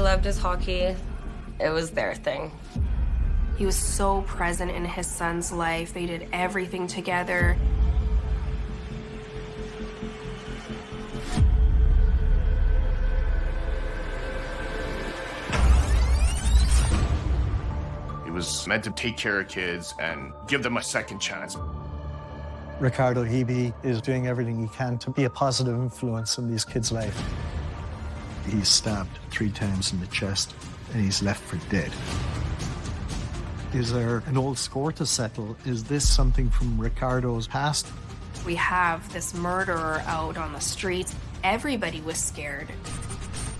loved his hockey. It was their thing. He was so present in his son's life. They did everything together. He was meant to take care of kids and give them a second chance. Ricardo Hebe is doing everything he can to be a positive influence in these kids' life. He's stabbed 3 times in the chest and he's left for dead. Is there an old score to settle? Is this something from Ricardo's past? We have this murderer out on the streets. Everybody was scared.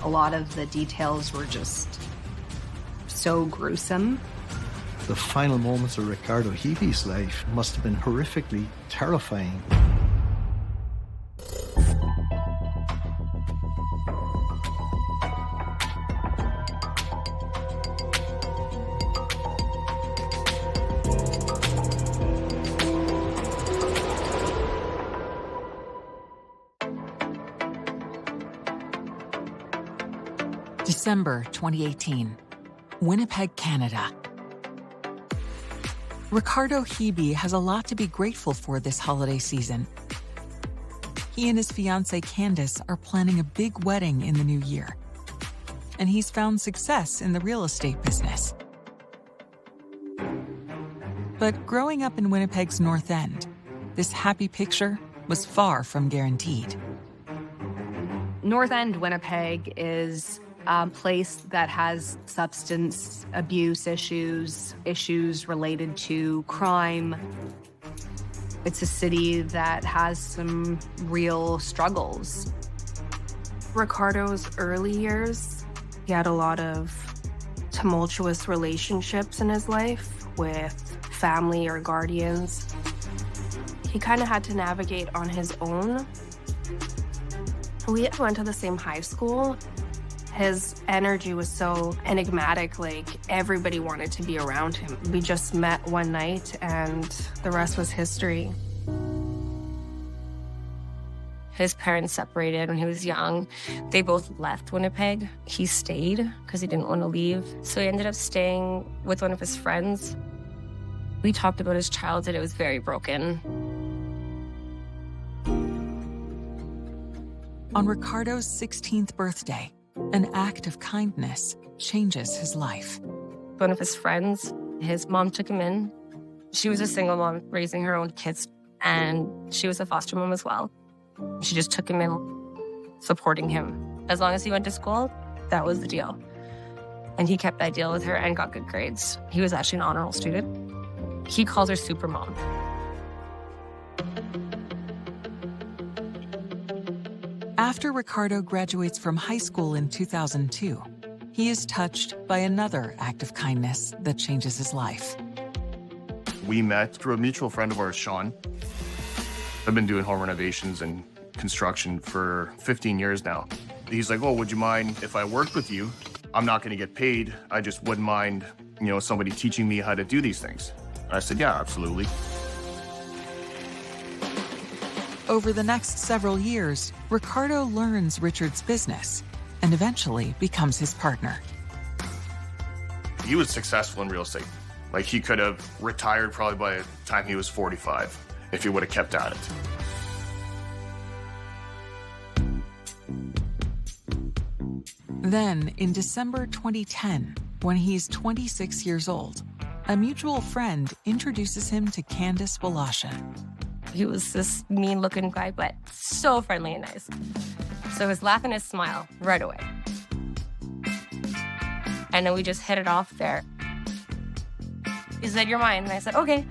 A lot of the details were just so gruesome. The final moments of Ricardo Hebe's life must have been horrifically terrifying. December 2018, Winnipeg, Canada. Ricardo Hebe has a lot to be grateful for this holiday season. He and his fiancée Candace are planning a big wedding in the new year. And he's found success in the real estate business. But growing up in Winnipeg's North End, this happy picture was far from guaranteed. North End, Winnipeg is a place that has substance abuse issues related to crime. It's a city that has some real struggles. Ricardo's early years, he had a lot of tumultuous relationships in his life with family or guardians. He kind of had to navigate on his own. We went to the same high school. His energy was so enigmatic, like everybody wanted to be around him. We just met one night and the rest was history. His parents separated when he was young. They both left Winnipeg. He stayed because he didn't want to leave. So he ended up staying with one of his friends. We talked about his childhood. It was very broken. On Ricardo's 16th birthday, an act of kindness changes his life. One of his friends, his mom took him in. She was a single mom raising her own kids, and she was a foster mom as well. She just took him in, supporting him. As long as he went to school, that was the deal. And he kept that deal with her and got good grades. He was actually an honor roll student. He calls her super mom. After Ricardo graduates from high school in 2002, he is touched by another act of kindness that changes his life. We met through a mutual friend of ours, Sean. I've been doing home renovations and construction for 15 years now. He's like, oh, would you mind if I worked with you? I'm not going to get paid. I just wouldn't mind, somebody teaching me how to do these things. And I said, yeah, absolutely. Over the next several years, Ricardo learns Richard's business and eventually becomes his partner. He was successful in real estate. Like, he could have retired probably by the time he was 45 if he would have kept at it. Then, in December 2010, when he's 26 years old, a mutual friend introduces him to Candace Woloshyn. He was this mean-looking guy, but so friendly and nice. So his laugh and his smile right away. And then we just hit it off there. He said, you're mine. And I said, okay.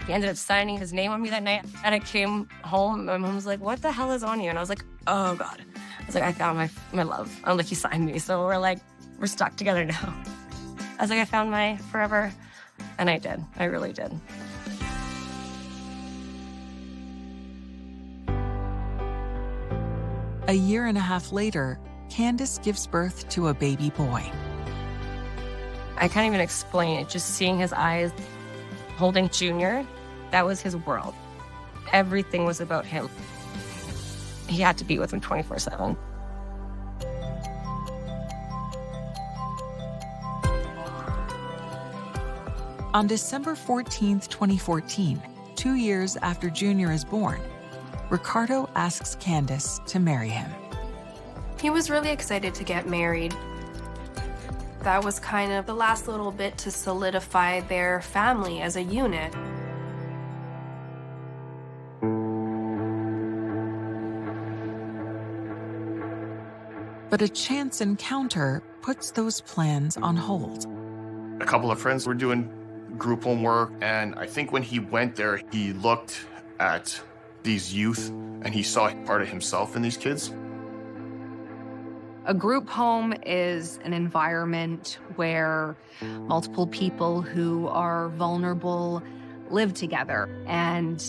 He ended up signing his name on me that night. And I came home. My mom was like, what the hell is on you? And I was like, oh, God. I was like, I found my love. I'm like, he signed me. So we're stuck together now. I was like, I found my forever. And I did. I really did. A year and a half later, Candace gives birth to a baby boy. I can't even explain it. Just seeing his eyes holding Junior, that was his world. Everything was about him. He had to be with him 24/7. On December 14th, 2014, 2 years after Junior is born, Ricardo asks Candace to marry him. He was really excited to get married. That was kind of the last little bit to solidify their family as a unit. But a chance encounter puts those plans on hold. A couple of friends were doing group homework, and I think when he went there, he looked at these youth and he saw part of himself in these kids. A group home is an environment where multiple people who are vulnerable live together. And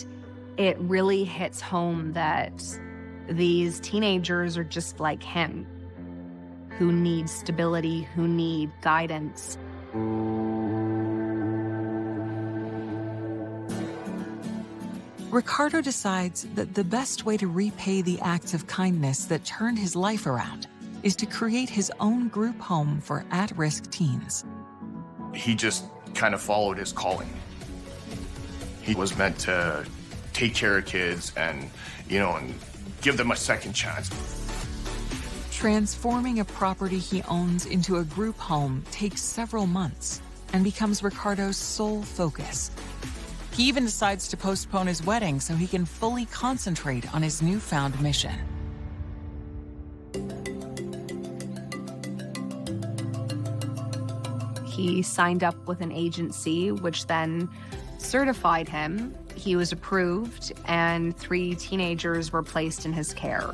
it really hits home that these teenagers are just like him, who need stability, who need guidance. Ricardo decides that the best way to repay the acts of kindness that turned his life around is to create his own group home for at-risk teens. He just kind of followed his calling. He was meant to take care of kids and give them a second chance. Transforming a property he owns into a group home takes several months and becomes Ricardo's sole focus. He even decides to postpone his wedding so he can fully concentrate on his newfound mission. He signed up with an agency, which then certified him. He was approved, and 3 teenagers were placed in his care.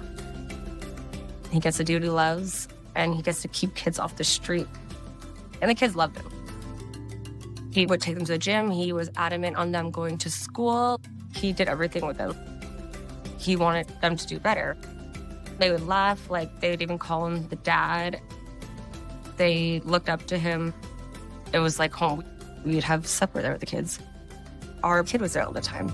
He gets to do what he loves, and he gets to keep kids off the street. And the kids loved him. He would take them to the gym. He was adamant on them going to school. He did everything with them. He wanted them to do better. They would laugh, like they would even call him the dad. They looked up to him. It was like home. We'd have supper there with the kids. Our kid was there all the time.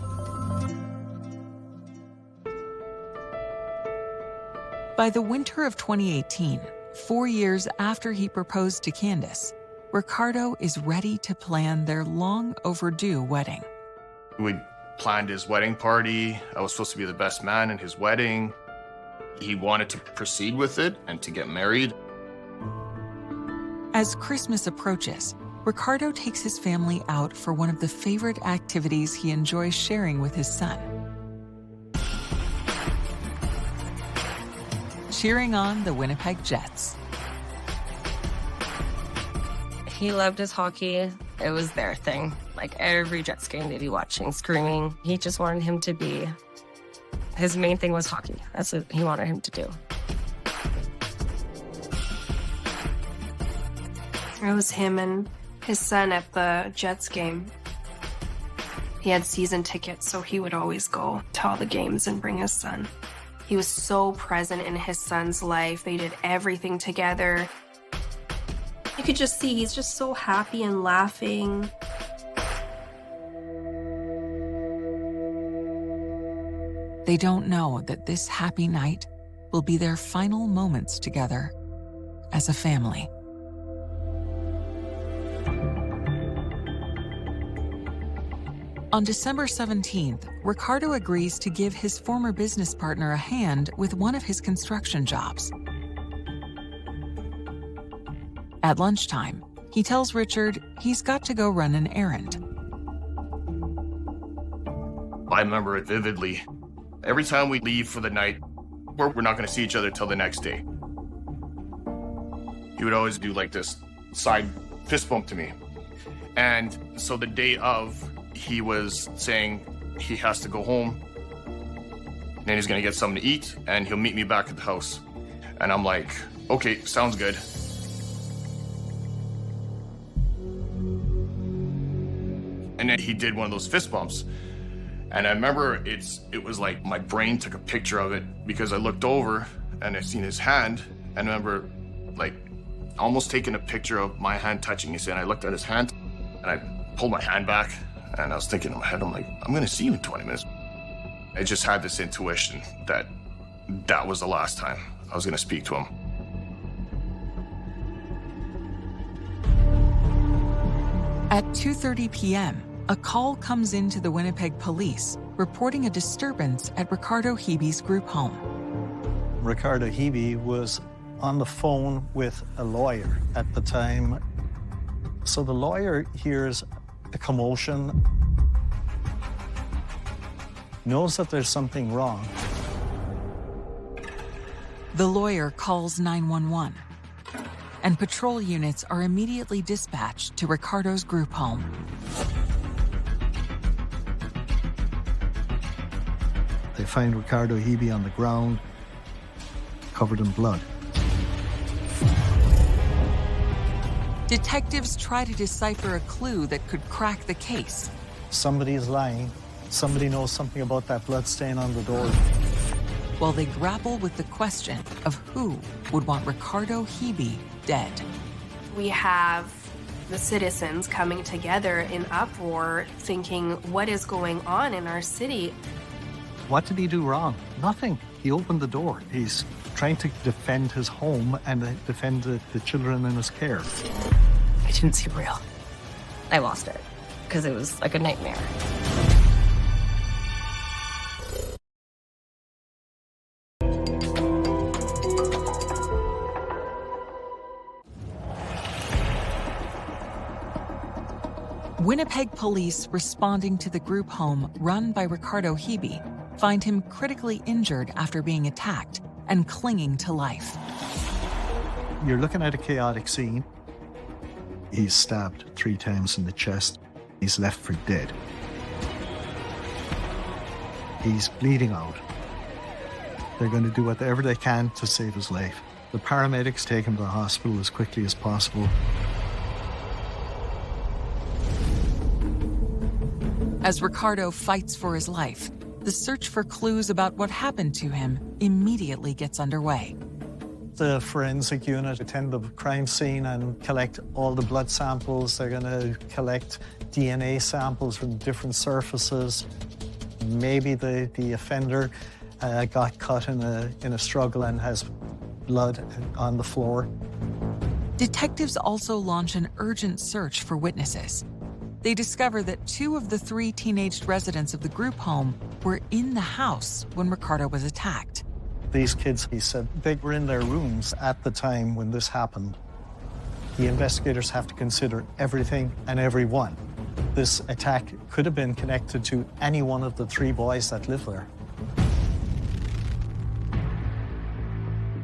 By the winter of 2018, 4 years after he proposed to Candace, Ricardo is ready to plan their long overdue wedding. We planned his wedding party. I was supposed to be the best man in his wedding. He wanted to proceed with it and to get married. As Christmas approaches, Ricardo takes his family out for one of the favorite activities he enjoys sharing with his son. Cheering on the Winnipeg Jets. He loved his hockey. It was their thing. Like every Jets game they'd be watching, screaming. He just wanted him to be, his main thing was hockey. That's what he wanted him to do. It was him and his son at the Jets game. He had season tickets, so he would always go to all the games and bring his son. He was so present in his son's life. They did everything together. You could just see he's just so happy and laughing. They don't know that this happy night will be their final moments together as a family. On December 17th, Ricardo agrees to give his former business partner a hand with one of his construction jobs. At lunchtime, he tells Richard he's got to go run an errand. I remember it vividly. Every time we leave for the night, we're not going to see each other till the next day. He would always do like this side fist bump to me. And so the day of, he was saying he has to go home, then he's going to get something to eat, and he'll meet me back at the house. And I'm like, okay, sounds good. And then he did one of those fist bumps. And I remember it was like my brain took a picture of it because I looked over and I seen his hand, and I remember like almost taking a picture of my hand touching his hand. I looked at his hand and I pulled my hand back, and I was thinking in my head, I'm like, I'm gonna see you in 20 minutes. I just had this intuition that that was the last time I was gonna speak to him. At 2:30 p.m., a call comes into the Winnipeg police reporting a disturbance at Ricardo Hibi's group home. Ricardo Hibi was on the phone with a lawyer at the time. So the lawyer hears a commotion, knows that there's something wrong. The lawyer calls 911, and patrol units are immediately dispatched to Ricardo's group home. They find Ricardo Hibi on the ground, covered in blood. Detectives try to decipher a clue that could crack the case. Somebody is lying. Somebody knows something about that blood stain on the door. While they grapple with the question of who would want Ricardo Hibi dead. We have the citizens coming together in uproar, thinking, what is going on in our city? What did he do wrong? Nothing. He opened the door. He's trying to defend his home and defend the children in his care. I didn't see real. I lost it because it was like a nightmare. Winnipeg police responding to the group home run by Ricardo Hibi find him critically injured after being attacked and clinging to life. You're looking at a chaotic scene. He's stabbed 3 times in the chest. He's left for dead. He's bleeding out. They're going to do whatever they can to save his life. The paramedics take him to the hospital as quickly as possible. As Ricardo fights for his life, the search for clues about what happened to him immediately gets underway. The forensic unit attend the crime scene and collect all the blood samples. They're going to collect DNA samples from different surfaces. Maybe the offender got cut in a struggle and has blood on the floor. Detectives also launch an urgent search for witnesses. They discover that 2 of the 3 teenaged residents of the group home were in the house when Ricardo was attacked. These kids, he said, they were in their rooms at the time when this happened. The investigators have to consider everything and everyone. This attack could have been connected to any one of the 3 boys that live there.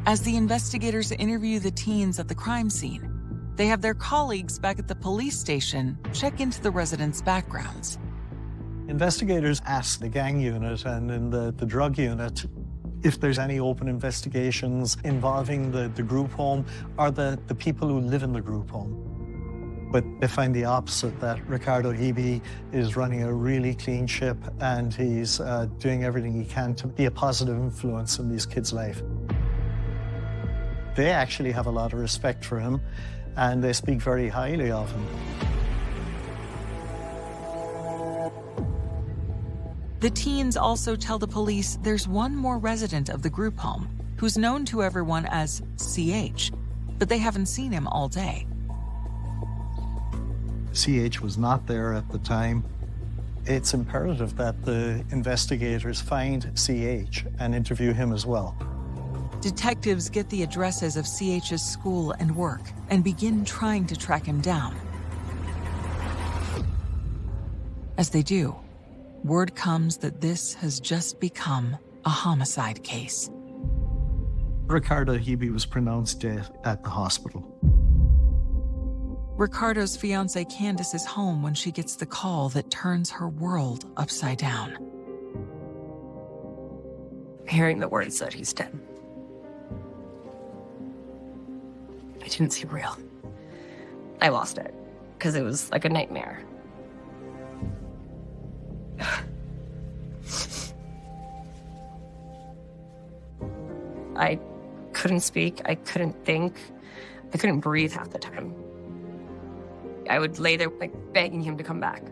As the investigators interview the teens at the crime scene, they have their colleagues back at the police station check into the residents' backgrounds. Investigators ask the gang unit and in the drug unit if there's any open investigations involving the group home or the people who live in the group home. But they find the opposite, that Ricardo Hibi is running a really clean ship and he's doing everything he can to be a positive influence in these kids' life. They actually have a lot of respect for him and they speak very highly of him. The teens also tell the police there's one more resident of the group home who's known to everyone as CH, but they haven't seen him all day. CH was not there at the time. It's imperative that the investigators find CH and interview him as well. Detectives get the addresses of CH's school and work and begin trying to track him down. As they do, word comes that this has just become a homicide case. Ricardo Hibi was pronounced dead at the hospital. Ricardo's fiancée Candace is home when she gets the call that turns her world upside down. Hearing the words that he's dead. I didn't see real. I lost it because it was like a nightmare. I couldn't speak. I couldn't think. I couldn't breathe half the time. I would lay there like begging him to come back.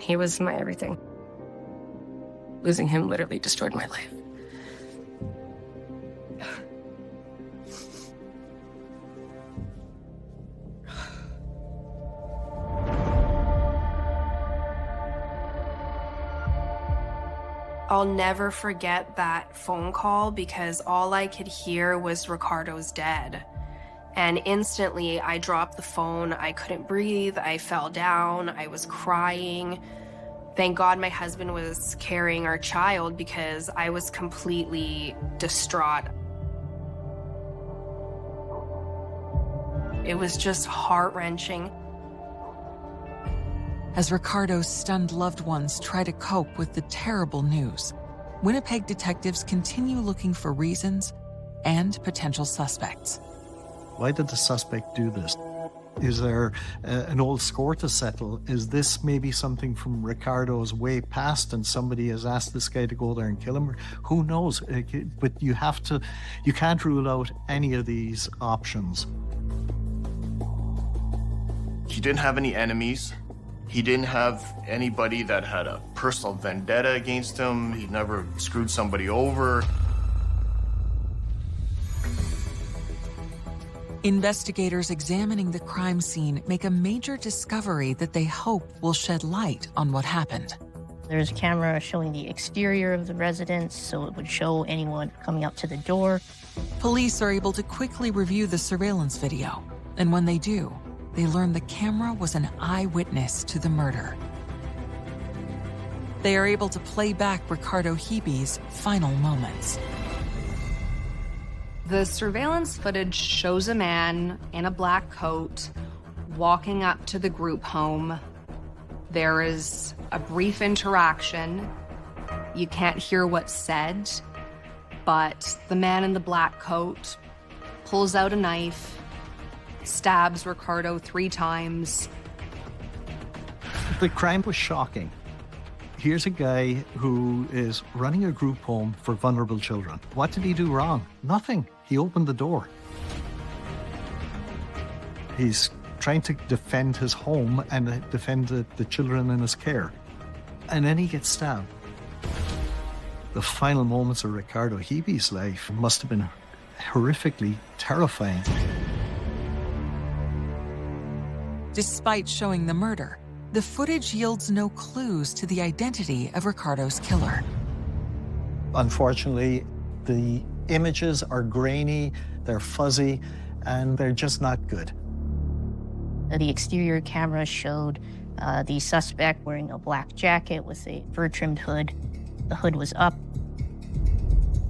He was my everything. Losing him literally destroyed my life. I'll never forget that phone call because all I could hear was Ricardo's dead. And instantly I dropped the phone. I couldn't breathe. I fell down. I was crying. Thank God my husband was carrying our child because I was completely distraught. It was just heart-wrenching. As Ricardo's stunned loved ones try to cope with the terrible news, Winnipeg detectives continue looking for reasons and potential suspects. Why did the suspect do this? Is there an old score to settle? Is this maybe something from Ricardo's way past and somebody has asked this guy to go there and kill him? Who knows? But you can't rule out any of these options. He didn't have any enemies. He didn't have anybody that had a personal vendetta against him. He never screwed somebody over. Investigators examining the crime scene make a major discovery that they hope will shed light on what happened. There's a camera showing the exterior of the residence, so it would show anyone coming up to the door. Police are able to quickly review the surveillance video, and when they do, they learn the camera was an eyewitness to the murder. They are able to play back Ricardo Hibi's final moments. The surveillance footage shows a man in a black coat walking up to the group home. There is a brief interaction. You can't hear what's said, but the man in the black coat pulls out a knife, stabs Ricardo 3 times. The crime was shocking. Here's a guy who is running a group home for vulnerable children. What did he do wrong? Nothing. He opened the door. He's trying to defend his home and defend the children in his care. And then he gets stabbed. The final moments of Ricardo Hibi's life must have been horrifically terrifying. Despite showing the murder, the footage yields no clues to the identity of Ricardo's killer. Unfortunately, the images are grainy, they're fuzzy, and they're just not good. The exterior camera showed the suspect wearing a black jacket with a fur-trimmed hood. The hood was up.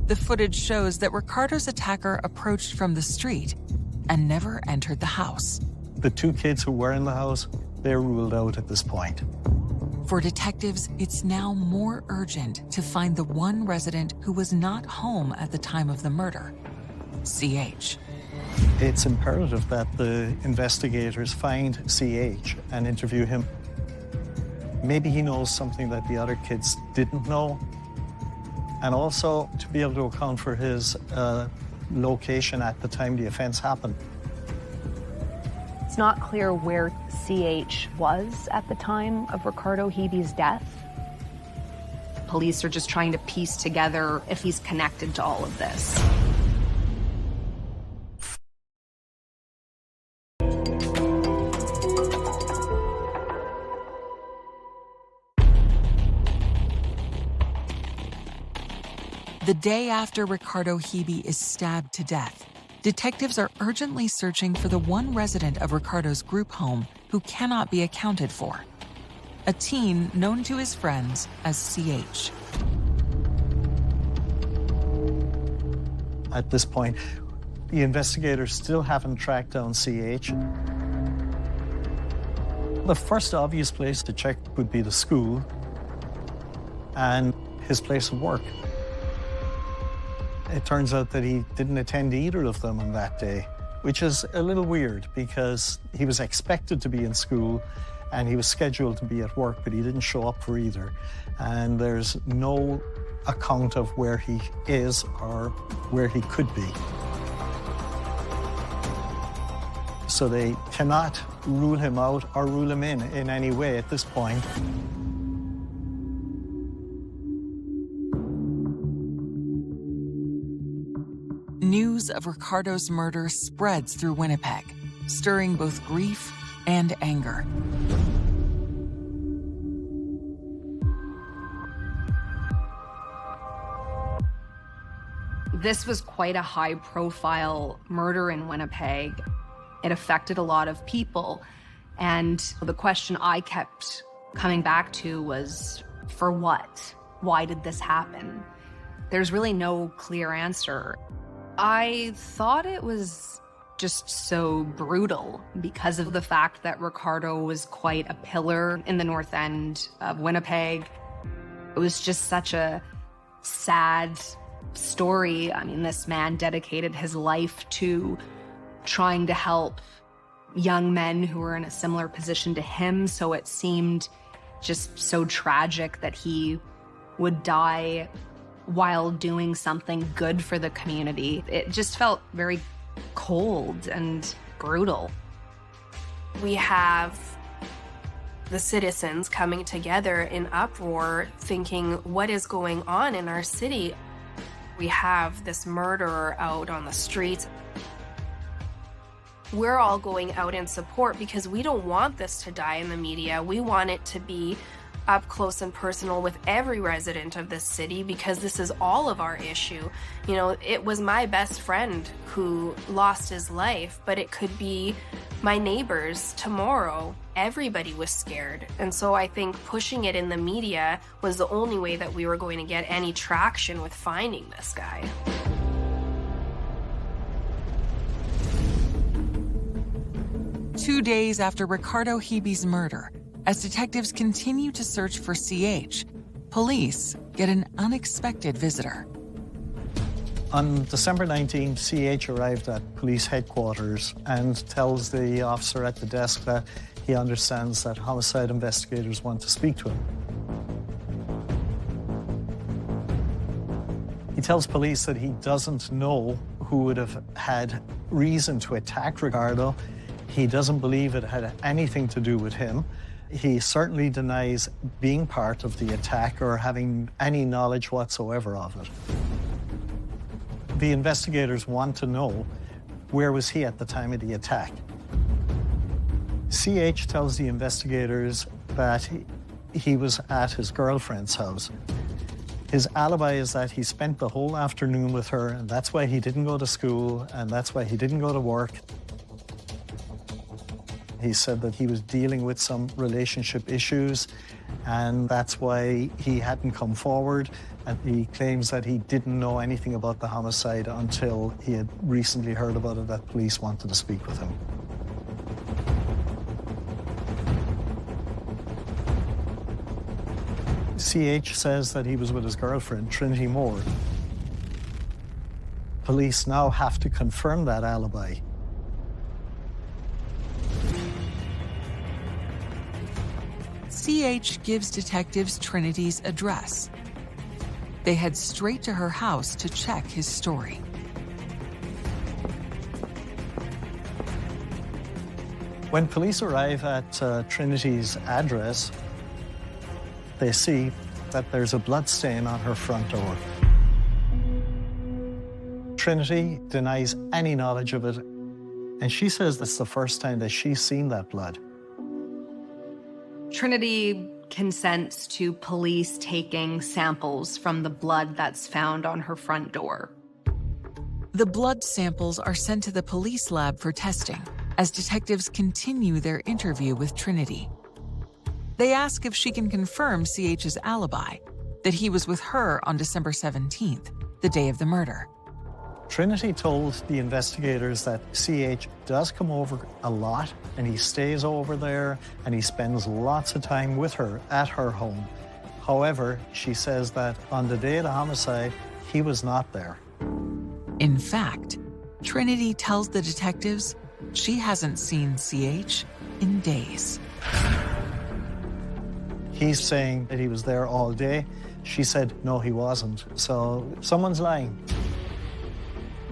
The footage shows that Ricardo's attacker approached from the street and never entered the house. The 2 kids who were in the house, they're ruled out at this point. For detectives, it's now more urgent to find the one resident who was not home at the time of the murder, CH. It's imperative that the investigators find CH and interview him. Maybe he knows something that the other kids didn't know, and also to be able to account for his location at the time the offense happened. It's not clear where CH was at the time of Ricardo Hibi's death. Police are just trying to piece together if he's connected to all of this. The day after Ricardo Hibi is stabbed to death, detectives are urgently searching for the one resident of Ricardo's group home who cannot be accounted for, a teen known to his friends as CH. At this point, the investigators still haven't tracked down CH. The first obvious place to check would be the school and his place of work. It turns out that he didn't attend either of them on that day, which is a little weird because he was expected to be in school and he was scheduled to be at work, but he didn't show up for either. And there's no account of where he is or where he could be. So they cannot rule him out or rule him in any way at this point. News of Ricardo's murder spreads through Winnipeg, stirring both grief and anger. This was quite a high-profile murder in Winnipeg. It affected a lot of people. And the question I kept coming back to was, for what? Why did this happen? There's really no clear answer. I thought it was just so brutal because of the fact that Ricardo was quite a pillar in the North End of Winnipeg. It was just such a sad story. I mean, this man dedicated his life to trying to help young men who were in a similar position to him, so it seemed just so tragic that he would die while doing something good for the community. It just felt very cold and brutal. We have the citizens coming together in uproar, thinking, what is going on in our city? We have this murderer out on the streets. We're all going out in support because we don't want this to die in the media. We want it to be up close and personal with every resident of this city because this is all of our issue. You know, it was my best friend who lost his life, but it could be my neighbors tomorrow. Everybody was scared. And so I think pushing it in the media was the only way that we were going to get any traction with finding this guy. Two days after Ricardo Hibi's murder, as detectives continue to search for CH, police get an unexpected visitor. On December 19, CH arrived at police headquarters and tells the officer at the desk that he understands that homicide investigators want to speak to him. He tells police that he doesn't know who would have had reason to attack Ricardo. He doesn't believe it had anything to do with him. He certainly denies being part of the attack or having any knowledge whatsoever of it. The investigators want to know, where was he at the time of the attack? CH tells the investigators that he was at his girlfriend's house. His alibi is that he spent the whole afternoon with her, and that's why he didn't go to school, and that's why he didn't go to work. He said that he was dealing with some relationship issues, and that's why he hadn't come forward. And he claims that he didn't know anything about the homicide until he had recently heard about it, that police wanted to speak with him. CH says that he was with his girlfriend, Trinity Moore. Police now have to confirm that alibi. CH gives detectives Trinity's address. They head straight to her house to check his story. When police arrive at Trinity's address, they see that there's a blood stain on her front door. Trinity denies any knowledge of it, and she says that's the first time that she's seen that blood. Trinity consents to police taking samples from the blood that's found on her front door. The blood samples are sent to the police lab for testing as detectives continue their interview with Trinity. They ask if she can confirm CH's alibi, that he was with her on December 17th, the day of the murder. Trinity told the investigators that CH does come over a lot, and he stays over there, and he spends lots of time with her at her home. However, she says that on the day of the homicide, he was not there. In fact, Trinity tells the detectives she hasn't seen CH in days. He's saying that he was there all day. She said, no, he wasn't. So someone's lying.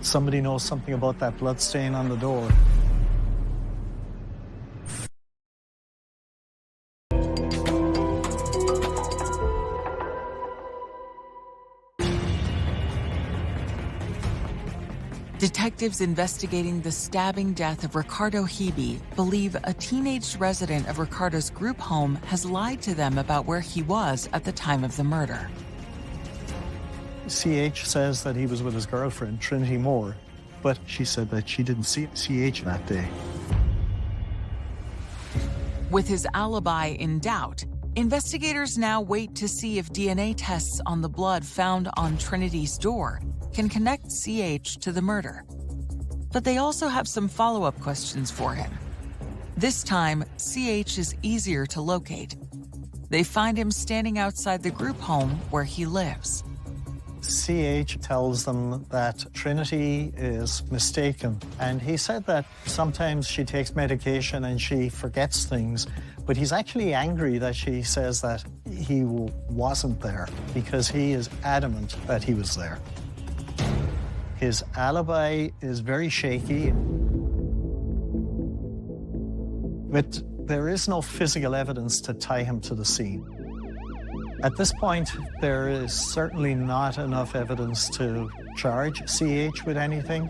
Somebody knows something about that blood stain on the door. Detectives investigating the stabbing death of Ricardo Hibi believe a teenage resident of Ricardo's group home has lied to them about where he was at the time of the murder. CH says that he was with his girlfriend, Trinity Moore, but she said that she didn't see CH that day. With his alibi in doubt, investigators now wait to see if DNA tests on the blood found on Trinity's door can connect CH to the murder. But they also have some follow-up questions for him. This time, CH is easier to locate. They find him standing outside the group home where he lives. CH tells them that Trinity is mistaken, and he said that sometimes she takes medication and she forgets things, but he's actually angry that she says that he wasn't there because he is adamant that he was there. His alibi is very shaky, but there is no physical evidence to tie him to the scene. At this point, there is certainly not enough evidence to charge CH with anything.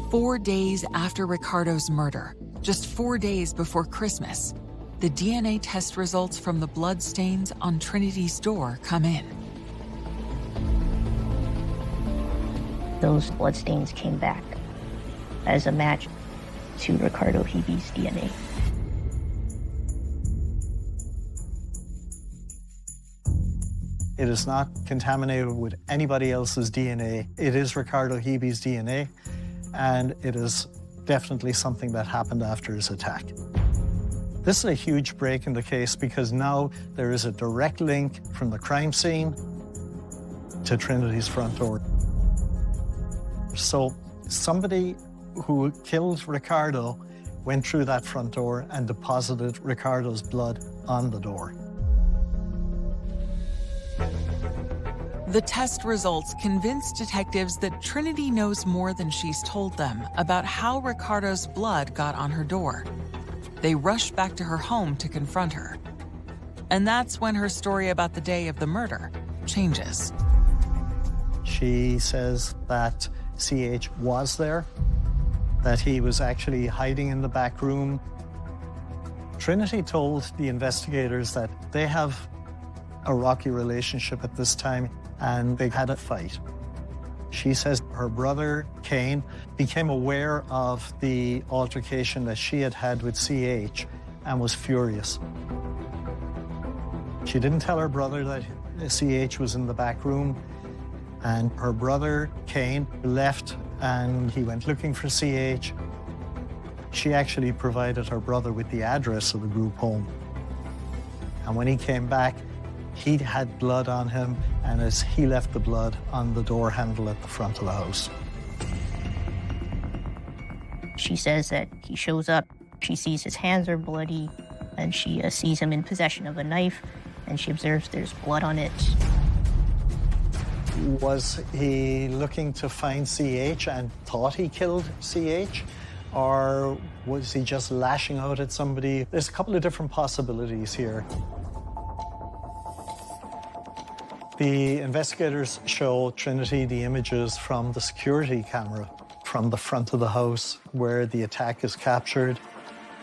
4 days after Ricardo's murder, just 4 days before Christmas, the DNA test results from the blood stains on Trinity's door come in. Those bloodstains came back as a match to Ricardo Hibi's DNA. It is not contaminated with anybody else's DNA. It is Ricardo Hibi's DNA, and it is definitely something that happened after his attack. This is a huge break in the case because now there is a direct link from the crime scene to Trinity's front door. So somebody who killed Ricardo went through that front door and deposited Ricardo's blood on the door. The test results convince detectives that Trinity knows more than she's told them about how Ricardo's blood got on her door. They rush back to her home to confront her. And that's when her story about the day of the murder changes. She says that CH was there, that he was actually hiding in the back room. Trinity told the investigators that they have a rocky relationship at this time, and they had a fight. She says her brother, Kane, became aware of the altercation that she had had with CH and was furious. She didn't tell her brother that CH was in the back room, and her brother, Kane, left and he went looking for CH. She actually provided her brother with the address of the group home. And when he came back, he had blood on him, and as he left the blood on the door handle at the front of the house. She says that he shows up, she sees his hands are bloody, and she sees him in possession of a knife, and she observes there's blood on it. Was he looking to find CH and thought he killed CH? Or was he just lashing out at somebody? There's a couple of different possibilities here. The investigators show Trinity the images from the security camera from the front of the house where the attack is captured.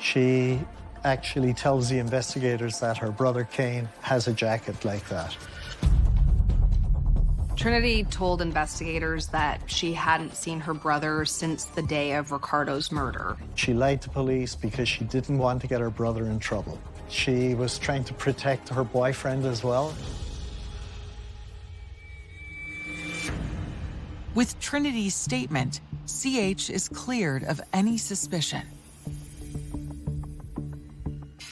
She actually tells the investigators that her brother Kane has a jacket like that. Trinity told investigators that she hadn't seen her brother since the day of Ricardo's murder. She lied to police because she didn't want to get her brother in trouble. She was trying to protect her boyfriend as well. With Trinity's statement, CH is cleared of any suspicion.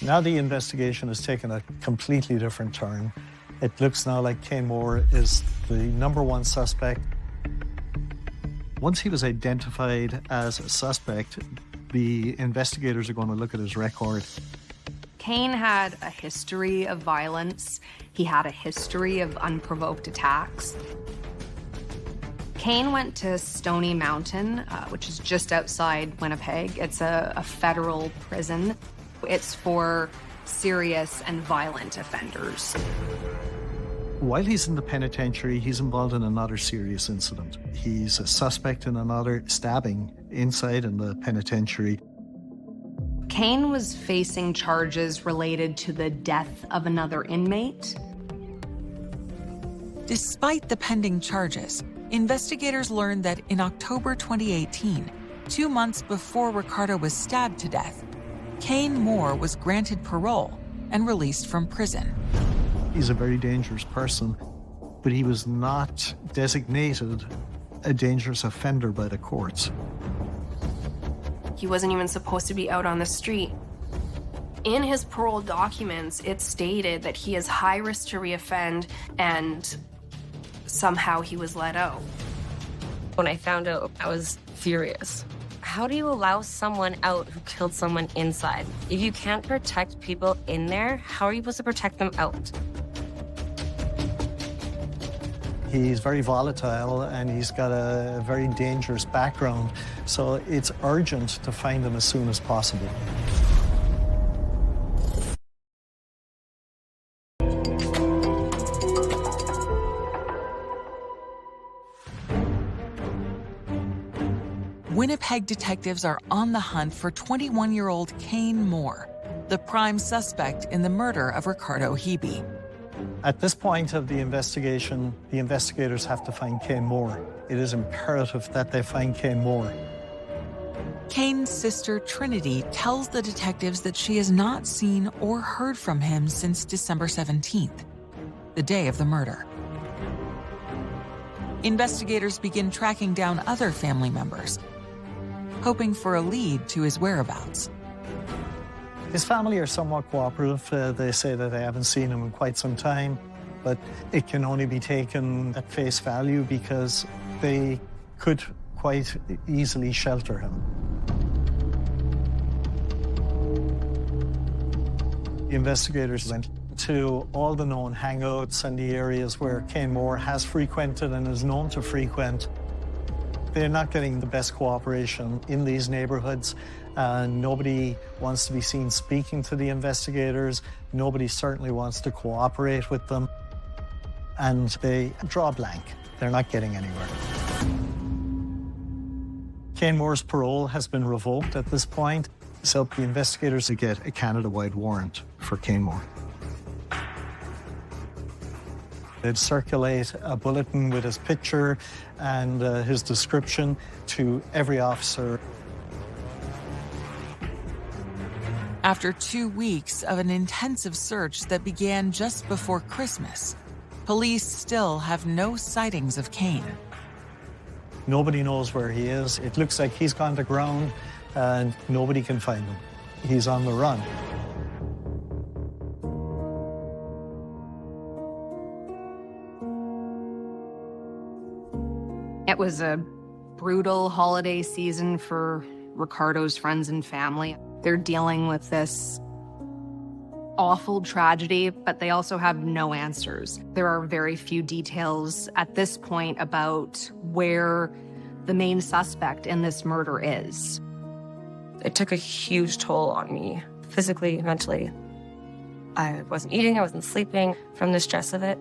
Now the investigation has taken a completely different turn. It looks now like Kane Moore is the #1 suspect. Once he was identified as a suspect, the investigators are going to look at his record. Kane had a history of violence. He had a history of unprovoked attacks. Kane went to Stony Mountain, which is just outside Winnipeg. It's a federal prison. It's for serious and violent offenders. While he's in the penitentiary, he's involved in another serious incident. He's a suspect in another stabbing inside in the penitentiary. Kane was facing charges related to the death of another inmate. Despite the pending charges, investigators learned that in October 2018, 2 months before Ricardo was stabbed to death, Kane Moore was granted parole and released from prison. He's a very dangerous person, but he was not designated a dangerous offender by the courts. He wasn't even supposed to be out on the street. In his parole documents, it stated that he is high risk to reoffend, and somehow he was let out. When I found out, I was furious. How do you allow someone out who killed someone inside? If you can't protect people in there, how are you supposed to protect them out? He's very volatile and he's got a very dangerous background, so it's urgent to find him as soon as possible. Winnipeg detectives are on the hunt for 21-year-old Kane Moore, the prime suspect in the murder of Ricardo Hiebe. At this point of the investigation, the investigators have to find Kane Moore. It is imperative that they find Kane Moore. Kane's sister, Trinity, tells the detectives that she has not seen or heard from him since December 17th, the day of the murder. Investigators begin tracking down other family members, hoping for a lead to his whereabouts. His family are somewhat cooperative. They say that they haven't seen him in quite some time, but it can only be taken at face value because they could quite easily shelter him. The investigators went to all the known hangouts and the areas where Kane Moore has frequented and is known to frequent. They're not getting the best cooperation in these neighborhoods. Nobody wants to be seen speaking to the investigators. Nobody certainly wants to cooperate with them. And they draw a blank. They're not getting anywhere. Kane Moore's parole has been revoked at this point, so the investigators get a Canada-wide warrant for Kane Moore. They'd circulate a bulletin with his picture and his description to every officer. After 2 weeks of an intensive search that began just before Christmas, police still have no sightings of Kane. Nobody knows where he is. It looks like he's gone to ground and nobody can find him. He's on the run. It was a brutal holiday season for Ricardo's friends and family. They're dealing with this awful tragedy, but they also have no answers. There are very few details at this point about where the main suspect in this murder is. It took a huge toll on me, physically, mentally. I wasn't eating, I wasn't sleeping from the stress of it.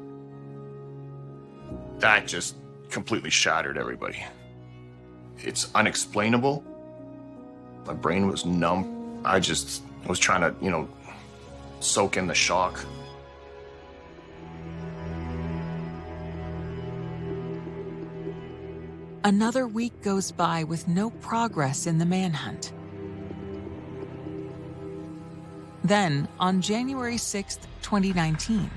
That just completely shattered everybody. It's unexplainable. My brain was numb. I was trying to, soak in the shock. Another week goes by with no progress in the manhunt. Then, on January 6th, 2019,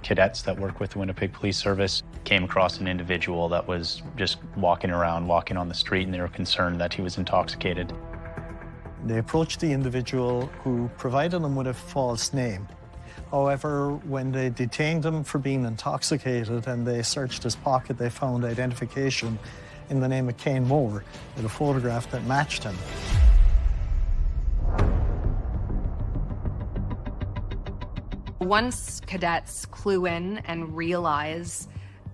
cadets that work with the Winnipeg Police Service came across an individual that was just walking on the street, and they were concerned that he was intoxicated. They approached the individual who provided them with a false name. However, when they detained him for being intoxicated and they searched his pocket, they found identification in the name of Kane Moore with a photograph that matched him. Once cadets clue in and realize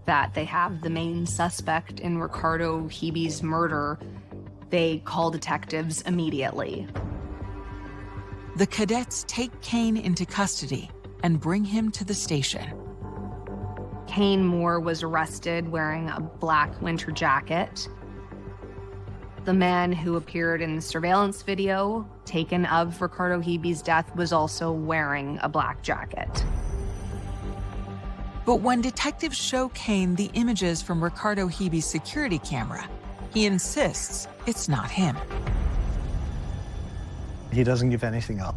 that they have the main suspect in Ricardo Hiebe's murder, they call detectives immediately. The cadets take Kane into custody and bring him to the station. Kane Moore was arrested wearing a black winter jacket. The man who appeared in the surveillance video taken of Ricardo Hiebe's death was also wearing a black jacket. But when detectives show Kane the images from Ricardo Hibi's security camera, he insists it's not him. He doesn't give anything up.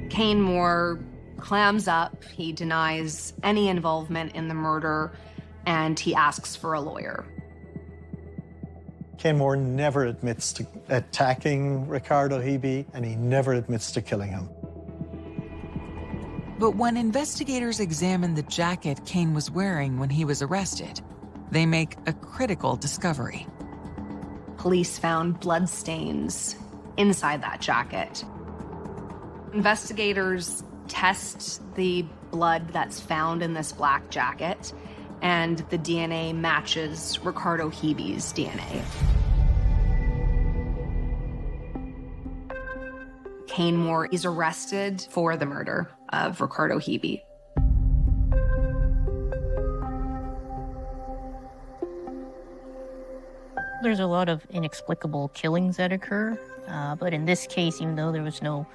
Kane Moore clams up, he denies any involvement in the murder, and he asks for a lawyer. Kane Moore never admits to attacking Ricardo Hibi, and he never admits to killing him. But when investigators examine the jacket Kane was wearing when he was arrested, they make a critical discovery. Police found blood stains inside that jacket. Investigators test the blood that's found in this black jacket, and the DNA matches Ricardo Hibi's DNA. Kane Moore is arrested for the murder of Ricardo Hibi. There's a lot of inexplicable killings that occur, but in this case, even though there was no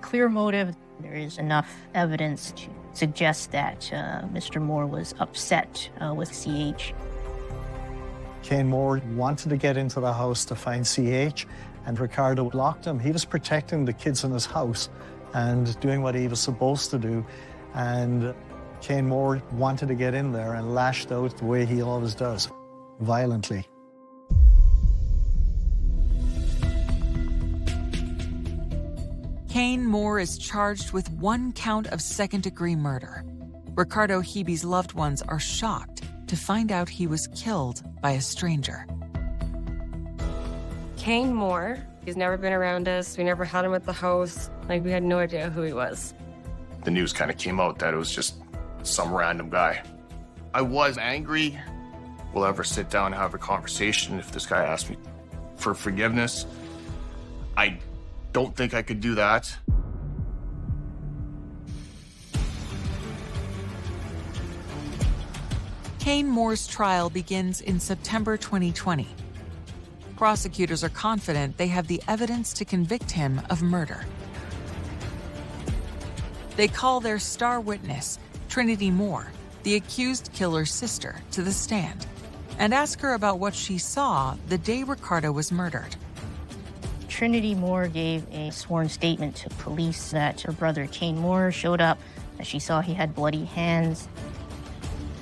clear motive, there is enough evidence to suggest that Mr. Moore was upset with CH. Kane Moore wanted to get into the house to find CH, and Ricardo blocked him. He was protecting the kids in his house and doing what he was supposed to do. And Kane Moore wanted to get in there and lashed out the way he always does, violently. Kane Moore is charged with 1 count of second-degree murder. Ricardo Hibi's loved ones are shocked to find out he was killed by a stranger. Kane Moore, he's never been around us. We never had him at the house. Like, we had no idea who he was. The news kind of came out that it was just some random guy. I was angry. We'll ever sit down and have a conversation if this guy asked me for forgiveness. I don't think I could do that. Kane Moore's trial begins in September 2020. Prosecutors are confident they have the evidence to convict him of murder. They call their star witness, Trinity Moore, the accused killer's sister, to the stand and ask her about what she saw the day Ricardo was murdered. Trinity Moore gave a sworn statement to police that her brother Kane Moore showed up, that she saw he had bloody hands.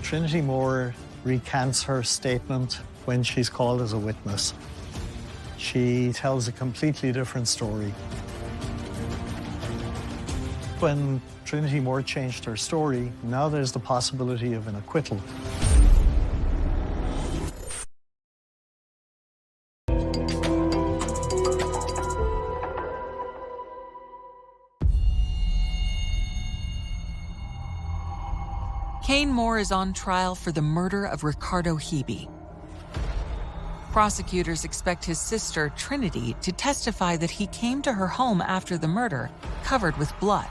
Trinity Moore recants her statement when she's called as a witness. She tells a completely different story. When Trinity Moore changed her story, now there's the possibility of an acquittal. Kane Moore is on trial for the murder of Ricardo Hibi. Prosecutors expect his sister, Trinity, to testify that he came to her home after the murder, covered with blood,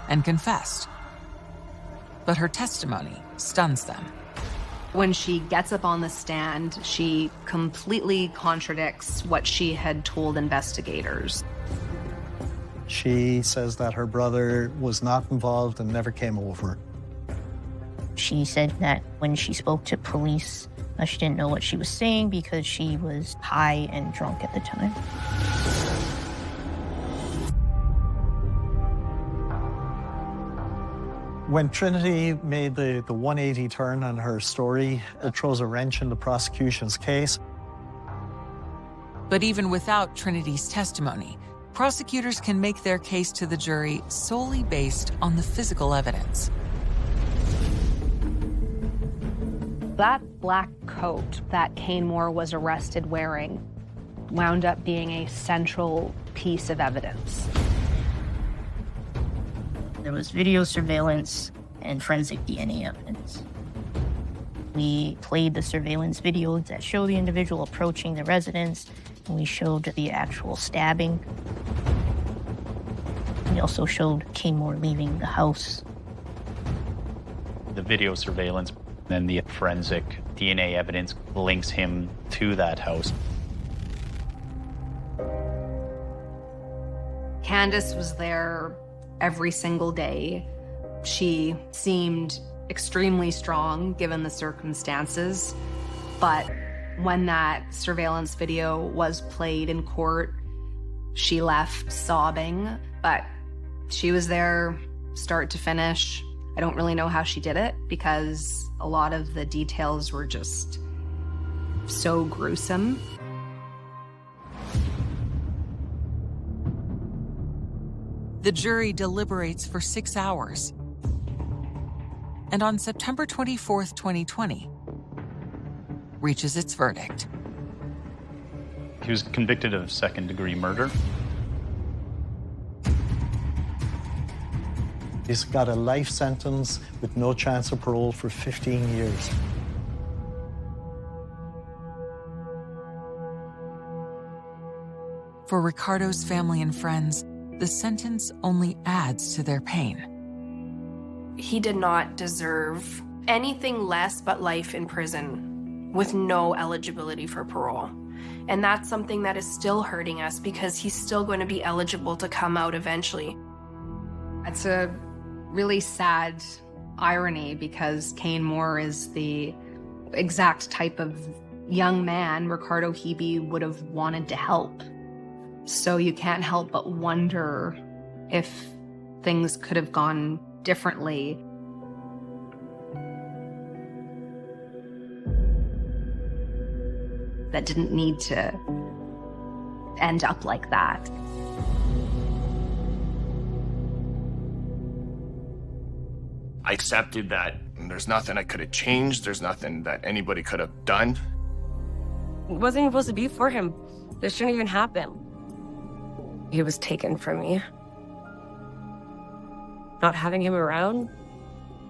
and confessed. But her testimony stuns them. When she gets up on the stand, she completely contradicts what she had told investigators. She says that her brother was not involved and never came over. She said that when she spoke to police, she didn't know what she was saying because she was high and drunk at the time. When Trinity made the 180 turn on her story, it throws a wrench in the prosecution's case. But even without Trinity's testimony, prosecutors can make their case to the jury solely based on the physical evidence. That black coat that Kane Moore was arrested wearing wound up being a central piece of evidence. There was video surveillance and forensic DNA evidence. We played the surveillance videos that show the individual approaching the residence, and we showed the actual stabbing. We also showed Kane Moore leaving the house. The video surveillance and the forensic DNA evidence links him to that house. Candace was there every single day. She seemed extremely strong given the circumstances, but when that surveillance video was played in court, she left sobbing, but she was there start to finish. I don't really know how she did it because a lot of the details were just so gruesome. The jury deliberates for 6 hours. And on September 24th, 2020, reaches its verdict. He was convicted of second-degree murder. He's got a life sentence with no chance of parole for 15 years. For Ricardo's family and friends, the sentence only adds to their pain. He did not deserve anything less but life in prison with no eligibility for parole. And that's something that is still hurting us because he's still going to be eligible to come out eventually. It's a really sad irony because Kane Moore is the exact type of young man Ricardo Hebe would have wanted to help. So you can't help but wonder if things could have gone differently. That didn't need to end up like that. I accepted that there's nothing I could have changed. There's nothing that anybody could have done. It wasn't even supposed to be for him. This shouldn't even happen. He was taken from me. Not having him around,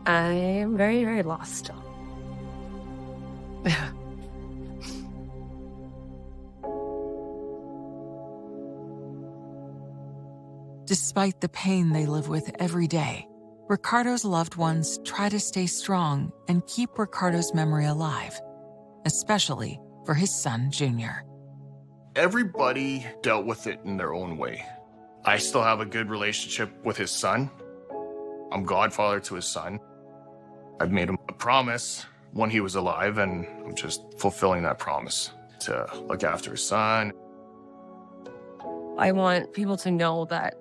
I am very, very lost still. Despite the pain they live with every day, Ricardo's loved ones try to stay strong and keep Ricardo's memory alive, especially for his son, Junior. Everybody dealt with it in their own way. I still have a good relationship with his son. I'm godfather to his son. I've made him a promise when he was alive, and I'm just fulfilling that promise to look after his son. I want people to know that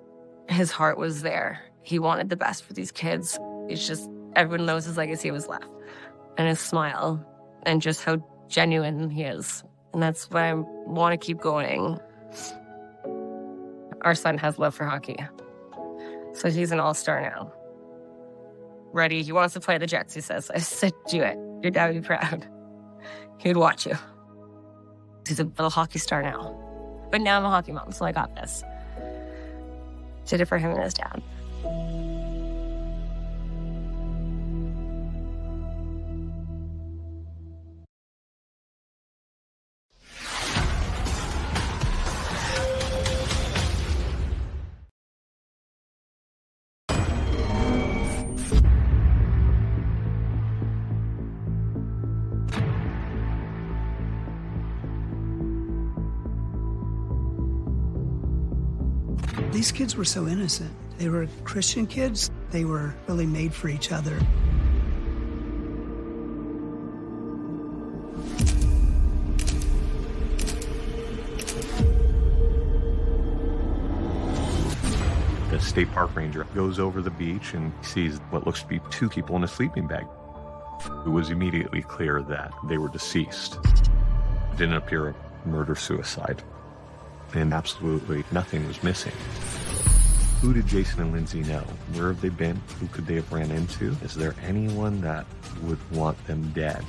his heart was there. He wanted the best for these kids. It's just, everyone knows his legacy was left. And his smile, and just how genuine he is. And that's why I want to keep going. Our son has love for hockey. So he's an all-star now. Ready, he wants to play the Jets, he says. I said, do it. Your dad would be proud. He would watch you. He's a little hockey star now. But now I'm a hockey mom, so I got this. Did it for him and his dad. These kids were so innocent. They were Christian kids. They were really made for each other. The state park ranger goes over the beach and sees what looks to be two people in a sleeping bag. It was immediately clear that they were deceased. It didn't appear a murder-suicide. And absolutely nothing was missing. Who did Jason and Lindsay know? Where have they been? Who could they have ran into? Is there anyone that would want them dead?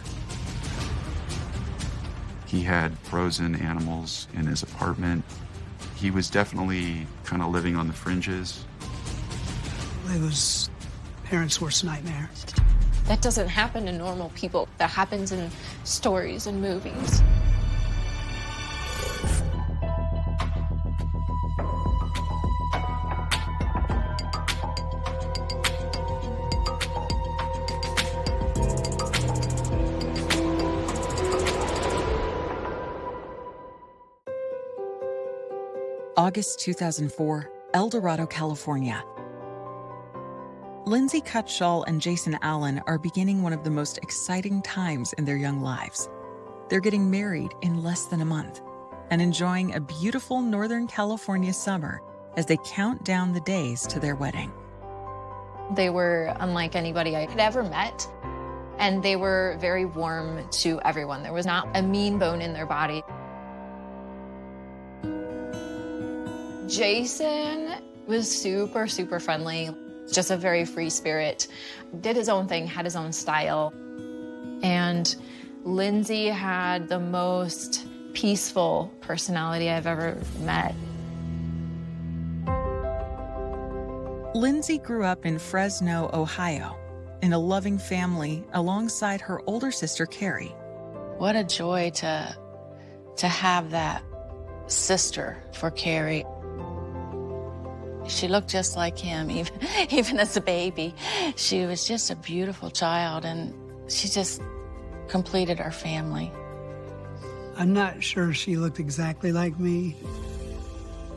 He had frozen animals in his apartment. He was definitely kind of living on the fringes. It was parents' worst nightmare. That doesn't happen to normal people. That happens in stories and movies. August 2004, El Dorado, California. Lindsay Cutshall and Jason Allen are beginning one of the most exciting times in their young lives. They're getting married in less than a month and enjoying a beautiful Northern California summer as they count down the days to their wedding. They were unlike anybody I had ever met, and they were very warm to everyone. There was not a mean bone in their body. Jason was super, super friendly, just a very free spirit, did his own thing, had his own style. And Lindsay had the most peaceful personality I've ever met. Lindsay grew up in Fresno, Ohio, in a loving family alongside her older sister, Carrie. What a joy to have that sister for Carrie. She looked just like him, even as a baby. She was just a beautiful child, and she just completed our family. I'm not sure she looked exactly like me.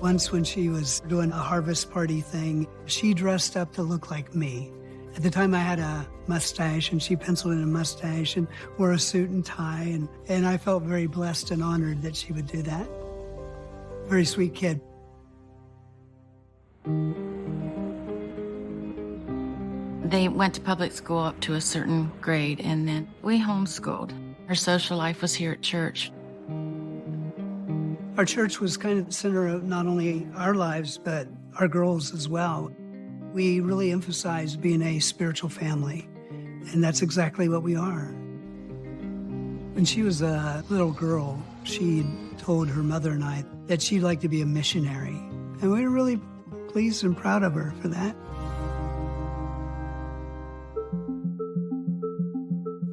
Once when she was doing a harvest party thing, she dressed up to look like me. At the time I had a mustache, and she penciled in a mustache and wore a suit and tie, and I felt very blessed and honored that she would do that. Very sweet kid. They went to public school up to a certain grade, and then we homeschooled. Her social life was here at church. Our church was kind of the center of not only our lives, but our girls as well. We really emphasized being a spiritual family, and that's exactly what we are. When she was a little girl, she told her mother and I that she'd like to be a missionary, and we were really pleased and proud of her for that.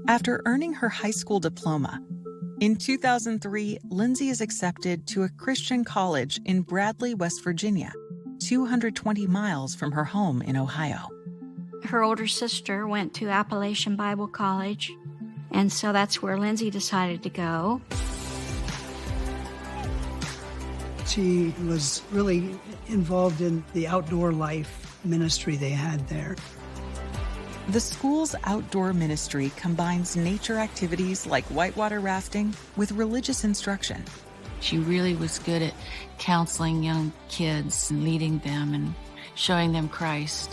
After earning her high school diploma, in 2003, Lindsay is accepted to a Christian college in Bradley, West Virginia, 220 miles from her home in Ohio. Her older sister went to Appalachian Bible College, and so that's where Lindsay decided to go. She was really involved in the outdoor life ministry they had there. The school's outdoor ministry combines nature activities like whitewater rafting with religious instruction. She really was good at counseling young kids and leading them and showing them Christ.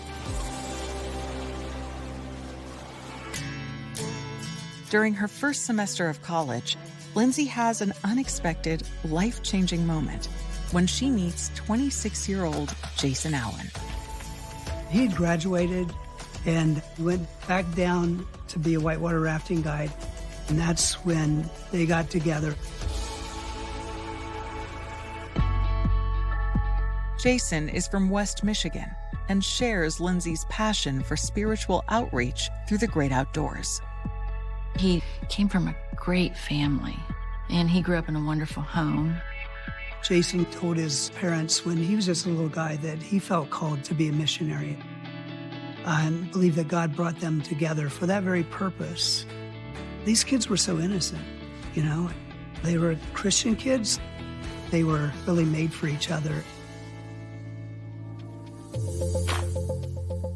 During her first semester of college, Lindsay has an unexpected, life-changing moment when she meets 26-year-old Jason Allen. He had graduated and went back down to be a whitewater rafting guide, and that's when they got together. Jason is from West Michigan and shares Lindsay's passion for spiritual outreach through the great outdoors. He came from a great family, and he grew up in a wonderful home. Jason told his parents when he was just a little guy that he felt called to be a missionary. I believe that God brought them together for that very purpose. These kids were so innocent, you know. They were Christian kids. They were really made for each other.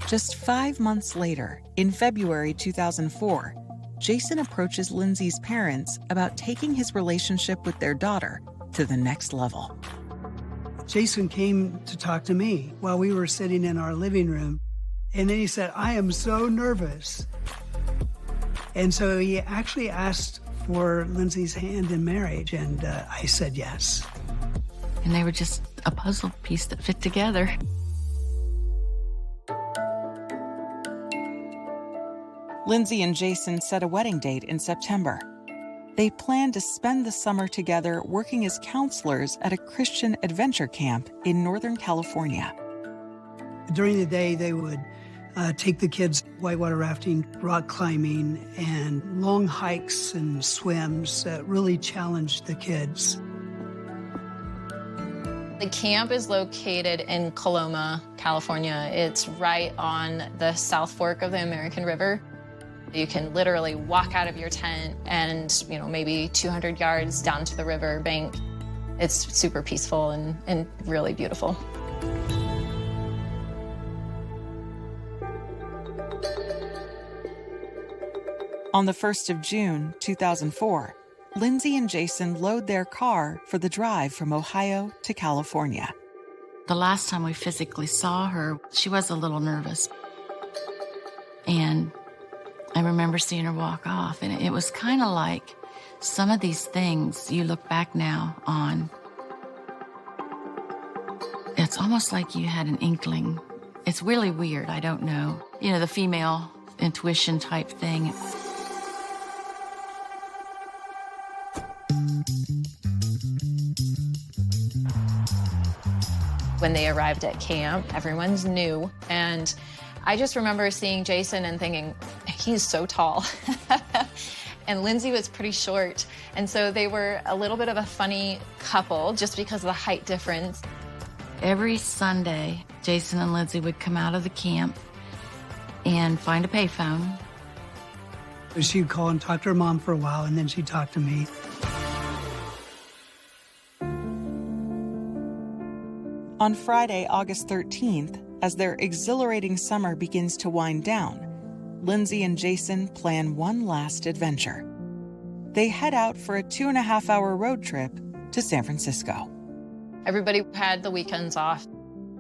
Just 5 months later, in February 2004, Jason approaches Lindsay's parents about taking his relationship with their daughter to the next level. Jason came to talk to me while we were sitting in our living room. And then he said, I am so nervous. And so he actually asked for Lindsay's hand in marriage, and I said yes. And they were just a puzzle piece that fit together. Lindsay and Jason set a wedding date in September. They planned to spend the summer together working as counselors at a Christian adventure camp in Northern California. During the day, they would take the kids whitewater rafting, rock climbing, and long hikes and swims that really challenged the kids. The camp is located in Coloma, California. It's right on the South Fork of the American River. You can literally walk out of your tent and, maybe 200 yards down to the river bank. It's super peaceful and really beautiful. On the 1st of June, 2004, Lindsay and Jason load their car for the drive from Ohio to California. The last time we physically saw her, she was a little nervous. And I remember seeing her walk off, and it was kind of like some of these things you look back now on. It's almost like you had an inkling. It's really weird, I don't know. You know, the female intuition type thing. When they arrived at camp, everyone's new, and I just remember seeing Jason and thinking, he's so tall. And Lindsay was pretty short, and so they were a little bit of a funny couple just because of the height difference. Every Sunday, Jason and Lindsay would come out of the camp and find a payphone. She'd call and talk to her mom for a while, and then she'd talk to me. On Friday, August 13th, as their exhilarating summer begins to wind down, Lindsay and Jason plan one last adventure. They head out for a 2.5-hour road trip to San Francisco. Everybody had the weekends off.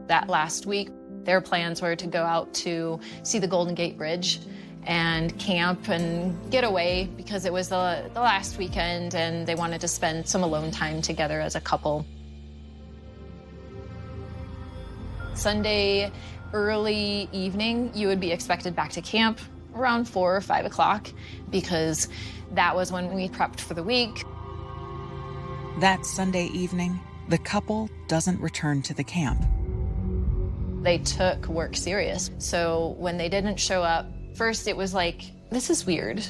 That last week, their plans were to go out to see the Golden Gate Bridge and camp and get away because it was the last weekend and they wanted to spend some alone time together as a couple. Sunday early evening, you would be expected back to camp around 4 or 5 o'clock because that was when we prepped for the week. That Sunday evening, the couple doesn't return to the camp. They took work serious. So when they didn't show up, first it was like, this is weird.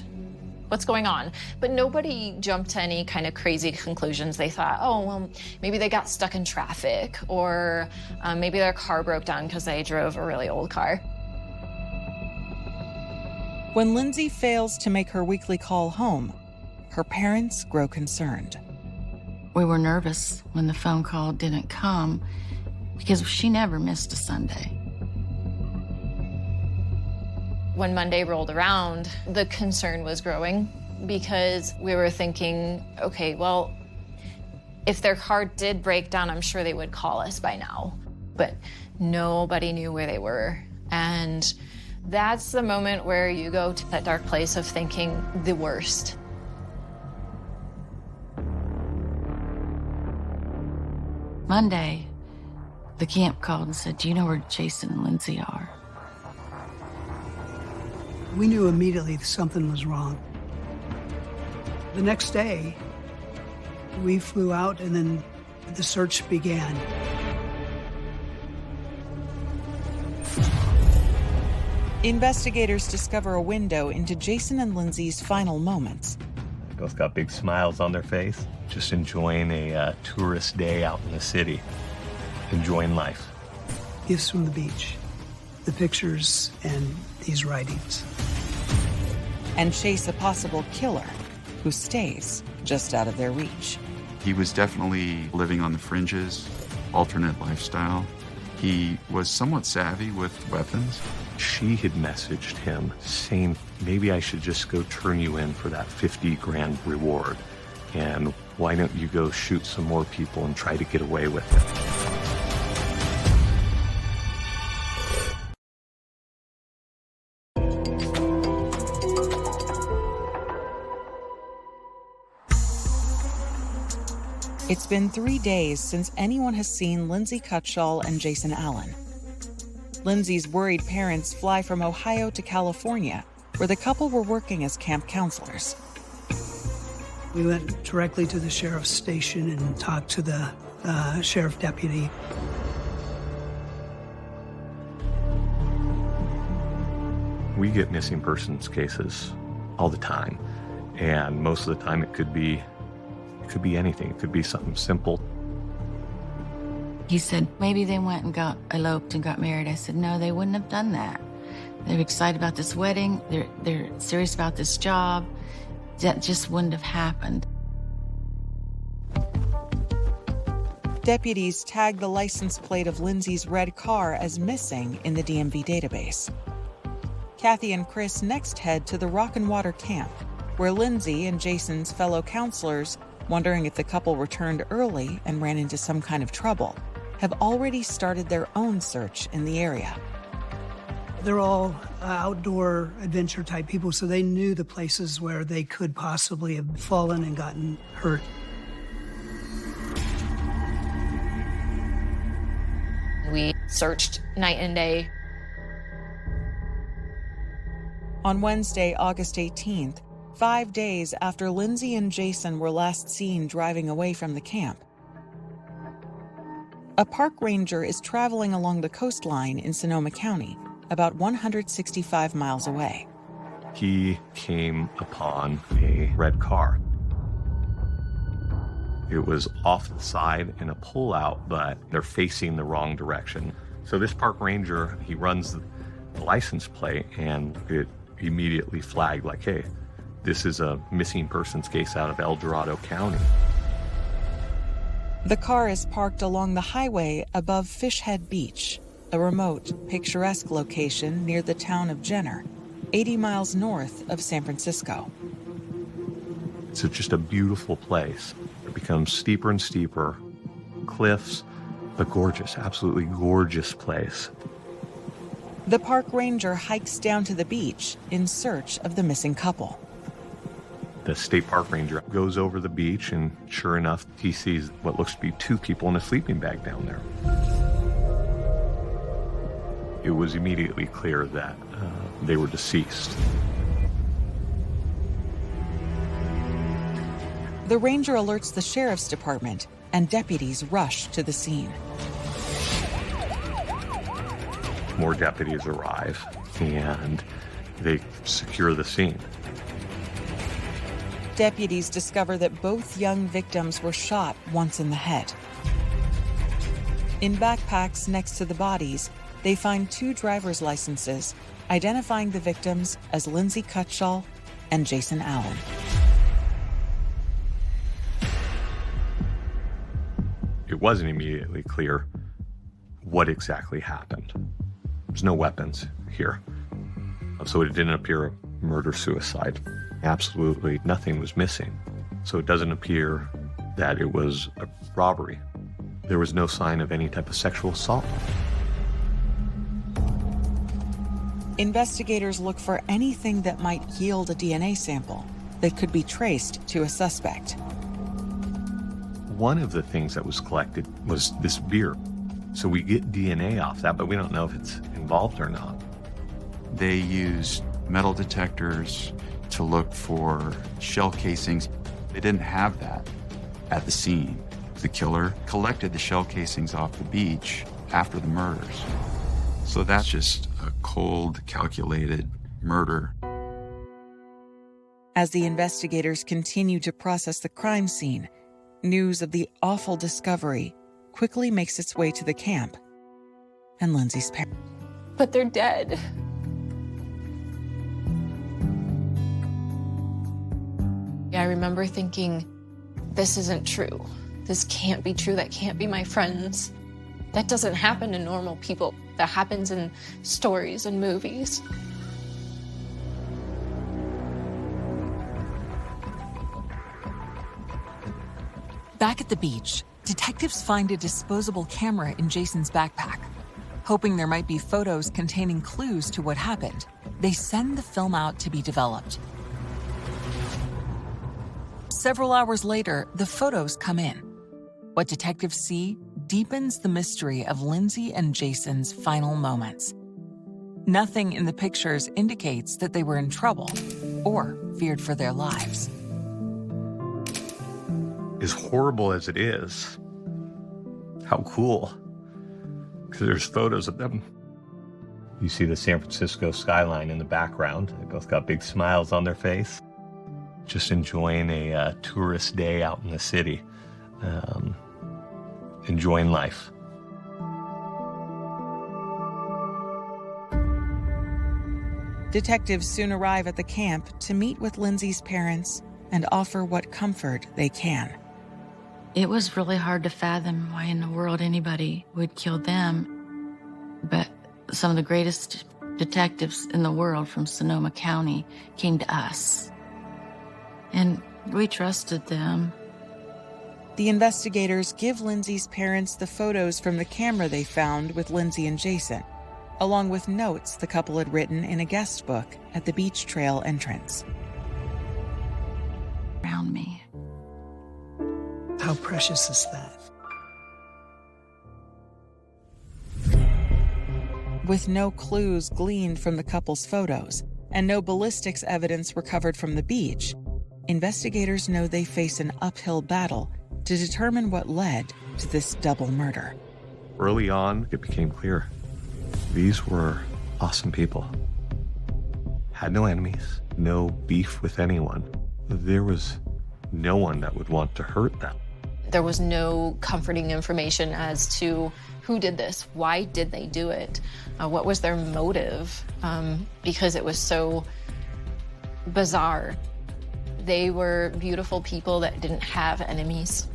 What's going on? But nobody jumped to any kind of crazy conclusions. They thought, oh, well, maybe they got stuck in traffic, or maybe their car broke down because they drove a really old car. When Lindsay fails to make her weekly call home, her parents grow concerned. We were nervous when the phone call didn't come because she never missed a Sunday. When Monday rolled around, the concern was growing because we were thinking, okay, well, if their car did break down, I'm sure they would call us by now. But nobody knew where they were. And that's the moment where you go to that dark place of thinking the worst. Monday, the camp called and said, do you know where Jason and Lindsay are? We knew immediately something was wrong. The next day, we flew out and then the search began. Investigators discover a window into Jason and Lindsay's final moments. Both got big smiles on their face, just enjoying a tourist day out in the city, enjoying life. Gifts from the beach, the pictures, and these writings. And chase a possible killer who stays just out of their reach. He was definitely living on the fringes, alternate lifestyle. He was somewhat savvy with weapons. She had messaged him saying, maybe I should just go turn you in for that 50 grand reward. And why don't you go shoot some more people and try to get away with it? It's been 3 days since anyone has seen Lindsay Cutshall and Jason Allen. Lindsay's worried parents fly from Ohio to California, where the couple were working as camp counselors. We went directly to the sheriff's station and talked to the sheriff deputy. We get missing persons cases all the time, and most of the time it could be anything. It could be something simple. He said, maybe they went and got eloped and got married. I said, no, they wouldn't have done that. They're excited about this wedding. They're serious about this job. That just wouldn't have happened. Deputies tagged the license plate of Lindsay's red car as missing in the DMV database. Kathy and Chris next head to the Rock and Water camp, where Lindsay and Jason's fellow counselors, wondering if the couple returned early and ran into some kind of trouble, have already started their own search in the area. They're all outdoor adventure type people, so they knew the places where they could possibly have fallen and gotten hurt. We searched night and day. On Wednesday, August 18th, 5 days after Lindsay and Jason were last seen driving away from the camp, a park ranger is traveling along the coastline in Sonoma County, about 165 miles away. He came upon a red car. It was off the side in a pullout, but they're facing the wrong direction. So this park ranger, he runs the license plate, and it immediately flagged like, hey, this is a missing persons case out of El Dorado County. The car is parked along the highway above Fishhead Beach, a remote, picturesque location near the town of Jenner, 80 miles north of San Francisco. It's just a beautiful place. It becomes steeper and steeper, cliffs, but gorgeous, absolutely gorgeous place. The park ranger hikes down to the beach in search of the missing couple. The state park ranger goes over the beach, and sure enough, he sees what looks to be 2 people in a sleeping bag down there. It was immediately clear that they were deceased. The ranger alerts the sheriff's department, and deputies rush to the scene. More deputies arrive, and they secure the scene. Deputies discover that both young victims were shot once in the head. In backpacks next to the bodies, they find 2 driver's licenses, identifying the victims as Lindsay Cutshall and Jason Allen. It wasn't immediately clear what exactly happened. There's no weapons here, so it didn't appear a murder-suicide. Absolutely nothing was missing, so it doesn't appear that it was a robbery. There was no sign of any type of sexual assault. Investigators look for anything that might yield a DNA sample that could be traced to a suspect. One of the things that was collected was this beer. So we get DNA off that, but we don't know if it's involved or not. They used metal detectors to look for shell casings. They didn't have that at the scene. The killer collected the shell casings off the beach after the murders. So that's just a cold, calculated murder. As the investigators continue to process the crime scene, news of the awful discovery quickly makes its way to the camp and Lindsay's parents. But they're dead. I remember thinking, this isn't true. This can't be true. That can't be my friends. That doesn't happen to normal people. That happens in stories and movies. Back at the beach, detectives find a disposable camera in Jason's backpack. Hoping there might be photos containing clues to what happened, they send the film out to be developed. Several hours later, the photos come in. What detectives see deepens the mystery of Lindsay and Jason's final moments. Nothing in the pictures indicates that they were in trouble or feared for their lives. As horrible as it is, how cool. Because there's photos of them. You see the San Francisco skyline in the background. They both got big smiles on their face. Just enjoying a tourist day out in the city. Enjoying life. Detectives soon arrive at the camp to meet with Lindsay's parents and offer what comfort they can. It was really hard to fathom why in the world anybody would kill them. But some of the greatest detectives in the world from Sonoma County came to us. And we trusted them. The investigators give Lindsay's parents the photos from the camera they found with Lindsay and Jason, along with notes the couple had written in a guest book at the beach trail entrance. Around me. How precious is that? With no clues gleaned from the couple's photos and no ballistics evidence recovered from the beach, investigators know they face an uphill battle to determine what led to this double murder. Early on, it became clear these were awesome people. Had no enemies, no beef with anyone. There was no one that would want to hurt them. There was no comforting information as to who did this, why did they do it, what was their motive, because it was so bizarre. They were beautiful people that didn't have enemies.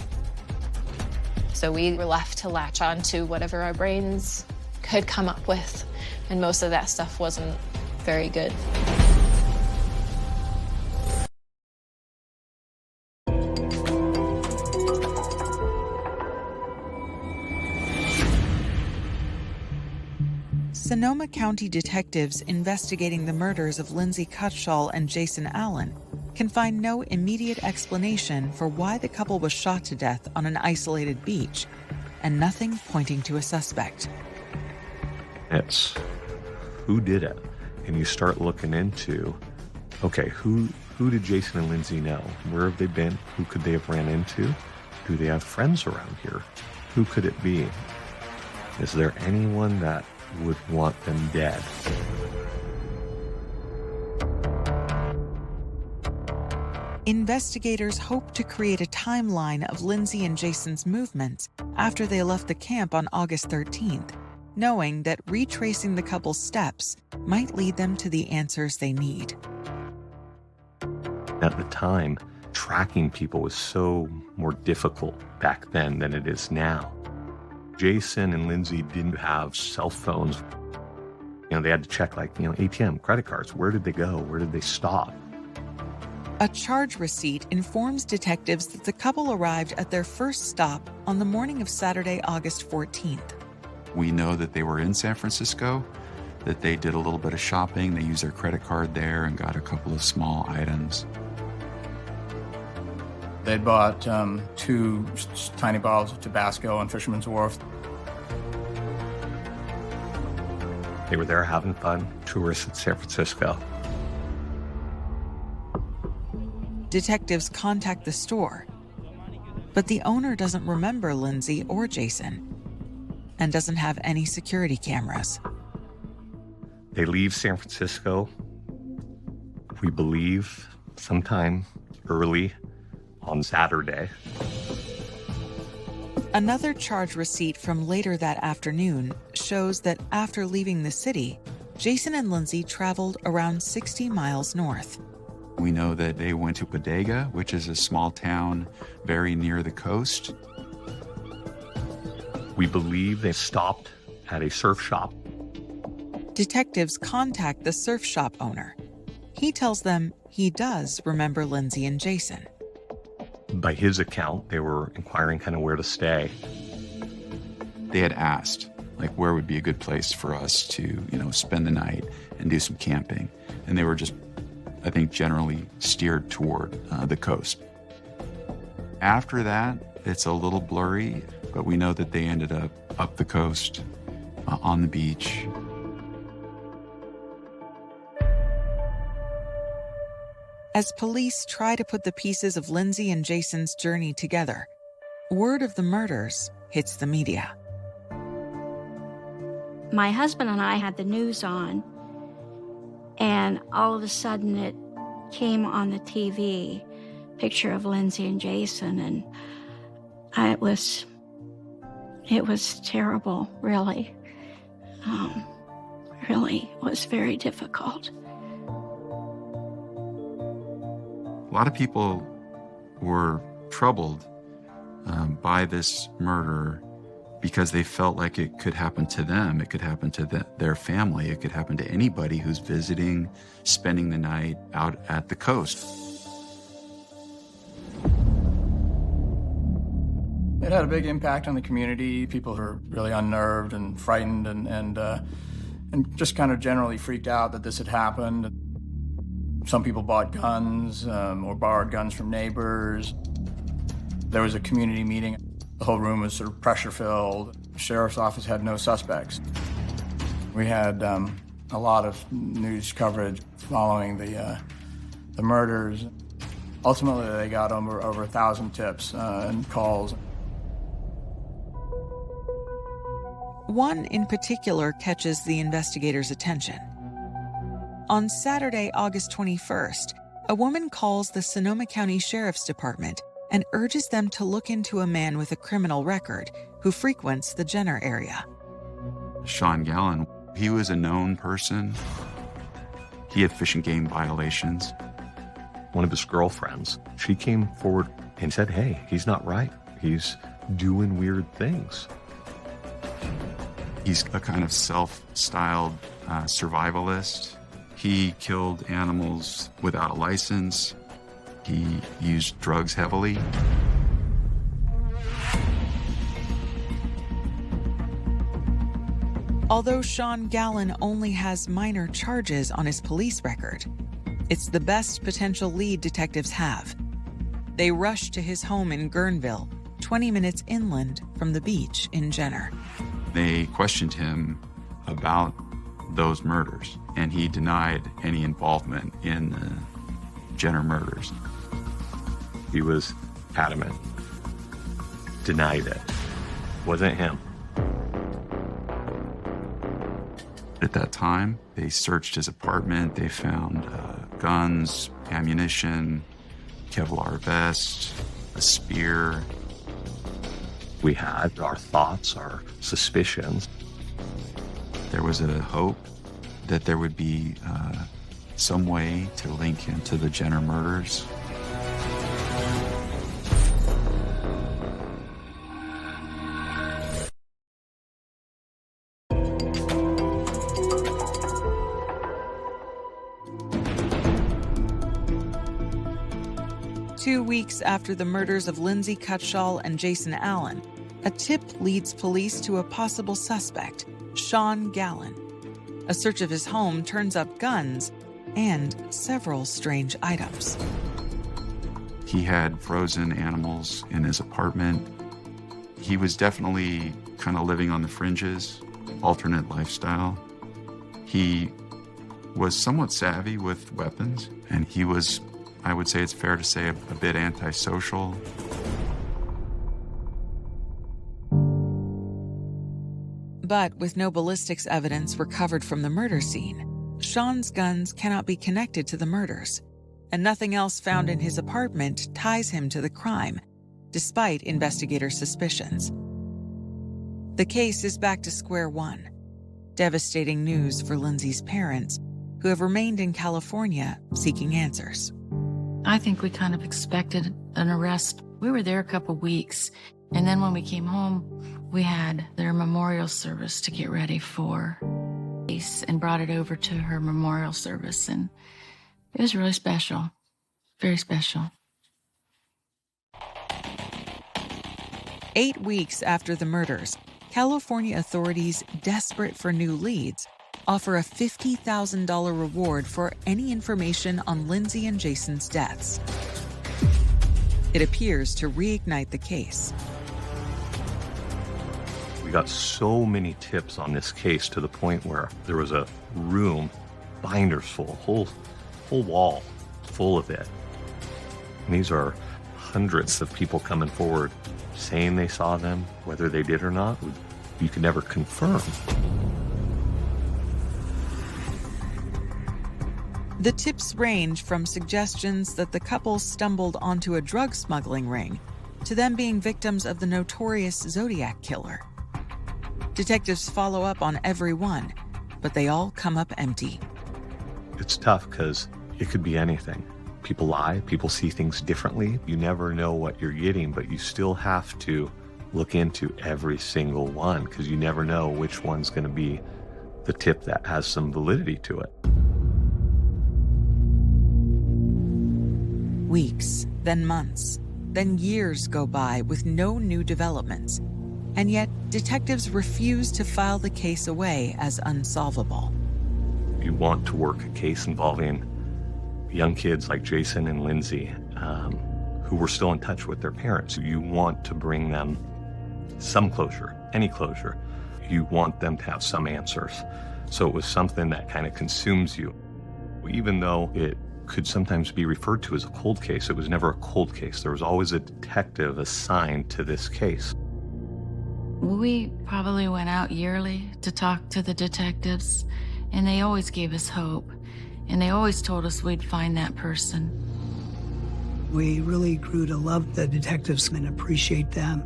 So we were left to latch on to whatever our brains could come up with, and most of that stuff wasn't very good. Sonoma County detectives investigating the murders of Lindsay Cutshall and Jason Allen can find no immediate explanation for why the couple was shot to death on an isolated beach, and nothing pointing to a suspect. It's who did it? And you start looking into, okay, who did Jason and Lindsay know? Where have they been? Who could they have ran into? Do they have friends around here? Who could it be? Is there anyone that would want them dead? Investigators hope to create a timeline of Lindsay and Jason's movements after they left the camp on August 13th, knowing that retracing the couple's steps might lead them to the answers they need. At the time, tracking people was so more difficult back then than it is now. Jason and Lindsay didn't have cell phones. They had to check ATM, credit cards. Where did they go? Where did they stop? A charge receipt informs detectives that the couple arrived at their first stop on the morning of Saturday, August 14th. We know that they were in San Francisco, that they did a little bit of shopping. They used their credit card there and got a couple of small items. They bought 2 tiny bottles of Tabasco on Fisherman's Wharf. They were there having fun, tourists in San Francisco. Detectives contact the store, but the owner doesn't remember Lindsay or Jason and doesn't have any security cameras. They leave San Francisco, we believe, sometime early on Saturday. Another charge receipt from later that afternoon shows that after leaving the city, Jason and Lindsay traveled around 60 miles north. We know that they went to Bodega, which is a small town very near the coast. We believe they stopped at a surf shop. Detectives contact the surf shop owner. He tells them he does remember Lindsay and Jason. By his account, they were inquiring kind of where to stay. They had asked, where would be a good place for us to, spend the night and do some camping. And they were just, I think, generally steered toward the coast. After that, it's a little blurry, but we know that they ended up the coast, on the beach. As police try to put the pieces of Lindsay and Jason's journey together, word of the murders hits the media. My husband and I had the news on, and all of a sudden it came on the TV, picture of Lindsay and Jason, and it was terrible, really. Really was very difficult. A lot of people were troubled by this murder because they felt like it could happen to them, it could happen to their family, it could happen to anybody who's visiting, spending the night out at the coast. It had a big impact on the community. People were really unnerved and frightened and just kind of generally freaked out that this had happened. Some people bought guns or borrowed guns from neighbors. There was a community meeting. The whole room was sort of pressure-filled. The sheriff's office had no suspects. We had a lot of news coverage following the murders. Ultimately, they got over 1,000 tips and calls. One in particular catches the investigators' attention. On Saturday, August 21st, a woman calls the Sonoma County Sheriff's Department and urges them to look into a man with a criminal record who frequents the Jenner area. Sean Gallen, he was a known person. He had fish and game violations. One of his girlfriends, she came forward and said, hey, he's not right. He's doing weird things. He's a kind of self-styled survivalist. He killed animals without a license. He used drugs heavily. Although Sean Gallen only has minor charges on his police record, it's the best potential lead detectives have. They rush to his home in Guerneville, 20 minutes inland from the beach in Jenner. They questioned him about those murders, and he denied any involvement in the Jenner murders. He was adamant, denied it. Wasn't him. At that time, they searched his apartment. They found guns, ammunition, Kevlar vest, a spear. We had our thoughts, our suspicions. There was a hope that there would be some way to link him to the Jenner murders. Two weeks after the murders of Lindsay Cutshall and Jason Allen, a tip leads police to a possible suspect, Sean Gallen. A search of his home turns up guns and several strange items. He had frozen animals in his apartment. He was definitely kind of living on the fringes, alternate lifestyle. He was somewhat savvy with weapons, and he was, I would say it's fair to say, a bit antisocial. But with no ballistics evidence recovered from the murder scene, Sean's guns cannot be connected to the murders, and nothing else found in his apartment ties him to the crime, despite investigators' suspicions. The case is back to square one. Devastating news for Lindsay's parents, who have remained in California seeking answers. I think we kind of expected an arrest. We were there a couple weeks, and then when we came home, we had their memorial service to get ready for, and brought it over to her memorial service, and it was really special, very special. 8 weeks after the murders, California authorities, desperate for new leads, offer a $50,000 reward for any information on Lindsay and Jason's deaths. It appears to reignite the case. We got so many tips on this case to the point where there was a room, binders full, whole wall full of it. And these are hundreds of people coming forward saying they saw them. Whether they did or not, you could never confirm. The tips range from suggestions that the couple stumbled onto a drug smuggling ring to them being victims of the notorious Zodiac killer. Detectives follow up on every one, but they all come up empty. It's tough because it could be anything. People lie, people see things differently. You never know what you're getting, but you still have to look into every single one, because you never know which one's going to be the tip that has some validity to it. Weeks, then months, then years go by with no new developments. And yet, detectives refuse to file the case away as unsolvable. You want to work a case involving young kids like Jason and Lindsay, who were still in touch with their parents. You want to bring them some closure, any closure. You want them to have some answers. So it was something that kind of consumes you. Even though it could sometimes be referred to as a cold case, it was never a cold case. There was always a detective assigned to this case. We probably went out yearly to talk to the detectives, and they always gave us hope, and they always told us we'd find that person. We really grew to love the detectives and appreciate them,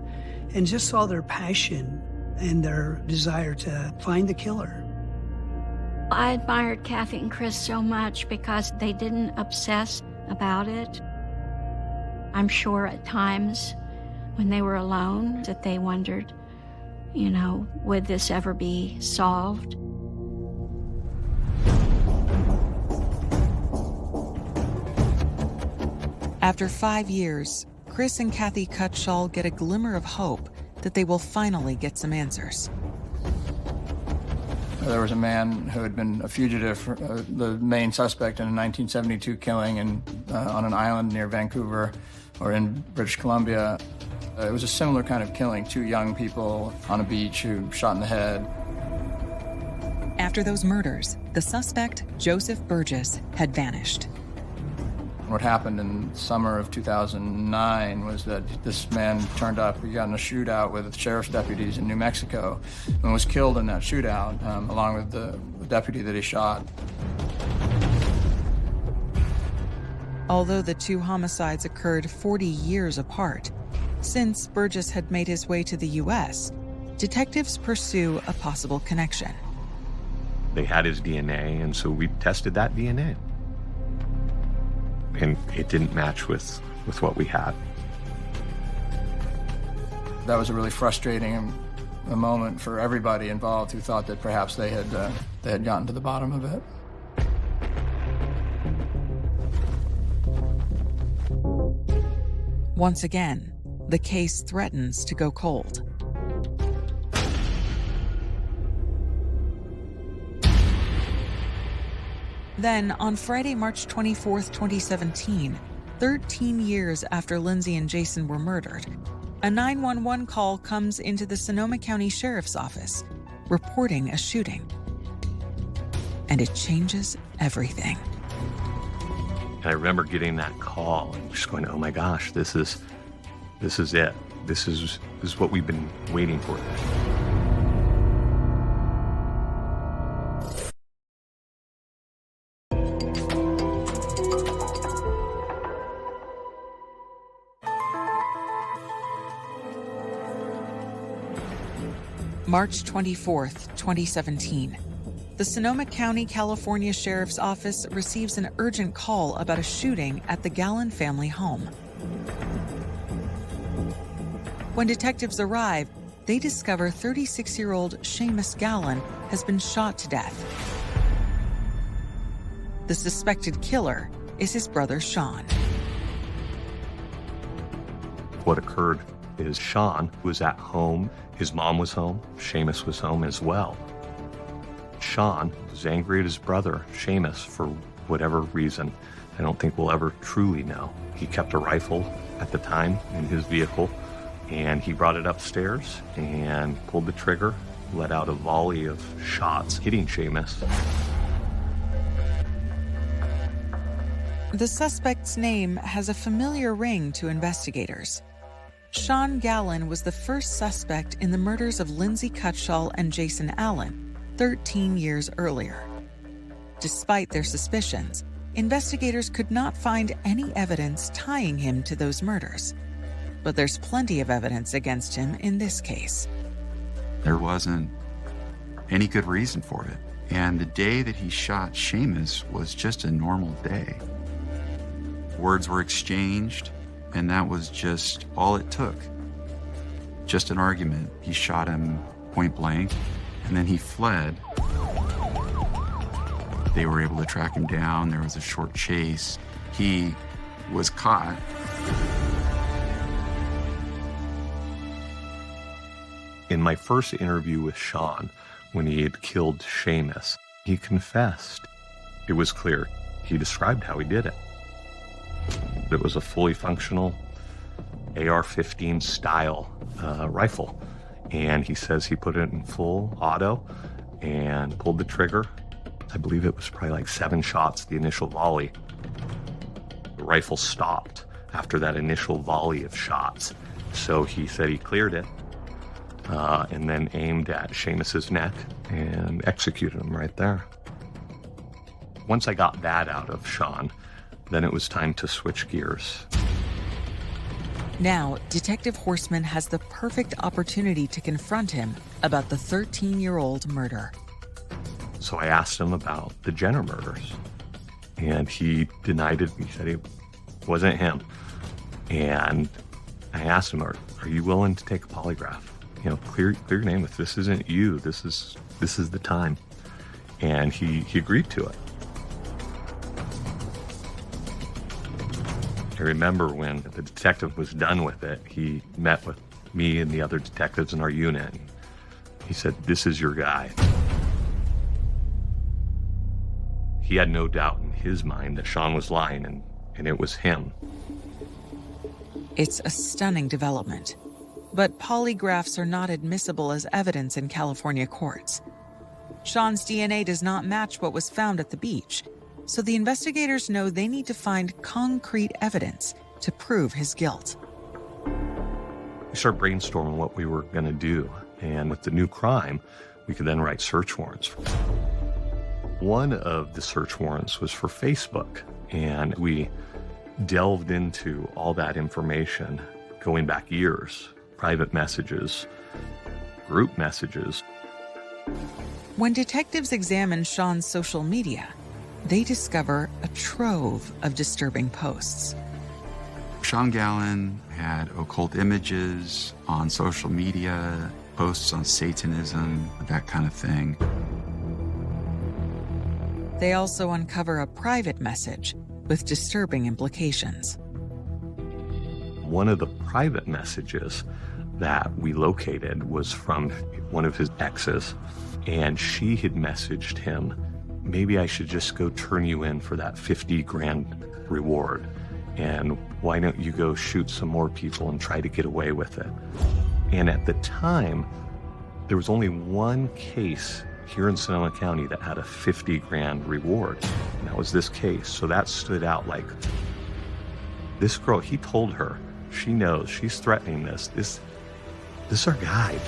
and just saw their passion and their desire to find the killer. I admired Kathy and Chris so much because they didn't obsess about it. I'm sure at times when they were alone that they wondered, you know, would this ever be solved? After 5 years, Chris and Kathy Cutshall get a glimmer of hope that they will finally get some answers. There was a man who had been a fugitive, the main suspect in a 1972 killing on an island near Vancouver or in British Columbia. It was a similar kind of killing, 2 young people on a beach who shot in the head. After those murders, the suspect, Joseph Burgess, had vanished. What happened in summer of 2009 was that this man turned up. He got in a shootout with sheriff's deputies in New Mexico and was killed in that shootout, along with the deputy that he shot. Although the 2 homicides occurred 40 years apart, since Burgess had made his way to the U.S., detectives pursue a possible connection. They had his DNA, and so we tested that DNA. And it didn't match with what we had. That was a really frustrating moment for everybody involved who thought that perhaps they had gotten to the bottom of it. Once again, the case threatens to go cold. Then, on Friday, March 24th, 2017, 13 years after Lindsay and Jason were murdered, a 911 call comes into the Sonoma County Sheriff's Office, reporting a shooting. And it changes everything. And I remember getting that call and just going, oh my gosh, this is it. This is what we've been waiting for. March 24th, 2017. The Sonoma County, California Sheriff's Office receives an urgent call about a shooting at the Gallen family home. When detectives arrive, they discover 36-year-old Seamus Gallen has been shot to death. The suspected killer is his brother Sean. What occurred is Sean was at home. His mom was home. Seamus was home as well. Sean was angry at his brother, Seamus, for whatever reason. I don't think we'll ever truly know. He kept a rifle at the time in his vehicle, and he brought it upstairs and pulled the trigger, let out a volley of shots, hitting Seamus. The suspect's name has a familiar ring to investigators. Sean Gallen was the first suspect in the murders of Lindsay Cutshall and Jason Allen 13 years earlier. Despite their suspicions, investigators could not find any evidence tying him to those murders. But there's plenty of evidence against him in this case. There wasn't any good reason for it. And the day that he shot Seamus was just a normal day. Words were exchanged, and that was just all it took. just an argument. He shot him point blank, and then he fled. They were able to track him down. There was a short chase. He was caught. In my first interview with Sean, when he had killed Seamus, he confessed. It was clear. He described how he did it. It was a fully functional AR-15 style rifle. And he says he put it in full auto and pulled the trigger. I believe it was probably like 7 shots, the initial volley. The rifle stopped after that initial volley of shots. So he said he cleared it and then aimed at Seamus's neck and executed him right there. Once I got that out of Sean, then it was time to switch gears. Now, Detective Horstman has the perfect opportunity to confront him about the 13-year-old murder. So I asked him about the Jenner murders, and he denied it. He said it wasn't him. And I asked him, are you willing to take a polygraph? You know, clear your name. If this isn't you, this is the time. And he agreed to it. I remember when the detective was done with it, he met with me and the other detectives in our unit. And he said, "This is your guy." He had no doubt in his mind that Sean was lying, and it was him. It's a stunning development. But polygraphs are not admissible as evidence in California courts. Sean's DNA does not match what was found at the beach, so the investigators know they need to find concrete evidence to prove his guilt. We started brainstorming what we were going to do, and with the new crime, we could then write search warrants. One of the search warrants was for Facebook, and we delved into all that information going back years, private messages, group messages. When detectives examine Sean's social media, they discover a trove of disturbing posts. Sean Gallen had occult images on social media, posts on Satanism, that kind of thing. They also uncover a private message with disturbing implications. One of the private messages that we located was from one of his exes, and she had messaged him, "Maybe I should just go turn you in for that 50 grand reward, and why don't you go shoot some more people and try to get away with it?" And at the time, there was only one case here in Sonoma County that had a 50 grand reward, and that was this case. So that stood out. Like, this girl, he told her, she knows, she's threatening this is our guy.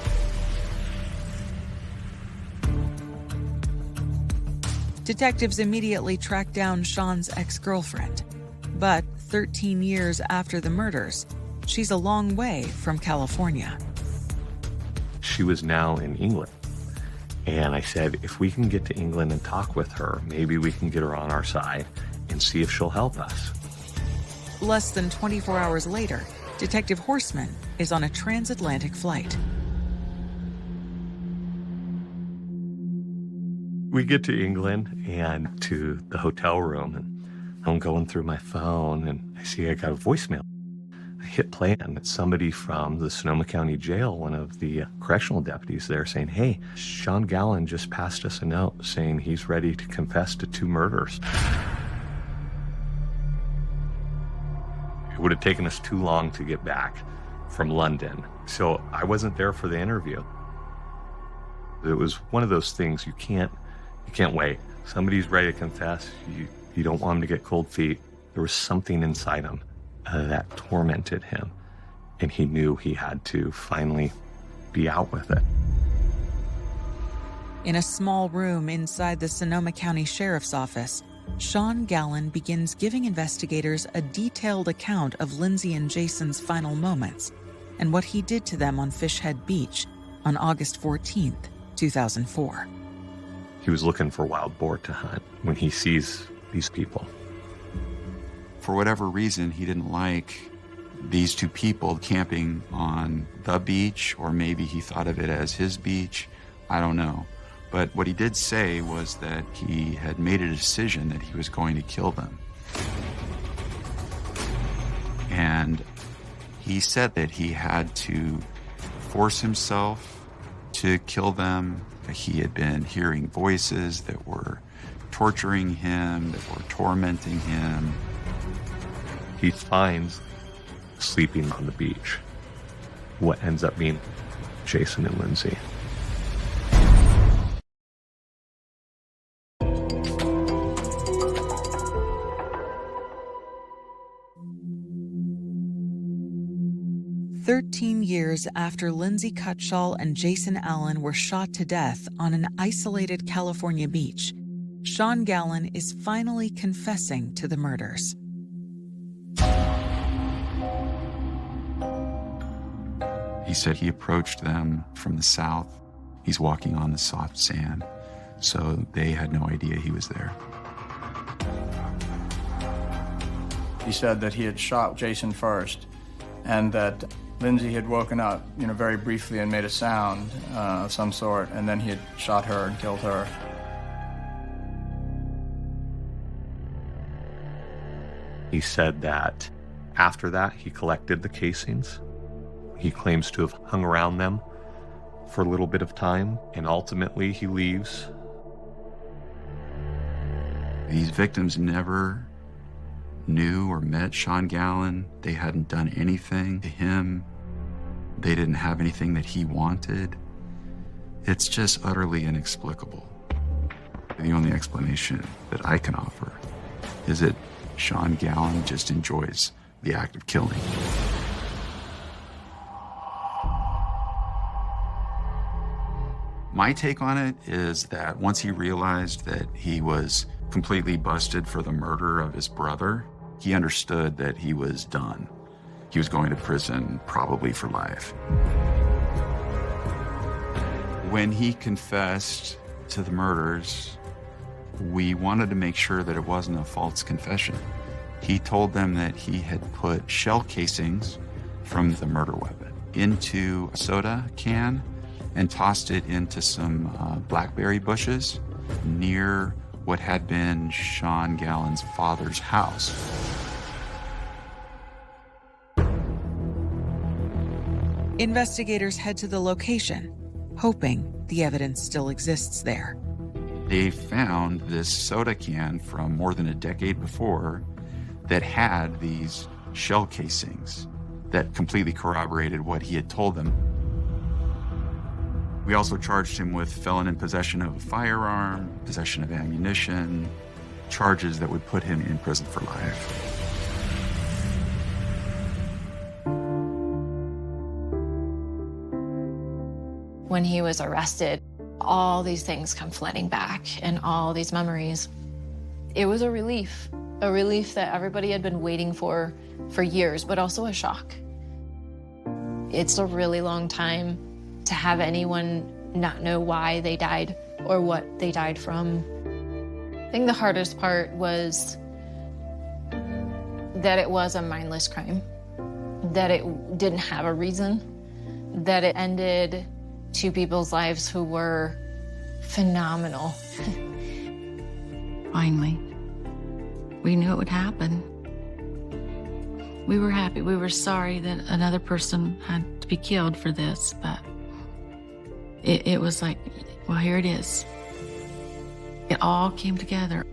Detectives immediately track down Sean's ex-girlfriend. But 13 years after the murders, she's a long way from California. She was now in England. And I said, if we can get to England and talk with her, maybe we can get her on our side and see if she'll help us. Less than 24 hours later, Detective Horstman is on a transatlantic flight. We get to England and to the hotel room, and I'm going through my phone, and I see I got a voicemail. I hit play, and it's somebody from the Sonoma County Jail, one of the correctional deputies there, saying, "Hey, Sean Gallen just passed us a note saying he's ready to confess to 2 murders." It would have taken us too long to get back from London, so I wasn't there for the interview. It was one of those things you can't wait. Somebody's ready to confess. You don't want him to get cold feet. There was something inside him that tormented him, and he knew he had to finally be out with it. In a small room inside the Sonoma County Sheriff's Office, Sean Gallen begins giving investigators a detailed account of Lindsay and Jason's final moments and what he did to them on Fishhead Beach on August 14th, 2004. He was looking for wild boar to hunt when he sees these people. For whatever reason, he didn't like these two people camping on the beach, or maybe he thought of it as his beach. I don't know. But what he did say was that he had made a decision that he was going to kill them. And he said that he had to force himself to kill them. He had been hearing voices that were torturing him, that were tormenting him. He finds sleeping on the beach what ends up being Jason and Lindsay. Years after Lindsay Cutshall and Jason Allen were shot to death on an isolated California beach, Sean Gallen is finally confessing to the murders. He said he approached them from the south. He's walking on the soft sand, so they had no idea he was there. He said that he had shot Jason first, and that Lindsay had woken up, very briefly and made a sound of some sort, and then he had shot her and killed her. He said that after that, he collected the casings. He claims to have hung around them for a little bit of time, and ultimately he leaves. These victims never knew or met Sean Gallen. They hadn't done anything to him. They didn't have anything that he wanted. It's just utterly inexplicable. The only explanation that I can offer is that Sean Gallen just enjoys the act of killing. My take on it is that once he realized that he was completely busted for the murder of his brother, he understood that he was done. He was going to prison probably for life. When he confessed to the murders, we wanted to make sure that it wasn't a false confession. He told them that he had put shell casings from the murder weapon into a soda can and tossed it into some blackberry bushes near what had been Sean Gallen's father's house. Investigators head to the location, hoping the evidence still exists there. They found this soda can from more than a decade before that had these shell casings that completely corroborated what he had told them. We also charged him with felon in possession of a firearm, possession of ammunition, charges that would put him in prison for life. When he was arrested, all these things come flooding back and all these memories. It was a relief that everybody had been waiting for years, but also a shock. It's a really long time to have anyone not know why they died or what they died from. I think the hardest part was that it was a mindless crime, that it didn't have a reason, that it ended two people's lives who were phenomenal. Finally, we knew it would happen. We were happy. We were sorry that another person had to be killed for this, but it was like, well, here it is. It all came together.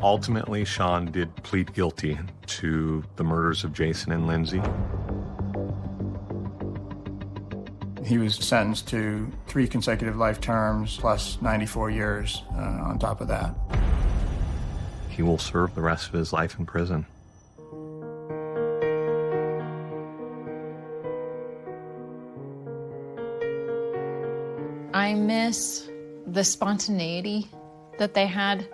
Ultimately, Sean did plead guilty to the murders of Jason and Lindsay. He was sentenced to 3 consecutive life terms plus 94 years on top of that. He will serve the rest of his life in prison. I miss the spontaneity that they had,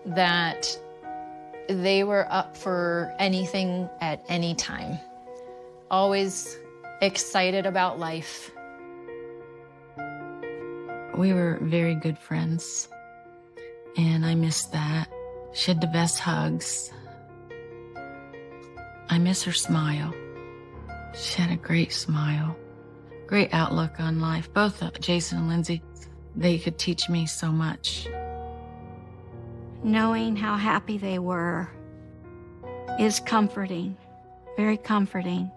that they were up for anything at any time. Always excited about life. We were very good friends, and I miss that. She had the best hugs. I miss her smile. She had a great smile, great outlook on life. Both Jason and Lindsay, they could teach me so much. Knowing how happy they were is comforting, very comforting.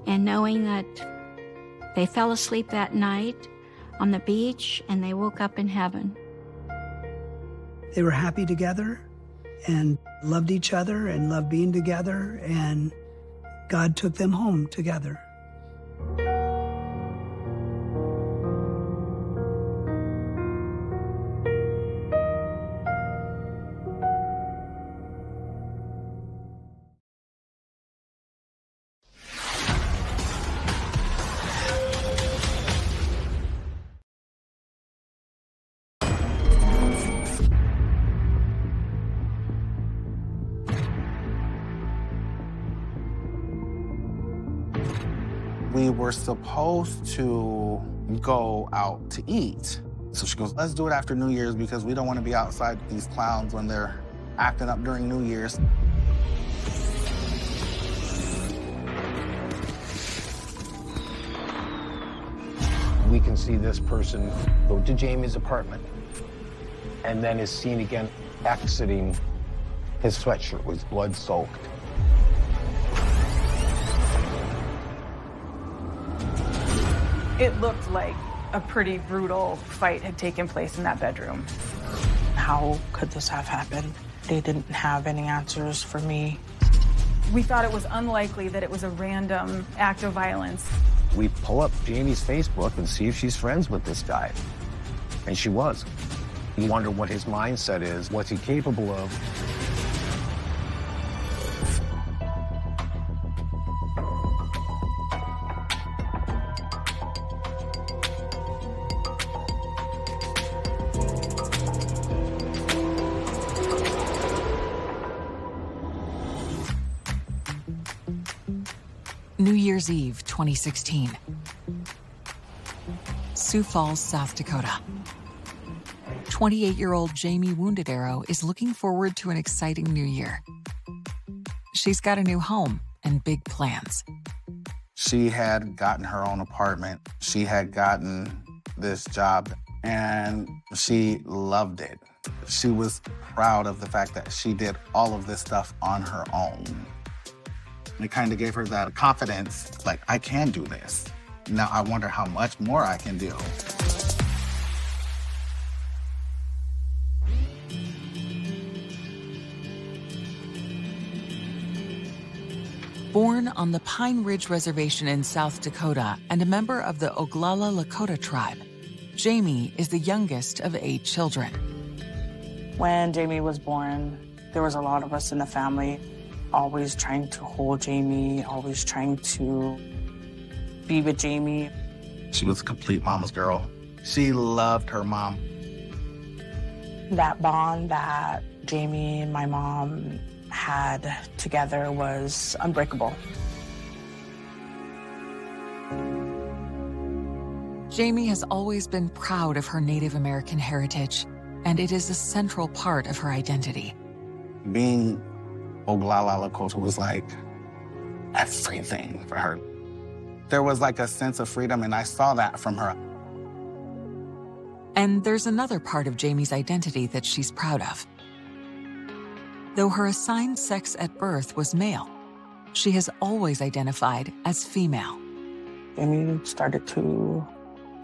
And knowing that they fell asleep that night on the beach and they woke up in heaven. They were happy together and loved each other and loved being together, and God took them home together. We were supposed to go out to eat. So she goes, let's do it after New Year's because we don't want to be outside with these clowns when they're acting up during New Year's. We can see this person go to Jamie's apartment and then is seen again exiting. His sweatshirt was blood-soaked. It looked like a pretty brutal fight had taken place in that bedroom. How could this have happened? They didn't have any answers for me. We thought it was unlikely that it was a random act of violence. We pull up Jamie's Facebook and see if she's friends with this guy. And she was. You wonder what his mindset is, what's he capable of. New Year's Eve, 2016. Sioux Falls, South Dakota. 28-year-old Jamie Wounded Arrow is looking forward to an exciting new year. She's got a new home and big plans. She had gotten her own apartment. She had gotten this job, and she loved it. She was proud of the fact that she did all of this stuff on her own. It kind of gave her that confidence, like, I can do this. Now I wonder how much more I can do. Born on the Pine Ridge Reservation in South Dakota and a member of the Oglala Lakota tribe, Jamie is the youngest of 8 children. When Jamie was born, there was a lot of us in the family, always trying to hold Jamie, always trying to be with Jamie. She was a complete mama's girl. She loved her mom. That bond that Jamie and my mom had together was unbreakable. Jamie has always been proud of her Native American heritage, and it is a central part of her identity. Being Oglala Lakota was like everything for her. There was like a sense of freedom, and I saw that from her. And there's another part of Jamie's identity that she's proud of. Though her assigned sex at birth was male, she has always identified as female. Jamie started to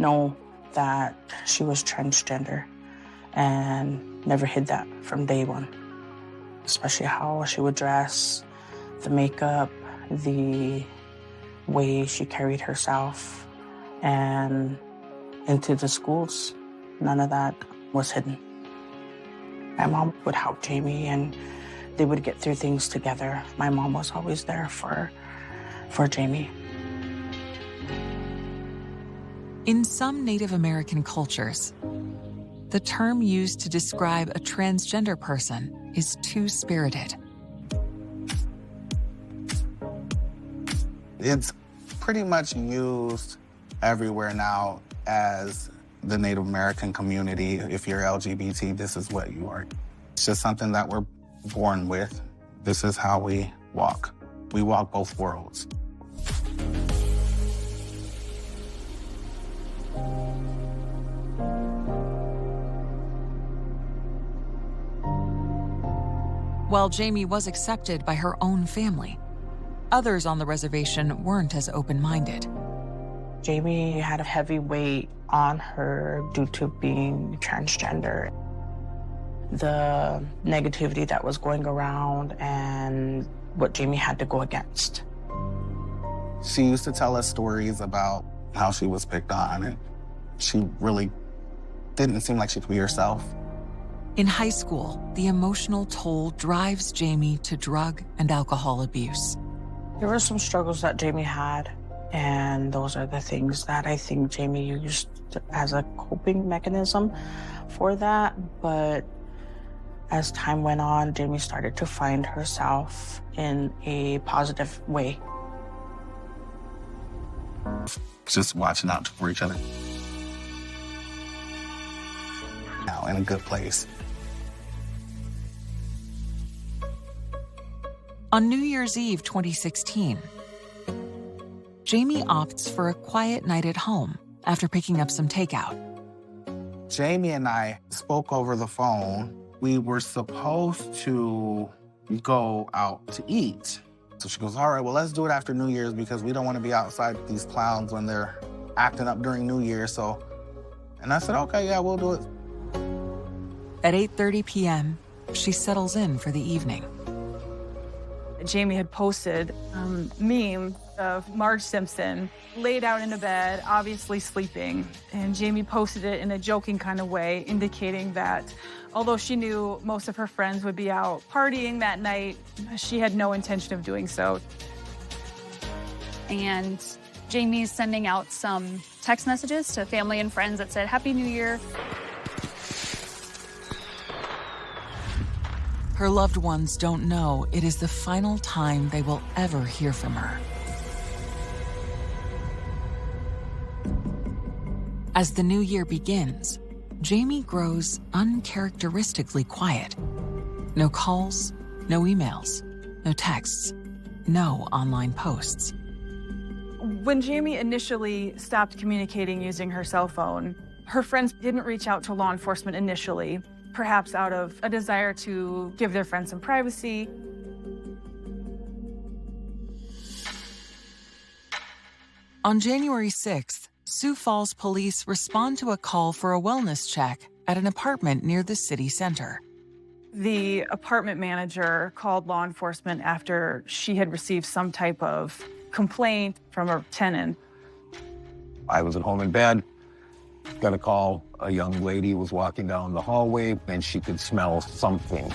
know that she was transgender and never hid that from day one. Especially how she would dress, the makeup, the way she carried herself, and into the schools. None of that was hidden. My mom would help Jamie, and they would get through things together. My mom was always there for Jamie. In some Native American cultures, the term used to describe a transgender person is two-spirited. It's pretty much used everywhere now as the Native American community. If you're LGBT, this is what you are. It's just something that we're born with. This is how we walk. We walk both worlds. While Jamie was accepted by her own family, others on the reservation weren't as open-minded. Jamie had a heavy weight on her due to being transgender. The negativity that was going around and what Jamie had to go against. She used to tell us stories about how she was picked on, and she really didn't seem like she could be herself. In high school, the emotional toll drives Jamie to drug and alcohol abuse. There were some struggles that Jamie had, and those are the things that I think Jamie used as a coping mechanism for that. But as time went on, Jamie started to find herself in a positive way. Just watching out for each other. Now in a good place. On New Year's Eve 2016, Jamie opts for a quiet night at home after picking up some takeout. Jamie and I spoke over the phone. We were supposed to go out to eat. So she goes, all right, well, let's do it after New Year's because we don't want to be outside with these clowns when they're acting up during New Year. And I said, okay, yeah, we'll do it. At 8:30 p.m., she settles in for the evening. Jamie had posted a meme of Marge Simpson laid out in a bed, obviously sleeping. And Jamie posted it in a joking kind of way, indicating that although she knew most of her friends would be out partying that night, she had no intention of doing so. And Jamie's sending out some text messages to family and friends that said, Happy New Year. Her loved ones don't know it is the final time they will ever hear from her. As the new year begins, Jamie grows uncharacteristically quiet. No calls, no emails, no texts, no online posts. When Jamie initially stopped communicating using her cell phone, her friends didn't reach out to law enforcement initially, perhaps out of a desire to give their friends some privacy. On January 6th, Sioux Falls police respond to a call for a wellness check at an apartment near the city center. The apartment manager called law enforcement after she had received some type of complaint from a tenant. I was at home in bed, got a call. A young lady was walking down the hallway and she could smell something.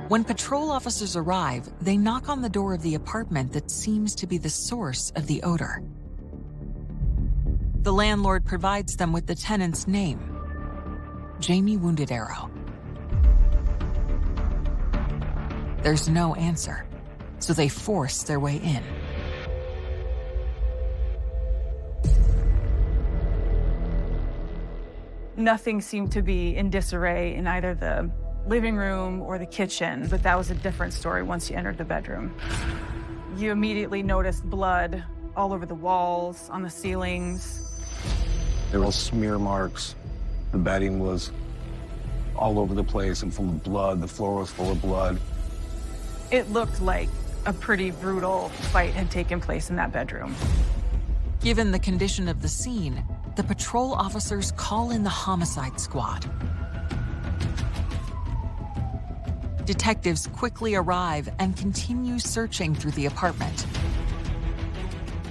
When patrol officers arrive, they knock on the door of the apartment that seems to be the source of the odor. The landlord provides them with the tenant's name, Jamie Wounded Arrow. There's no answer, so they force their way in. Nothing seemed to be in disarray in either the living room or the kitchen, but that was a different story once you entered the bedroom. You immediately noticed blood all over the walls, on the ceilings. There were smear marks. The bedding was all over the place and full of blood. The floor was full of blood. It looked like a pretty brutal fight had taken place in that bedroom. Given the condition of the scene, the patrol officers call in the homicide squad. Detectives quickly arrive and continue searching through the apartment.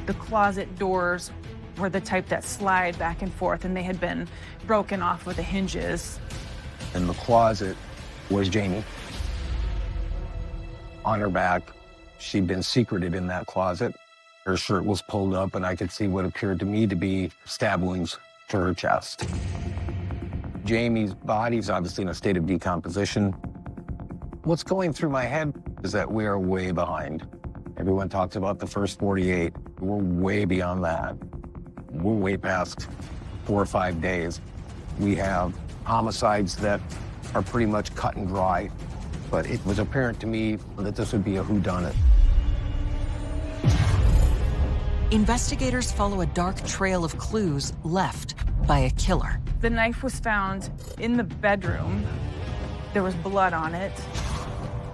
The closet doors were the type that slide back and forth, and they had been broken off with the hinges. In the closet was Jamie. On her back, she'd been secreted in that closet. Her shirt was pulled up, and I could see what appeared to me to be stab wounds to her chest. Jamie's body's obviously in a state of decomposition. What's going through my head is that we are way behind. Everyone talks about the first 48. We're way beyond that. We're way past 4 or 5 days. We have homicides that are pretty much cut and dry, but it was apparent to me that this would be a whodunit. Investigators follow a dark trail of clues left by a killer. The knife was found in the bedroom. There was blood on it.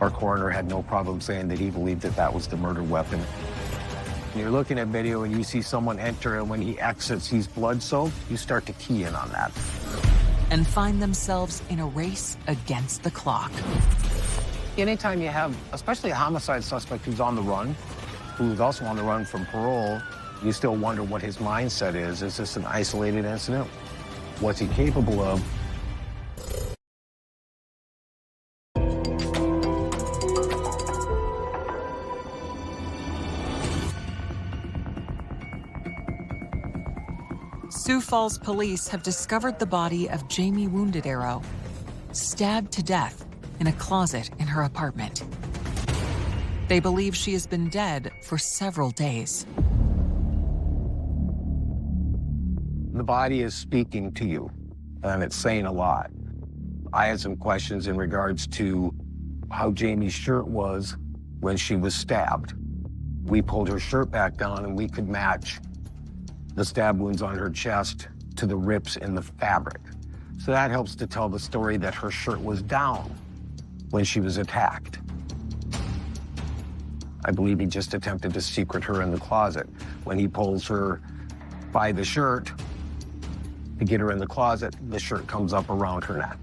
Our coroner had no problem saying that he believed that that was the murder weapon. When you're looking at video and you see someone enter, and when he exits, he's blood-soaked, you start to key in on that. And find themselves in a race against the clock. Anytime you have, especially a homicide suspect who's on the run, who's also on the run from parole, you still wonder what his mindset is. Is this an isolated incident? What's he capable of? Sioux Falls police have discovered the body of Jamie Wounded Arrow, stabbed to death in a closet in her apartment. They believe she has been dead for several days. The body is speaking to you, and it's saying a lot. I had some questions in regards to how Jamie's shirt was when she was stabbed. We pulled her shirt back down, and we could match the stab wounds on her chest to the rips in the fabric. So that helps to tell the story that her shirt was down when she was attacked. I believe he just attempted to secret her in the closet. When he pulls her by the shirt to get her in the closet, the shirt comes up around her neck.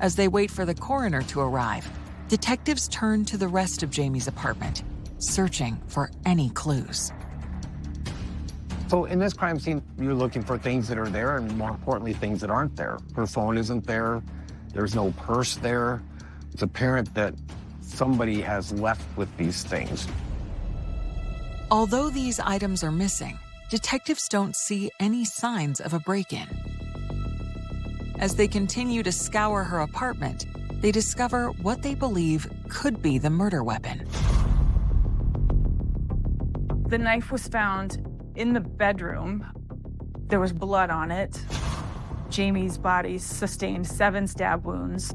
As they wait for the coroner to arrive, detectives turn to the rest of Jamie's apartment, searching for any clues. So in this crime scene, you're looking for things that are there, and more importantly, things that aren't there. Her phone isn't there. There's no purse there. It's apparent that somebody has left with these things. Although these items are missing, detectives don't see any signs of a break-in. As they continue to scour her apartment, they discover what they believe could be the murder weapon. The knife was found in the bedroom. There was blood on it. Jamie's body sustained 7 stab wounds,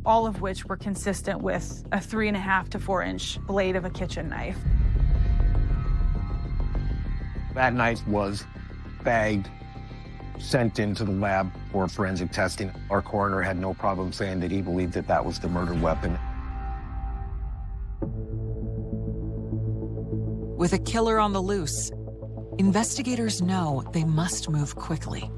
all of which were consistent with a 3.5 to 4 inch blade of a kitchen knife. That knife was bagged, sent into the lab for forensic testing. Our coroner had no problem saying that he believed that that was the murder weapon. With a killer on the loose, investigators know they must move quickly.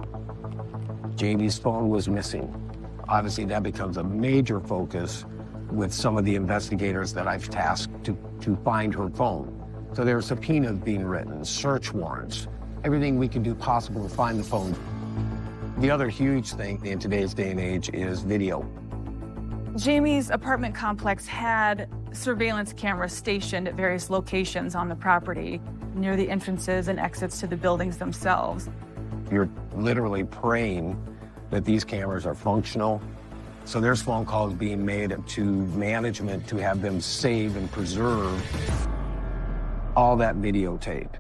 Jamie's phone was missing. Obviously, that becomes a major focus with some of the investigators that I've tasked to find her phone. So there are subpoenas being written, search warrants, everything we can do possible to find the phone. The other huge thing in today's day and age is video. Jamie's apartment complex had surveillance cameras stationed at various locations on the property, near the entrances and exits to the buildings themselves. You're literally praying that these cameras are functional. So there's phone calls being made to management to have them save and preserve all that videotape.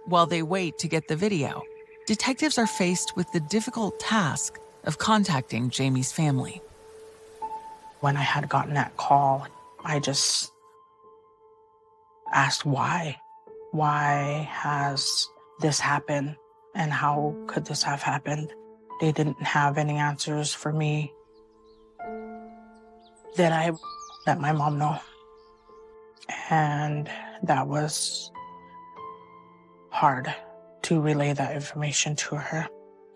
While they wait to get the video, detectives are faced with the difficult task of contacting Jamie's family. When I had gotten that call, I just asked why. Why has this happened? And how could this have happened? They didn't have any answers for me. Then I let my mom know. And that was hard to relay that information to her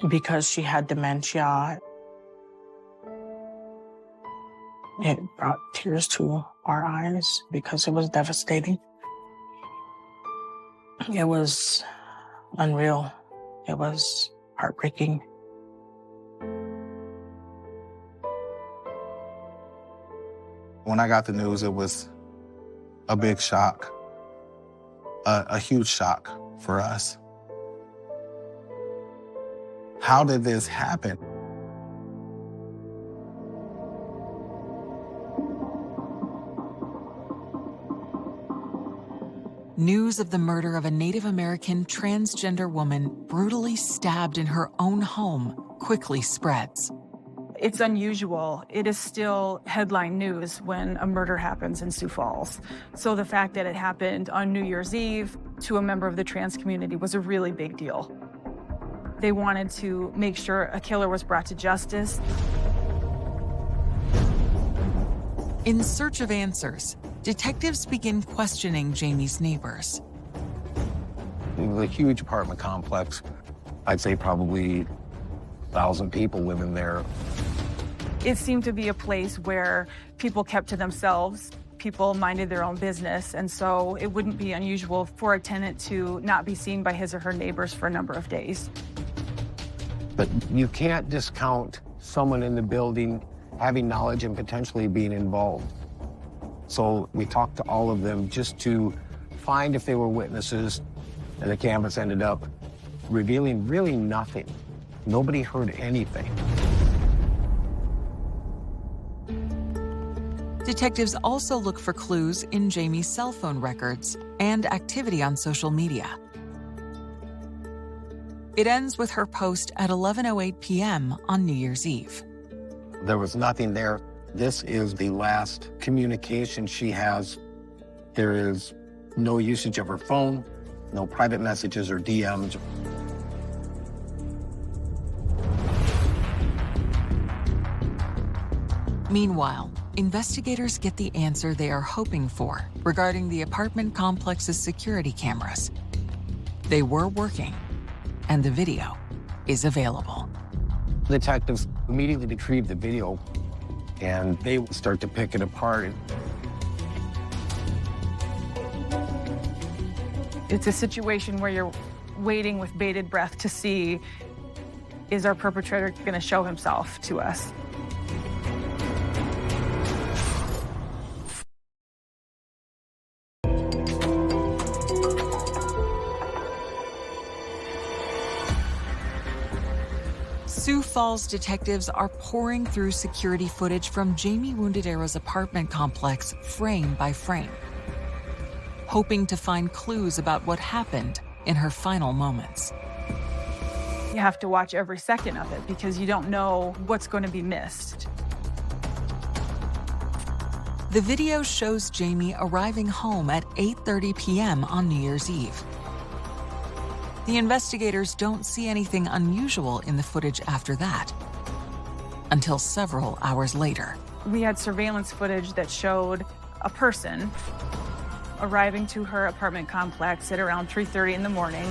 because she had dementia. It brought tears to our eyes because it was devastating. It was unreal. It was heartbreaking. When I got the news, it was a big shock, a huge shock for us. How did this happen? news of the murder of a Native American transgender woman brutally stabbed in her own home quickly spreads. It's unusual. It is still headline news when a murder happens in Sioux Falls. So the fact that it happened on New Year's Eve to a member of the trans community was a really big deal. They wanted to make sure a killer was brought to justice. In search of answers, detectives begin questioning Jamie's neighbors. It was a huge apartment complex. I'd say probably 1,000 people living there. It seemed to be a place where people kept to themselves, people minded their own business, and so it wouldn't be unusual for a tenant to not be seen by his or her neighbors for a number of days. But you can't discount someone in the building having knowledge and potentially being involved. So we talked to all of them just to find if they were witnesses, and the canvas ended up revealing really nothing. Nobody heard anything. Detectives also look for clues in Jamie's cell phone records and activity on social media. It ends with her post at 11:08 p.m. on New Year's Eve. There was nothing there. This is the last communication she has. There is no usage of her phone, no private messages or DMs. Meanwhile, investigators get the answer they are hoping for regarding the apartment complex's security cameras. They were working, and the video is available. Detectives immediately retrieve the video, and they start to pick it apart. It's a situation where you're waiting with bated breath to see, is our perpetrator going to show himself to us? Sioux Falls detectives are pouring through security footage from Jamie Wounded Arrow's apartment complex frame by frame, hoping to find clues about what happened in her final moments. You have to watch every second of it because you don't know what's going to be missed. The video shows Jamie arriving home at 8:30 p.m. on New Year's Eve. The investigators don't see anything unusual in the footage after that, until several hours later. We had surveillance footage that showed a person arriving to her apartment complex at around 3:30 in the morning.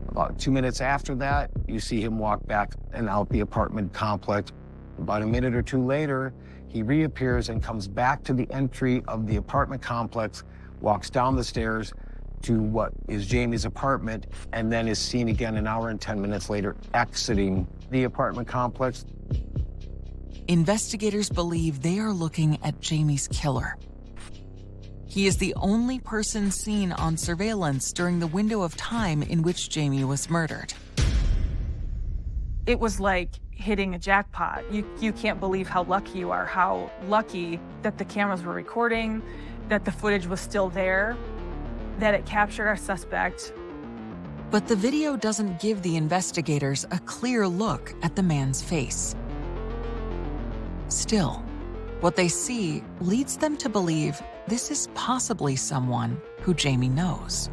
About 2 minutes after that, you see him walk back and out the apartment complex. About a minute or two later, he reappears and comes back to the entry of the apartment complex, walks down the stairs to what is Jamie's apartment, and then is seen again an hour and 10 minutes later exiting the apartment complex. Investigators believe they are looking at Jamie's killer. He is the only person seen on surveillance during the window of time in which Jamie was murdered. It was like hitting a jackpot. You can't believe how lucky you are, how lucky that the cameras were recording, that the footage was still there, that it captured our suspect. But the video doesn't give the investigators a clear look at the man's face. Still, what they see leads them to believe this is possibly someone who Jamie knows.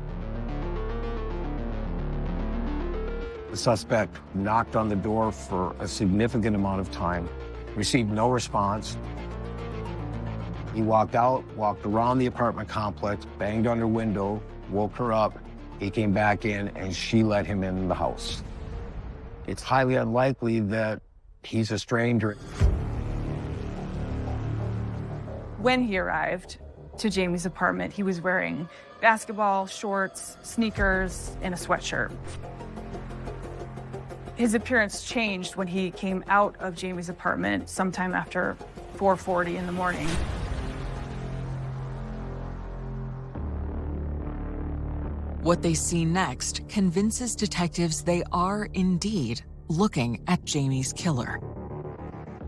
The suspect knocked on the door for a significant amount of time, received no response. He walked out, walked around the apartment complex, banged on her window, woke her up. He came back in, and she let him in the house. It's highly unlikely that he's a stranger. When he arrived to Jamie's apartment, he was wearing basketball shorts, sneakers, and a sweatshirt. His appearance changed when he came out of Jamie's apartment sometime after 4:40 in the morning. What they see next convinces detectives they are indeed looking at Jamie's killer.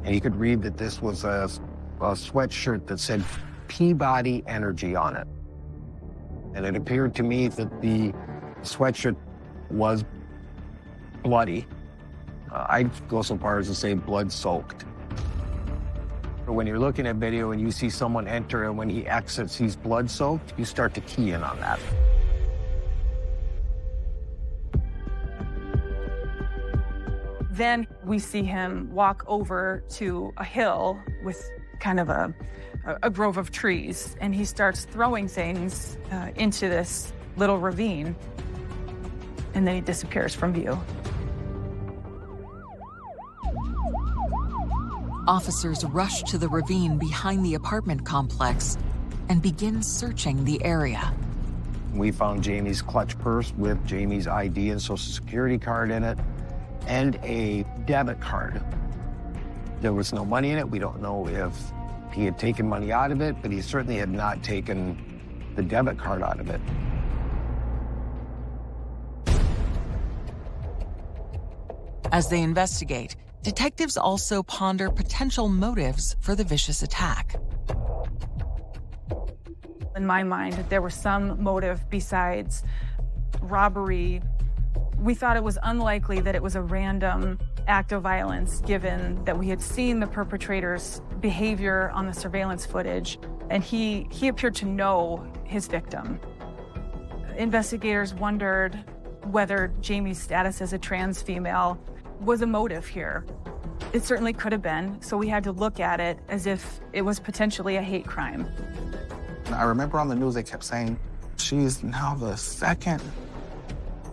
And you could read that this was a a sweatshirt that said Peabody Energy on it. And it appeared to me that the sweatshirt was bloody. I'd go so far as to say blood-soaked. When you're looking at video and you see someone enter and when he exits, he's blood-soaked, you start to key in on that. Then we see him walk over to a hill with kind of a grove of trees, and he starts throwing things into this little ravine, and then he disappears from view. Officers rush to the ravine behind the apartment complex and begin searching the area. We found Jamie's clutch purse with Jamie's ID and Social Security card in it, and a debit card. There was no money in it. We don't know if he had taken money out of it, but he certainly had not taken the debit card out of it. As they investigate, detectives also ponder potential motives for the vicious attack. In my mind, there was some motive besides robbery. We thought it was unlikely that it was a random act of violence, given that we had seen the perpetrator's behavior on the surveillance footage, and he appeared to know his victim. Investigators wondered whether Jamie's status as a trans female was a motive here. It certainly could have been, so we had to look at it as if it was potentially a hate crime. I remember on the news they kept saying, she's now the second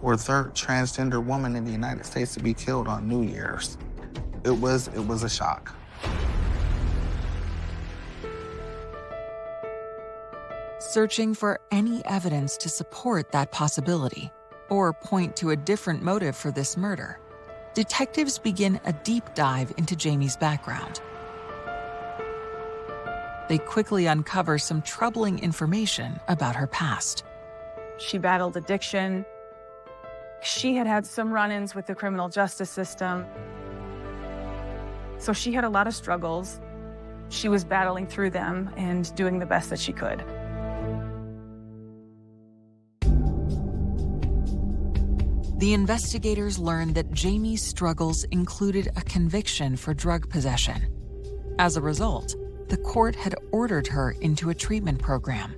or third transgender woman in the United States to be killed on New Year's. It was a shock. Searching for any evidence to support that possibility or point to a different motive for this murder, detectives begin a deep dive into Jamie's background. They quickly uncover some troubling information about her past. She battled addiction. She had had some run-ins with the criminal justice system. So she had a lot of struggles. She was battling through them and doing the best that she could. The investigators learned that Jamie's struggles included a conviction for drug possession. As a result, the court had ordered her into a treatment program.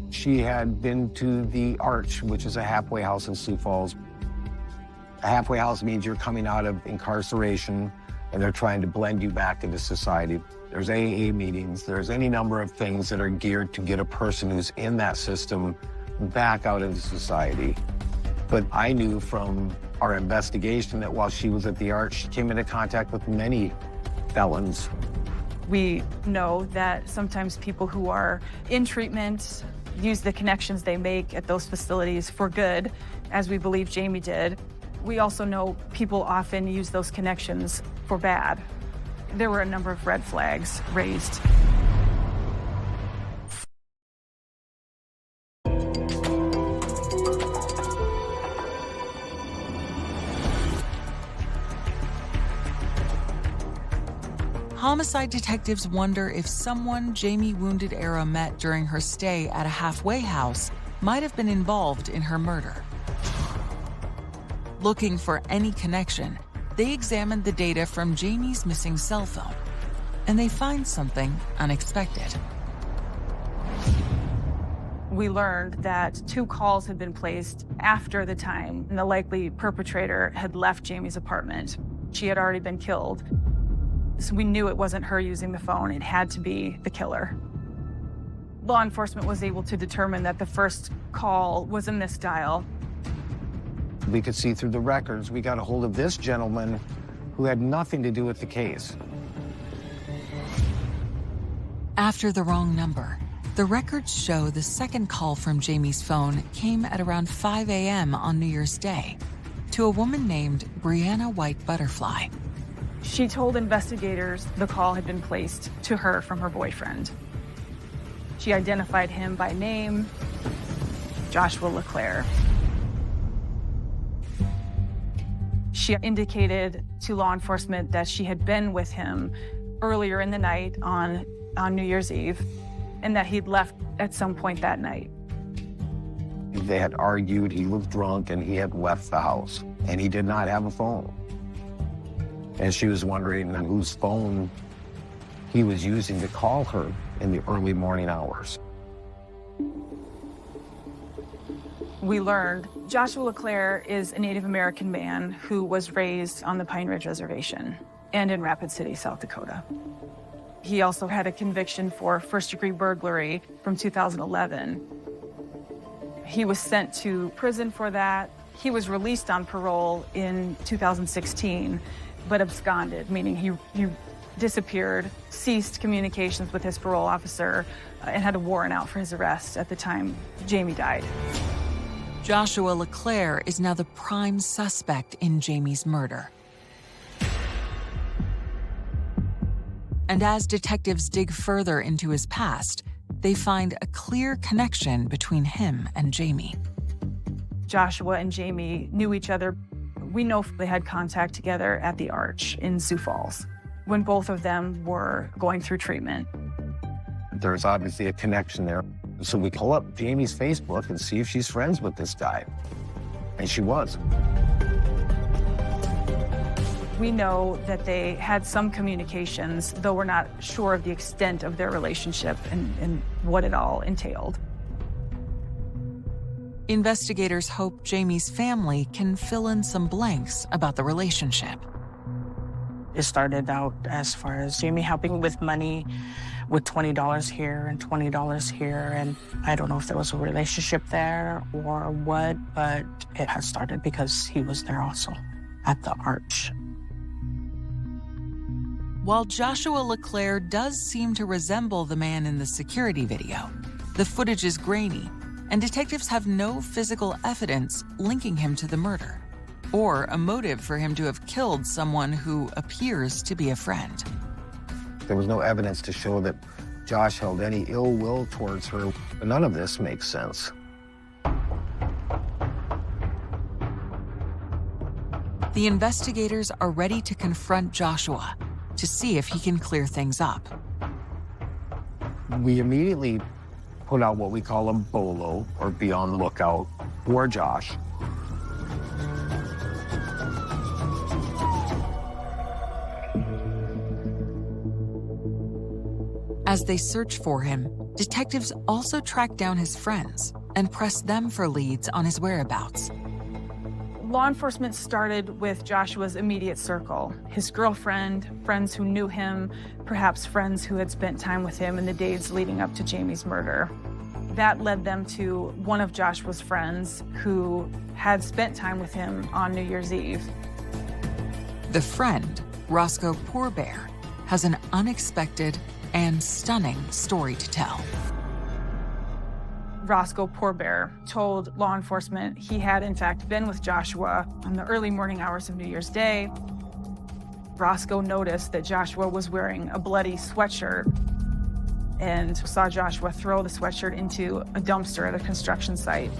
She had been to the Arch, which is a halfway house in Sioux Falls. A halfway house means you're coming out of incarceration and they're trying to blend you back into society. There's AA meetings, there's any number of things that are geared to get a person who's in that system back out into society. But I knew from our investigation that while she was at the Arch, she came into contact with many felons. We know that sometimes people who are in treatment use the connections they make at those facilities for good, as we believe Jamie did. We also know people often use those connections for bad. There were a number of red flags raised. Homicide detectives wonder if someone Jamie Wounded Arrow met during her stay at a halfway house might have been involved in her murder. Looking for any connection, they examined the data from Jamie's missing cell phone, and they find something unexpected. We learned that 2 calls had been placed after the time the likely perpetrator had left Jamie's apartment. She had already been killed. So we knew it wasn't her using the phone. It had to be the killer. Law enforcement was able to determine that the first call was a misdial. We could see through the records. We got a hold of this gentleman who had nothing to do with the case. After the wrong number, the records show the second call from Jamie's phone came at around 5 a.m. on New Year's Day to a woman named Brianna White Butterfly. She told investigators the call had been placed to her from her boyfriend. She identified him by name, Joshua LeClaire. She indicated to law enforcement that she had been with him earlier in the night on on New Year's Eve and that he'd left at some point that night. They had argued, he was drunk, and he had left the house, and he did not have a phone. And she was wondering whose phone he was using to call her in the early morning hours. We learned Joshua LeClaire is a Native American man who was raised on the Pine Ridge Reservation and in Rapid City, South Dakota. He also had a conviction for first-degree burglary from 2011. He was sent to prison for that. He was released on parole in 2016, but absconded, meaning he disappeared, ceased communications with his parole officer, and had a warrant out for his arrest at the time Jamie died. Joshua LeClaire is now the prime suspect in Jamie's murder. And as detectives dig further into his past, they find a clear connection between him and Jamie. Joshua and Jamie knew each other. We know they had contact together at the Arch in Sioux Falls when both of them were going through treatment. There's obviously a connection there. So we pull up Jamie's Facebook and see if she's friends with this guy. And she was. We know that they had some communications, though we're not sure of the extent of their relationship and what it all entailed. Investigators hope Jamie's family can fill in some blanks about the relationship. It started out as far as Jamie helping with money, with $20 here and $20 here. And I don't know if there was a relationship there or what, but it had started because he was there also at the Arch. While Joshua LeClaire does seem to resemble the man in the security video, the footage is grainy, and detectives have no physical evidence linking him to the murder, or a motive for him to have killed someone who appears to be a friend. There was no evidence to show that Josh held any ill will towards her. None of this makes sense. The investigators are ready to confront Joshua to see if he can clear things up. We immediately put out what we call a BOLO, or be on the lookout, for Josh. As they search for him, detectives also track down his friends and press them for leads on his whereabouts. Law enforcement started with Joshua's immediate circle, his girlfriend, friends who knew him, perhaps friends who had spent time with him in the days leading up to Jamie's murder. That led them to one of Joshua's friends who had spent time with him on New Year's Eve. The friend, Roscoe Poorbear, has an unexpected and stunning story to tell. Roscoe Poorbear told law enforcement he had in fact been with Joshua on the early morning hours of New Year's Day. Roscoe noticed that Joshua was wearing a bloody sweatshirt and saw Joshua throw the sweatshirt into a dumpster at a construction site.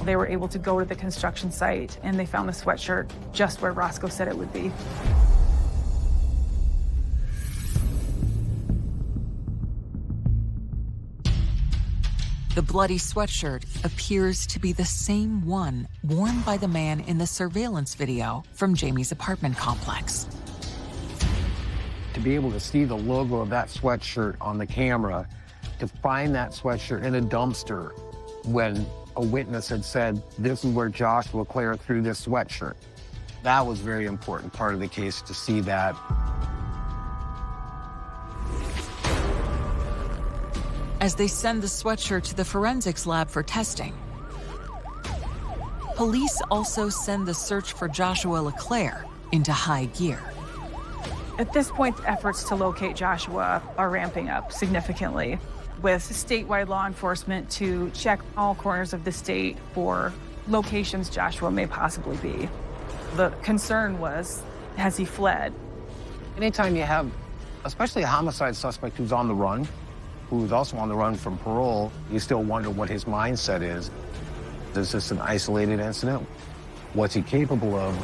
They were able to go to the construction site and they found the sweatshirt just where Roscoe said it would be. The bloody sweatshirt appears to be the same one worn by the man in the surveillance video from Jamie's apartment complex. To be able to see the logo of that sweatshirt on the camera, to find that sweatshirt in a dumpster when a witness had said, this is where Joshua LeClaire threw this sweatshirt. That was a very important part of the case, to see that. As they send the sweatshirt to the forensics lab for testing, police also send the search for Joshua LeClaire into high gear. At this point, efforts to locate Joshua are ramping up significantly, with statewide law enforcement to check all corners of the state for locations Joshua may possibly be. The concern was, has he fled? Anytime you have, especially a homicide suspect who's on the run, who's also on the run from parole, you still wonder what his mindset is. Is this an isolated incident? What's he capable of?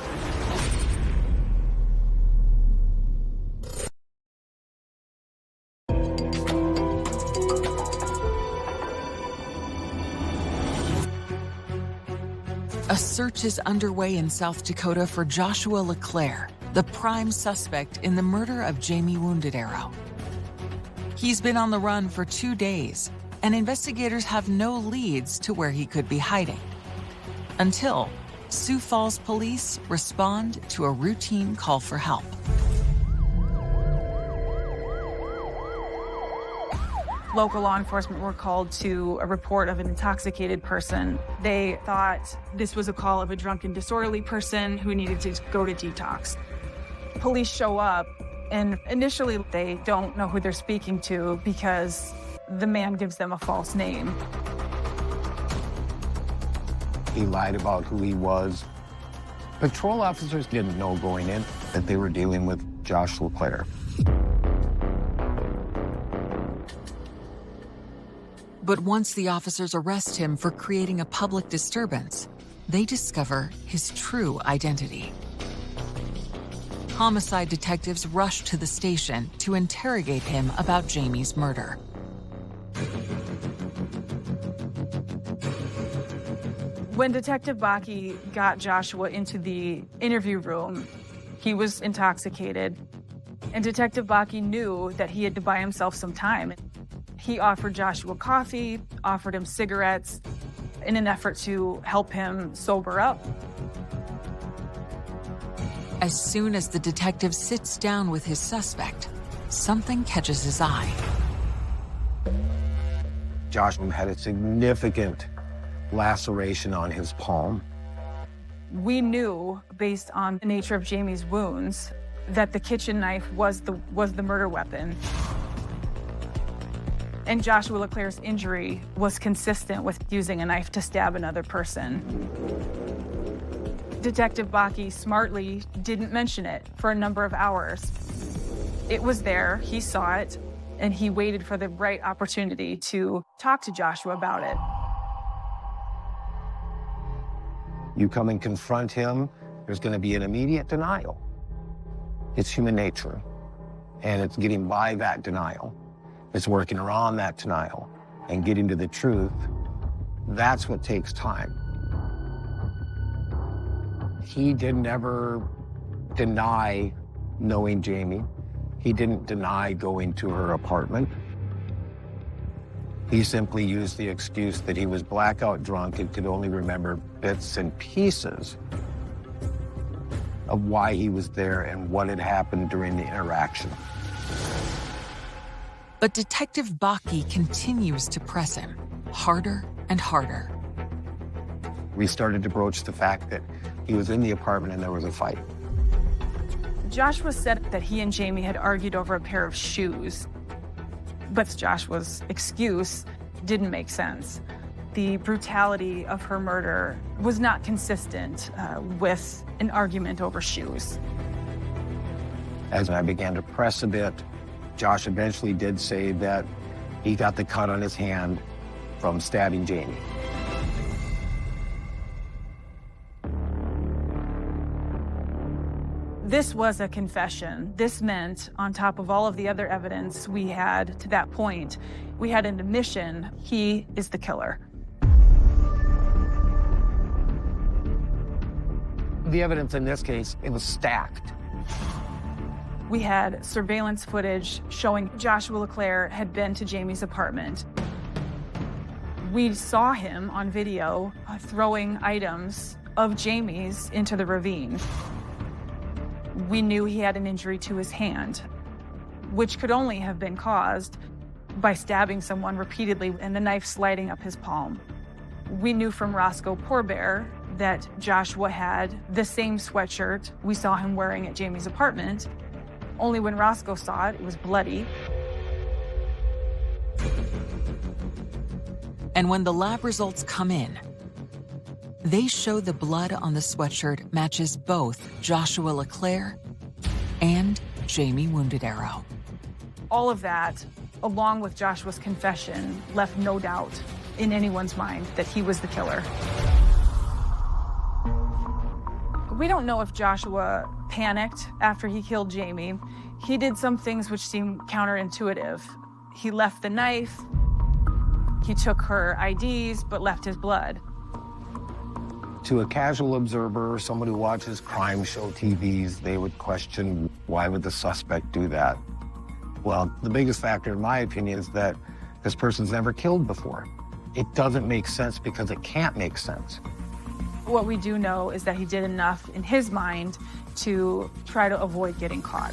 A search is underway in South Dakota for Joshua LeClaire, the prime suspect in the murder of Jamie Wounded Arrow. He's been on the run for 2 days, and investigators have no leads to where he could be hiding. Until Sioux Falls police respond to a routine call for help. Local law enforcement were called to a report of an intoxicated person. They thought this was a call of a drunken, disorderly person who needed to go to detox. Police show up, and initially they don't know who they're speaking to because the man gives them a false name. He lied about who he was. Patrol officers didn't know going in that they were dealing with Josh LeClaire. But once the officers arrest him for creating a public disturbance, they discover his true identity. Homicide detectives rush to the station to interrogate him about Jamie's murder. When Detective Bakke got Joshua into the interview room, he was intoxicated, and Detective Bakke knew that he had to buy himself some time. He offered Joshua coffee, offered him cigarettes in an effort to help him sober up. As soon as the detective sits down with his suspect, something catches his eye. Joshua had a significant laceration on his palm. We knew, based on the nature of Jamie's wounds, that the kitchen knife was the murder weapon. And Joshua LeClaire's injury was consistent with using a knife to stab another person. Detective Bakke smartly didn't mention it for a number of hours. It was there, he saw it, and he waited for the right opportunity to talk to Joshua about it. You come and confront him, there's going to be an immediate denial. It's human nature, and it's getting by that denial. It's working around that denial and getting to the truth. That's what takes time. He didn't ever deny knowing Jamie. He didn't deny going to her apartment. He simply used the excuse that he was blackout drunk and could only remember bits and pieces of why he was there and what had happened during the interaction. But Detective Bakke continues to press him harder and harder. We started to broach the fact that he was in the apartment and there was a fight. Joshua said that he and Jamie had argued over a pair of shoes, but Joshua's excuse didn't make sense. The brutality of her murder was not consistent with an argument over shoes. As I began to press a bit, Josh eventually did say that he got the cut on his hand from stabbing Jamie. This was a confession. This meant, on top of all of the other evidence we had to that point, we had an admission: he is the killer. The evidence in this case, it was stacked. We had surveillance footage showing Joshua LeClaire had been to Jamie's apartment. We saw him on video throwing items of Jamie's into the ravine. We knew he had an injury to his hand, which could only have been caused by stabbing someone repeatedly and the knife sliding up his palm. We knew from Roscoe Poorbear that Joshua had the same sweatshirt we saw him wearing at Jamie's apartment, only when Roscoe saw it, it was bloody. And when the lab results come in, they show the blood on the sweatshirt matches both Joshua LeClaire and Jamie Wounded Arrow. All of that, along with Joshua's confession, left no doubt in anyone's mind that he was the killer. We don't know if Joshua panicked after he killed Jamie. He did some things which seem counterintuitive. He left the knife, he took her IDs, but left his blood. To a casual observer, someone who watches crime show TVs, they would question, why would the suspect do that? Well, the biggest factor, in my opinion, is that this person's never killed before. It doesn't make sense because it can't make sense. What we do know is that he did enough in his mind to try to avoid getting caught.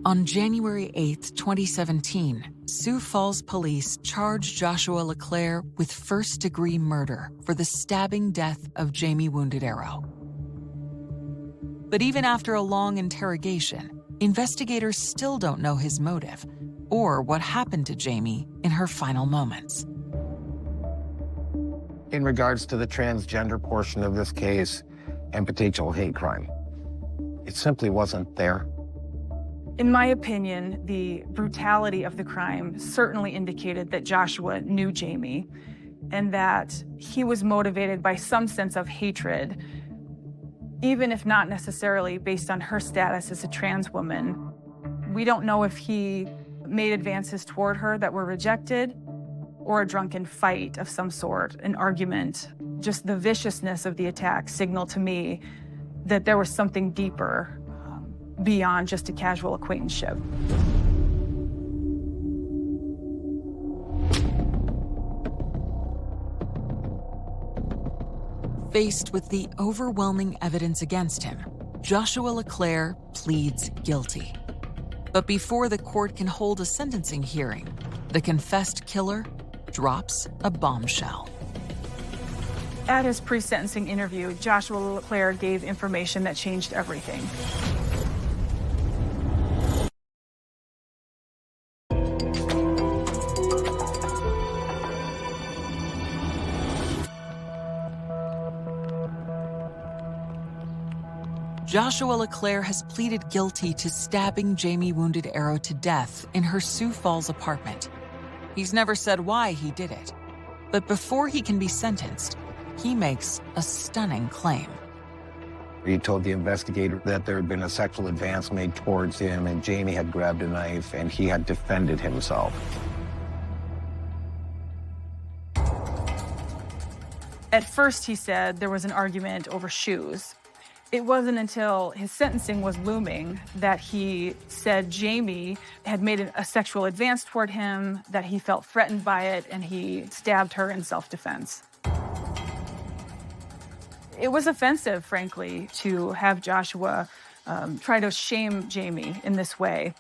On January 8th, 2017, Sioux Falls police charged Joshua LeClaire with first-degree murder for the stabbing death of Jamie Wounded Arrow. But even after a long interrogation, investigators still don't know his motive or what happened to Jamie in her final moments. In regards to the transgender portion of this case and potential hate crime, it simply wasn't there. In my opinion, the brutality of the crime certainly indicated that Joshua knew Jamie and that he was motivated by some sense of hatred, even if not necessarily based on her status as a trans woman. We don't know if he made advances toward her that were rejected or a drunken fight of some sort, an argument. Just the viciousness of the attack signaled to me that there was something deeper beyond just a casual acquaintanceship. Faced with the overwhelming evidence against him, Joshua LeClaire pleads guilty. But before the court can hold a sentencing hearing, the confessed killer drops a bombshell. At his pre-sentencing interview, Joshua LeClaire gave information that changed everything. Joshua LeClaire has pleaded guilty to stabbing Jamie Wounded Arrow to death in her Sioux Falls apartment. He's never said why he did it, but before he can be sentenced, he makes a stunning claim. He told the investigator that there had been a sexual advance made towards him and Jamie had grabbed a knife and he had defended himself. At first, he said there was an argument over shoes. It wasn't until his sentencing was looming that he said Jamie had made a sexual advance toward him, that he felt threatened by it, and he stabbed her in self-defense. It was offensive, frankly, to have Joshua try to shame Jamie in this way.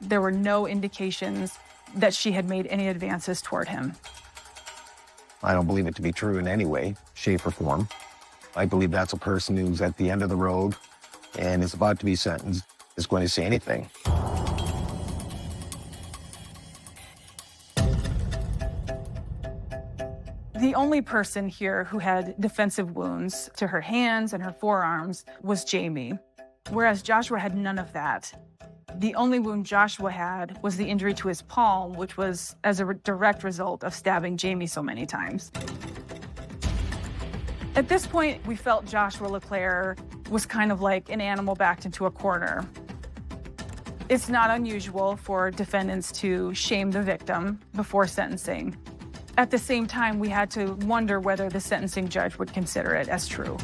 There were no indications that she had made any advances toward him. I don't believe it to be true in any way, shape, or form. I believe that's a person who's at the end of the road and is about to be sentenced is going to say anything. The only person here who had defensive wounds to her hands and her forearms was Jamie, whereas Joshua had none of that. The only wound Joshua had was the injury to his palm, which was as a direct result of stabbing Jamie so many times. At this point, we felt Joshua LeClaire was kind of like an animal backed into a corner. It's not unusual for defendants to shame the victim before sentencing. At the same time, we had to wonder whether the sentencing judge would consider it as true.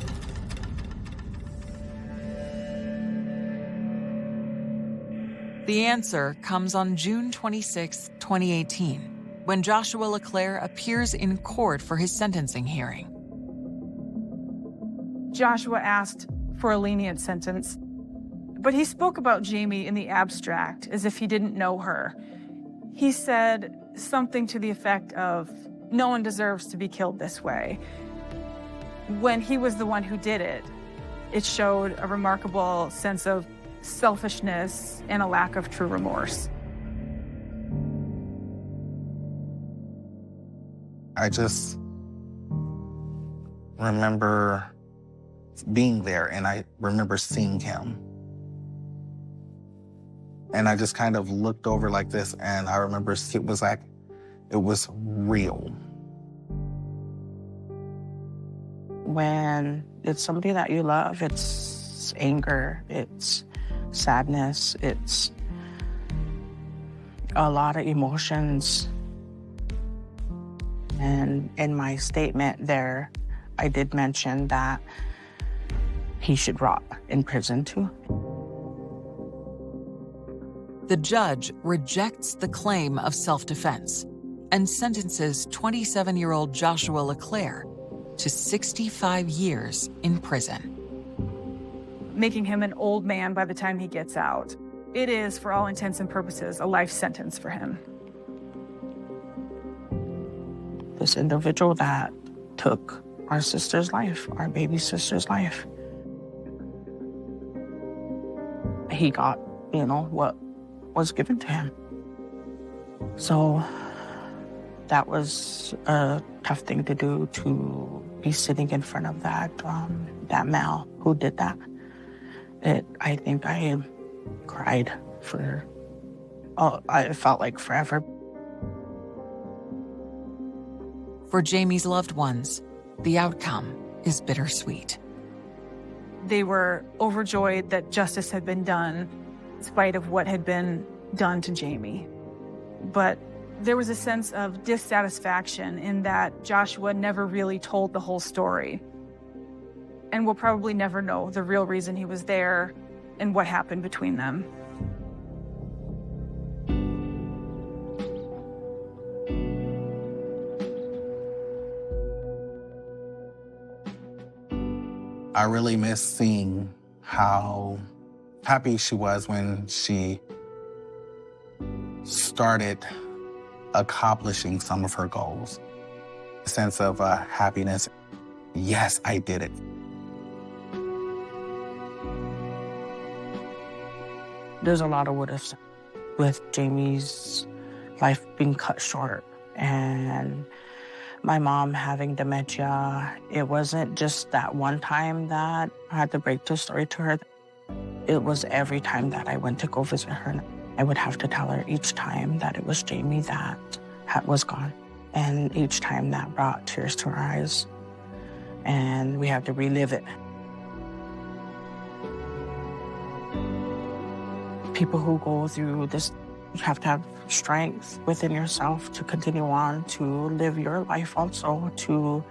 The answer comes on June 26, 2018, when Joshua LeClaire appears in court for his sentencing hearing. Joshua asked for a lenient sentence, but he spoke about Jamie in the abstract as if he didn't know her. He said something to the effect of, "No one deserves to be killed this way." When he was the one who did it, it showed a remarkable sense of selfishness and a lack of true remorse. I just remember being there, and I remember seeing him. And I just kind of looked over like this, and I remember it was like, it was real. When it's somebody that you love, it's anger, it's sadness, it's a lot of emotions. And in my statement there, I did mention that he should rot in prison too. The judge rejects the claim of self-defense and sentences 27-year-old Joshua LeClaire to 65 years in prison. Making him an old man by the time he gets out. It is, for all intents and purposes, a life sentence for him. This individual that took our sister's life, our baby sister's life, he got, what was given to him. So that was a tough thing to do, to be sitting in front of that male who did that. I think I cried for, it felt like forever. For Jamie's loved ones, the outcome is bittersweet. They were overjoyed that justice had been done, in spite of what had been done to Jamie. But there was a sense of dissatisfaction in that Joshua never really told the whole story. And we'll probably never know the real reason he was there and what happened between them. I really miss seeing how happy she was when she started accomplishing some of her goals. A sense of happiness. Yes, I did it. There's a lot of what ifs with Jamie's life being cut short and my mom having dementia. It wasn't just that one time that I had to break the story to her. It was every time that I went to go visit her. I would have to tell her each time that it was Jamie that was gone. And each time that brought tears to her eyes. And we had to relive it. People who go through this, you have to have strength within yourself to continue on, to live your life also, to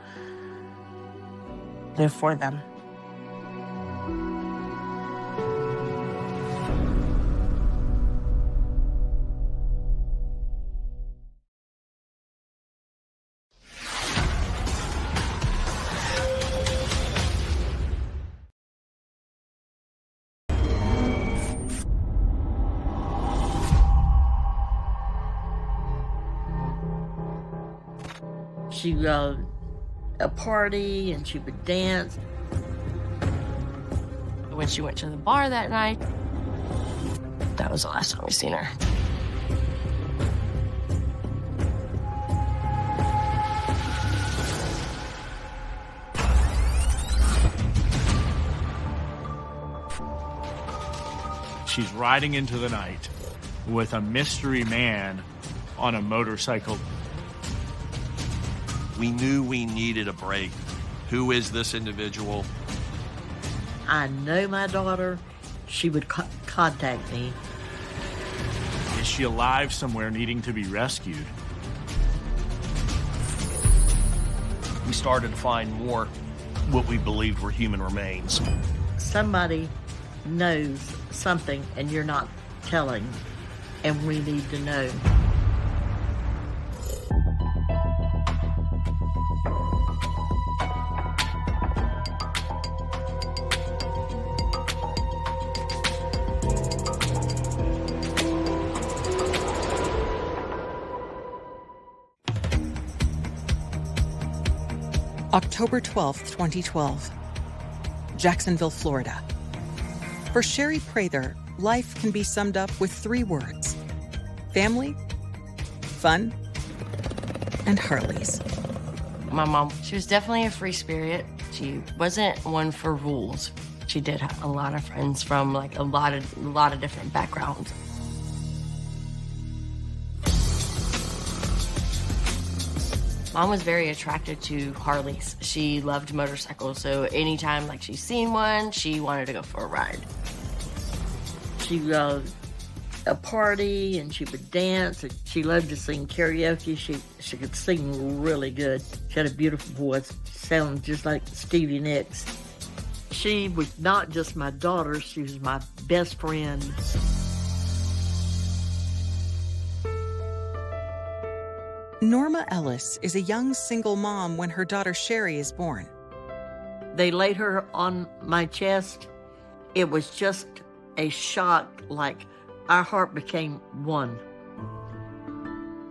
live for them. She would go to a party and she would dance. When she went to the bar that night, that was the last time we seen her. She's riding into the night with a mystery man on a motorcycle. We knew we needed a break. Who is this individual? I know my daughter. She would contact me. Is she alive somewhere needing to be rescued? We started to find more what we believed were human remains. Somebody knows something and you're not telling, and we need to know. October 12th, 2012, Jacksonville, Florida. For Sherry Prather, life can be summed up with 3 words: family, fun, and Harleys. My mom, she was definitely a free spirit. She wasn't one for rules. She did have a lot of friends from like a lot of different backgrounds. Mom was very attracted to Harleys. She loved motorcycles, so anytime like she's seen one, she wanted to go for a ride. She would go to a party, and she would dance, and she loved to sing karaoke. She could sing really good. She had a beautiful voice. She sounded just like Stevie Nicks. She was not just my daughter, she was my best friend. Norma Ellis is a young single mom when her daughter Sherry is born. They laid her on my chest. It was just a shock, like our heart became one.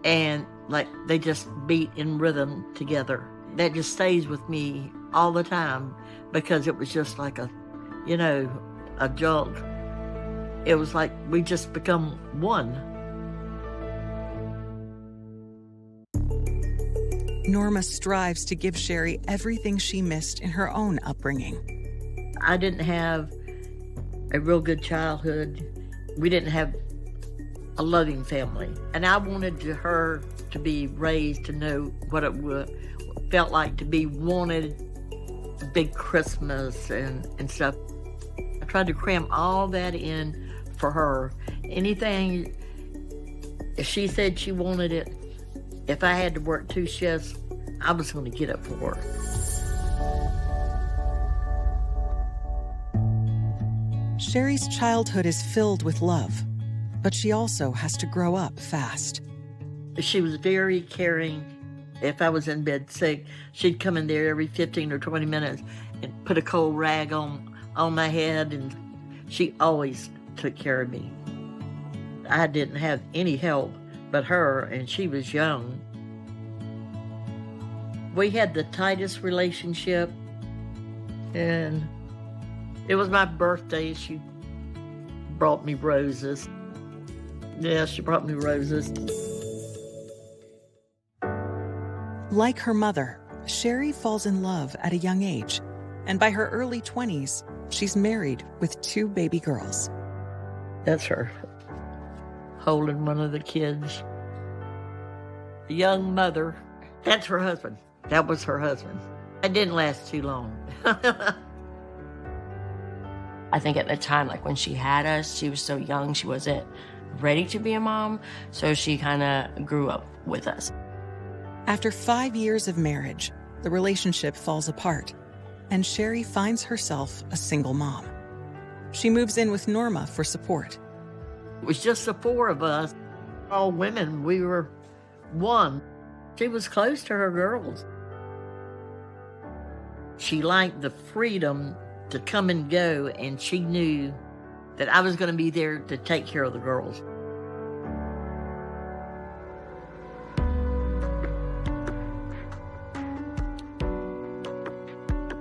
And like they just beat in rhythm together. That just stays with me all the time because it was just like a jolt. It was like we just become one. Norma strives to give Sherry everything she missed in her own upbringing. I didn't have a real good childhood. We didn't have a loving family. And I wanted her to be raised to know what it felt like to be wanted, a big Christmas and stuff. I tried to cram all that in for her. Anything, if she said she wanted it, if I had to work 2 shifts, I was going to get it for her. Sherry's childhood is filled with love, but she also has to grow up fast. She was very caring. If I was in bed sick, she'd come in there every 15 or 20 minutes and put a cold rag on my head, and she always took care of me. I didn't have any help but her, and she was young. We had the tightest relationship, and it was my birthday. She brought me roses. Yeah, she brought me roses. Like her mother, Sherry falls in love at a young age, and by her early 20s, she's married with 2 baby girls. That's her, holding one of the kids. The young mother, that's her husband. That was her husband. It didn't last too long. I think at the time, like when she had us, she was so young, she wasn't ready to be a mom, so she kind of grew up with us. After 5 years of marriage, the relationship falls apart, and Sherry finds herself a single mom. She moves in with Norma for support. It was just the 4 of us, all women. We were one. She was close to her girls. She liked the freedom to come and go, and she knew that I was going to be there to take care of the girls.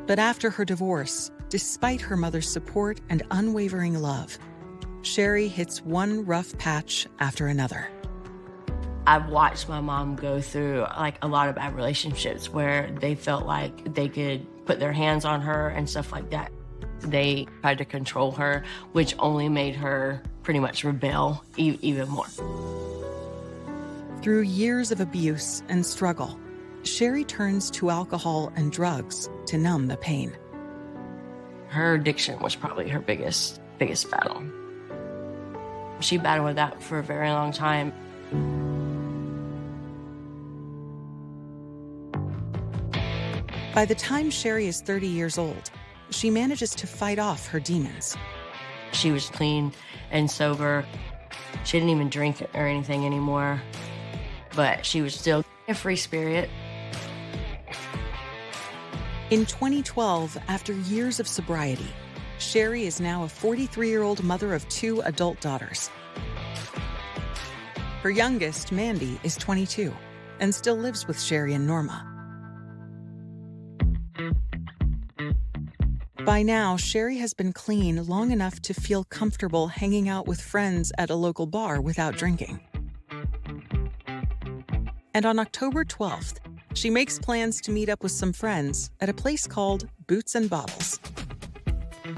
But after her divorce, despite her mother's support and unwavering love, Sherry hits one rough patch after another. I've watched my mom go through like a lot of bad relationships where they felt like they could put their hands on her and stuff like that. They tried to control her, which only made her pretty much rebel even more. Through years of abuse and struggle, Sherry turns to alcohol and drugs to numb the pain. Her addiction was probably her biggest battle. She battled with that for a very long time. By the time Sherry is 30 years old, she manages to fight off her demons. She was clean and sober. She didn't even drink or anything anymore, but she was still a free spirit. In 2012, after years of sobriety, Sherry is now a 43-year-old mother of 2 adult daughters. Her youngest, Mandy, is 22 and still lives with Sherry and Norma. By now, Sherry has been clean long enough to feel comfortable hanging out with friends at a local bar without drinking. And on October 12th, she makes plans to meet up with some friends at a place called Boots and Bottles.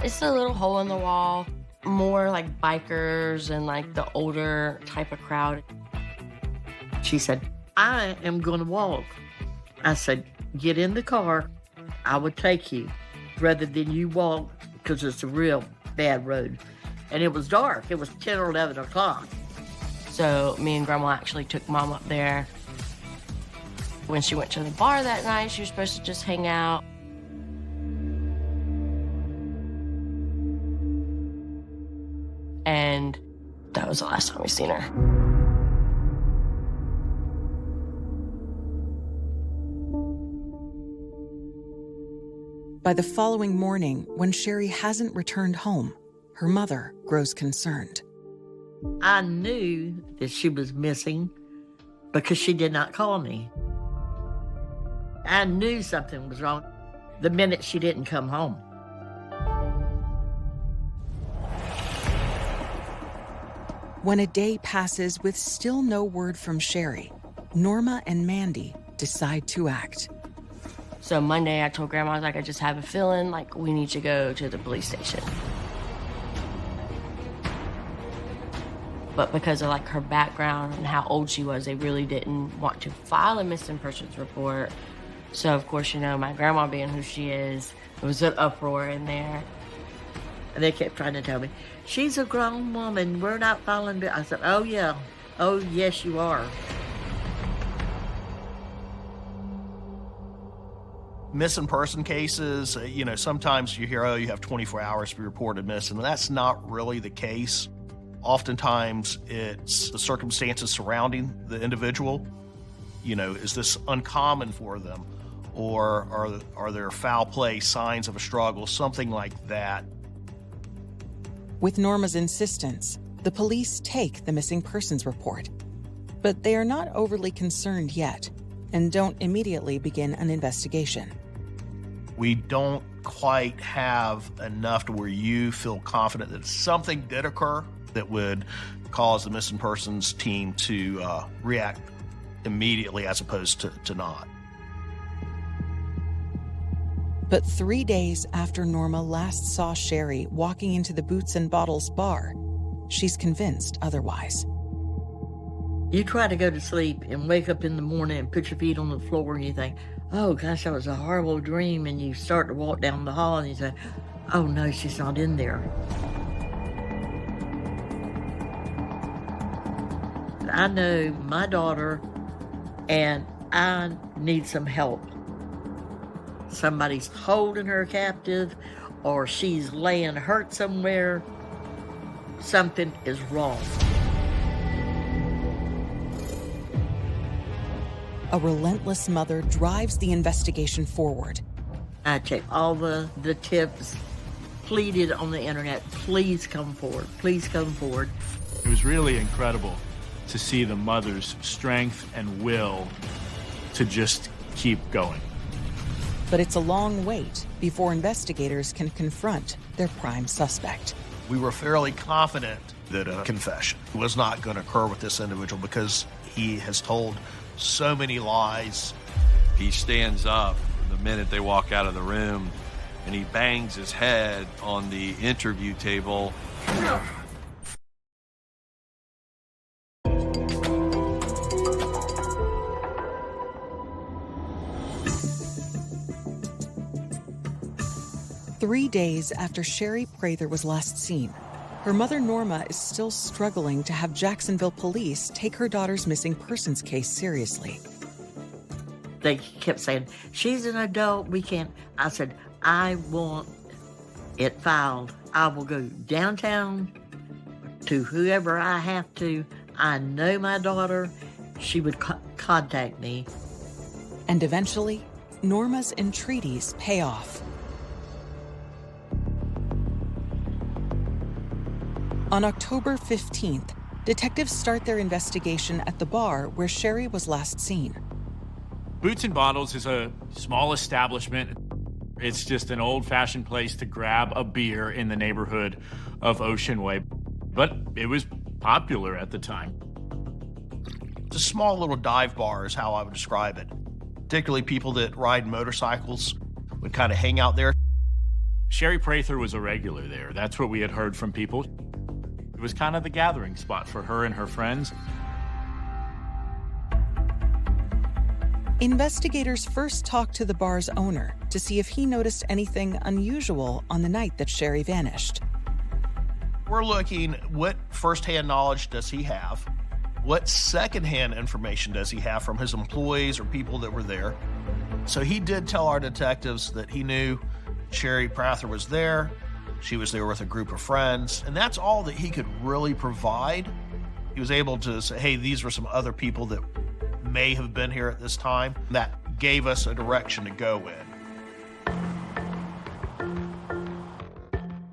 It's a little hole in the wall, more like bikers and like the older type of crowd. She said, I am going to walk. I said, get in the car. I would take you rather than you walk because it's a real bad road. And it was dark. It was 10 or 11 o'clock. So me and Grandma actually took Mom up there. When she went to the bar that night, she was supposed to just hang out. And that was the last time we seen her. By the following morning, when Sherry hasn't returned home, her mother grows concerned. I knew that she was missing because she did not call me. I knew something was wrong the minute she didn't come home. When a day passes with still no word from Sherry, Norma and Mandy decide to act. So Monday, I told Grandma, I just have a feeling like we need to go to the police station. But because of her background and how old she was, they really didn't want to file a missing persons report. So of course, my grandma being who she is, it was an uproar in there. And they kept trying to tell me, she's a grown woman, we're not filing. I said, oh yeah, oh yes you are. Missing person cases, sometimes you hear, you have 24 hours to be reported missing. That's not really the case. Oftentimes, it's the circumstances surrounding the individual. Is this uncommon for them? Or are there foul play, signs of a struggle, something like that? With Norma's insistence, the police take the missing persons report. But they are not overly concerned yet and don't immediately begin an investigation. We don't quite have enough to where you feel confident that something did occur that would cause the missing persons team to react immediately as opposed to not. But 3 days after Norma last saw Sherry walking into the Boots and Bottles bar, she's convinced otherwise. You try to go to sleep and wake up in the morning and put your feet on the floor and you think, oh gosh, that was a horrible dream. And you start to walk down the hall and you say, oh no, she's not in there. I know my daughter and I need some help. Somebody's holding her captive or she's laying hurt somewhere. Something is wrong. A relentless mother drives the investigation forward. I checked all the tips, pleaded on the internet, please come forward, please come forward. It was really incredible to see the mother's strength and will to just keep going. But it's a long wait before investigators can confront their prime suspect. We were fairly confident that a confession was not going to occur with this individual because he has told so many lies. He stands up the minute they walk out of the room and he bangs his head on the interview table. Three days after Sherry Prather was last seen, her mother Norma is still struggling to have Jacksonville police take her daughter's missing persons case seriously. They kept saying, she's an adult, we can't. I said, I want it filed. I will go downtown to whoever I have to. I know my daughter. She would contact me. And eventually, Norma's entreaties pay off. On October 15th, detectives start their investigation at the bar where Sherry was last seen. Boots and Bottles is a small establishment. It's just an old-fashioned place to grab a beer in the neighborhood of Ocean Way, but it was popular at the time. It's a small little dive bar is how I would describe it. Particularly people that ride motorcycles would kind of hang out there. Sherry Prather was a regular there. That's what we had heard from people. It was kind of the gathering spot for her and her friends. Investigators first talked to the bar's owner to see if he noticed anything unusual on the night that Sherry vanished. We're looking, what firsthand knowledge does he have? What secondhand information does he have from his employees or people that were there? So he did tell our detectives that he knew Sherry Prather was there. She was there with a group of friends, and that's all that he could really provide. He was able to say, hey, these were some other people that may have been here at this time. That gave us a direction to go in.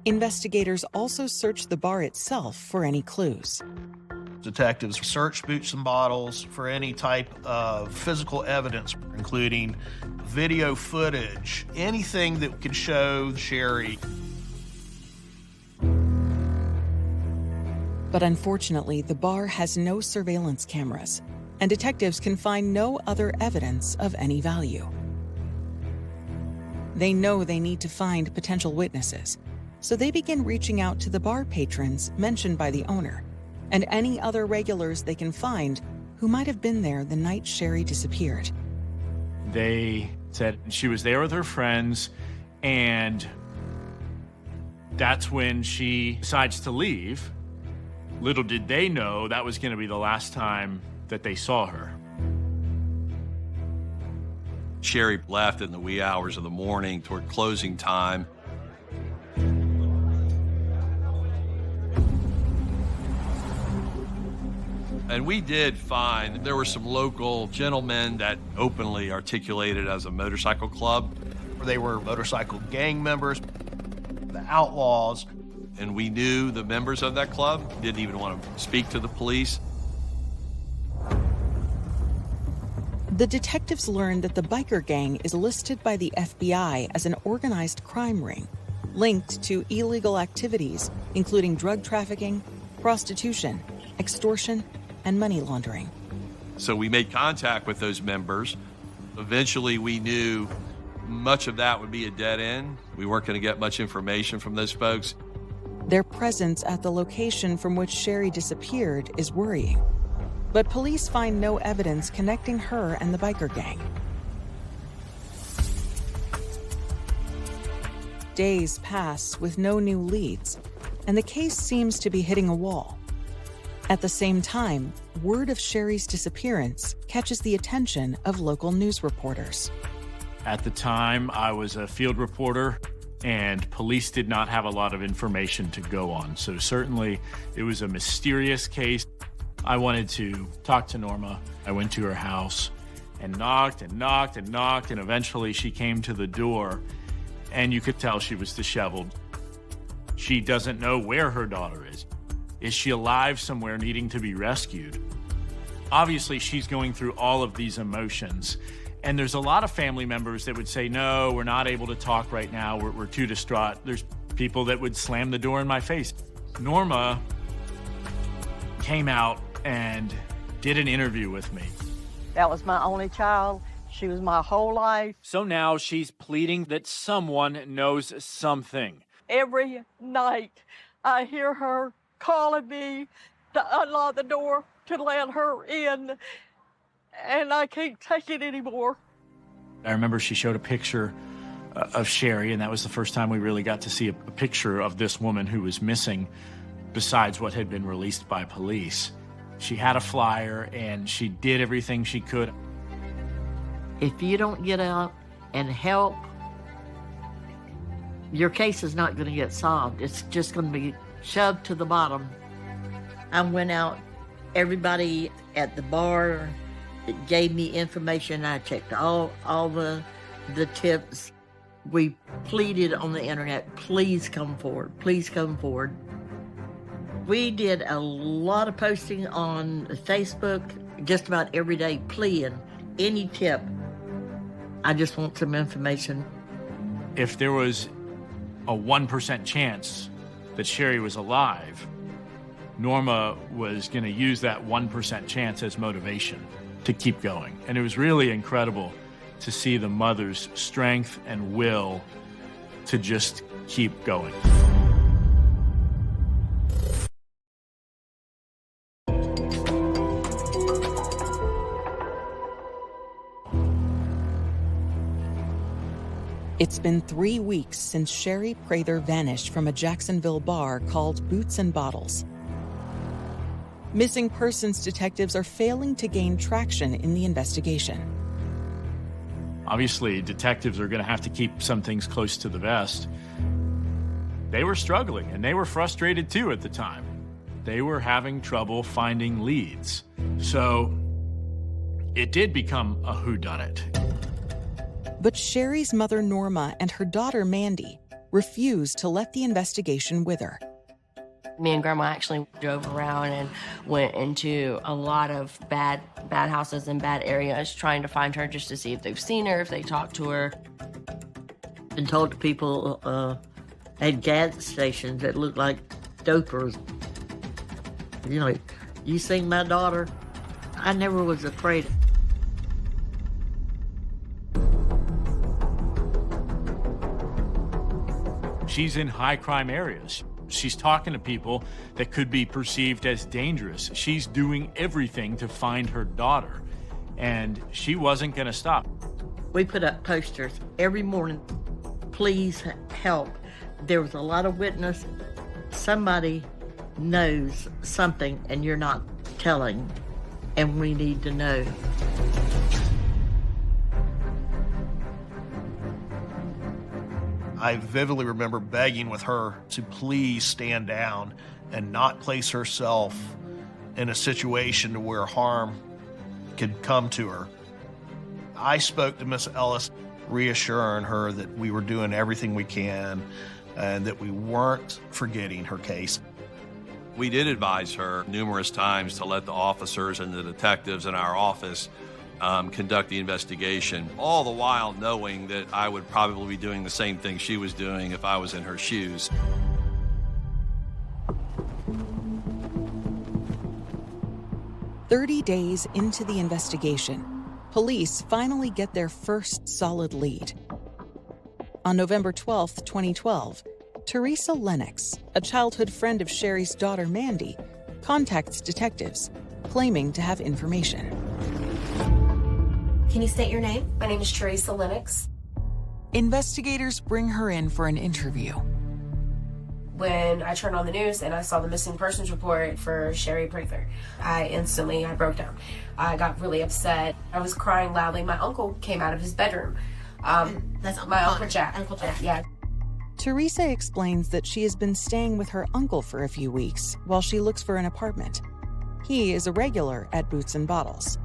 Investigators also searched the bar itself for any clues. Detectives searched Boots and Bottles for any type of physical evidence, including video footage, anything that could show Sherry. But unfortunately, the bar has no surveillance cameras, and detectives can find no other evidence of any value. They know they need to find potential witnesses, so they begin reaching out to the bar patrons mentioned by the owner and any other regulars they can find who might have been there the night Sherry disappeared. They said she was there with her friends, and that's when she decides to leave. Little did they know that was going to be the last time that they saw her. Sherry left in the wee hours of the morning toward closing time. And we did find there were some local gentlemen that openly articulated as a motorcycle club. They were motorcycle gang members, the outlaws. And we knew the members of that club didn't even want to speak to the police. The detectives learned that the biker gang is listed by the FBI as an organized crime ring, linked to illegal activities, including drug trafficking, prostitution, extortion, and money laundering. So we made contact with those members. Eventually, we knew much of that would be a dead end. We weren't going to get much information from those folks. Their presence at the location from which Sherry disappeared is worrying, but police find no evidence connecting her and the biker gang. Days pass with no new leads, and the case seems to be hitting a wall. At the same time, word of Sherry's disappearance catches the attention of local news reporters. At the time, I was a field reporter, and police did not have a lot of information to go on. So certainly, it was a mysterious case. I wanted to talk to Norma. I went to her house and knocked and knocked and knocked, and eventually she came to the door, and you could tell she was disheveled. She doesn't know where her daughter is. Is she alive somewhere needing to be rescued? Obviously, she's going through all of these emotions. And there's a lot of family members that would say, no, we're not able to talk right now. We're too distraught. There's people that would slam the door in my face. Norma came out and did an interview with me. That was my only child. She was my whole life. So now she's pleading that someone knows something. Every night, I hear her calling me to unlock the door to let her in, and I can't take it anymore. I remember she showed a picture of Sherry, and that was the first time we really got to see a picture of this woman who was missing, besides what had been released by police. She had a flyer, and she did everything she could. If you don't get out and help, your case is not going to get solved. It's just going to be shoved to the bottom. I went out, everybody at the bar gave me information. I checked all the tips. We pleaded on the internet, please come forward, please come forward. We did a lot of posting on Facebook, just about every day, pleading, any tip. I just want some information. If there was a 1% chance that Sherry was alive, Norma was going to use that 1% chance as motivation to keep going. And it was really incredible to see the mother's strength and will to just keep going. It's been 3 weeks since Sherry Prather vanished from a Jacksonville bar called Boots and Bottles. Missing persons detectives are failing to gain traction in the investigation. Obviously, detectives are going to have to keep some things close to the vest. They were struggling, and they were frustrated too at the time. They were having trouble finding leads. So it did become a whodunit. But Sherry's mother, Norma, and her daughter, Mandy, refused to let the investigation wither. Me and Grandma actually drove around and went into a lot of bad houses and bad areas trying to find her, just to see if they've seen her, if they talked to her. And told the people at gas stations that looked like dopers, you know, you seen my daughter? I never was afraid. She's in high crime areas. She's talking to people that could be perceived as dangerous. She's doing everything to find her daughter, and she wasn't going to stop. We put up posters every morning, please help. There was a lot of witness. Somebody knows something and you're not telling, and we need to know. I vividly remember begging with her to please stand down and not place herself in a situation where harm could come to her. I spoke to Miss Ellis, reassuring her that we were doing everything we can and that we weren't forgetting her case. We did advise her numerous times to let the officers and the detectives in our office conduct the investigation, all the while knowing that I would probably be doing the same thing she was doing if I was in her shoes. "30 days into the investigation, police finally get their first solid lead. On November 12, 2012, Teresa Lennox, a childhood friend of Sherry's daughter Mandy, contacts detectives, claiming to have information. Can you state your name? My name is Teresa Lennox. Investigators bring her in for an interview. When I turned on the news and I saw the missing persons report for Sherry Prather, I broke down. I got really upset. I was crying loudly. My uncle came out of his bedroom. That's my Uncle Jack. Uncle Jack. Yeah. Teresa explains that she has been staying with her uncle for a few weeks while she looks for an apartment. He is a regular at Boots and Bottles.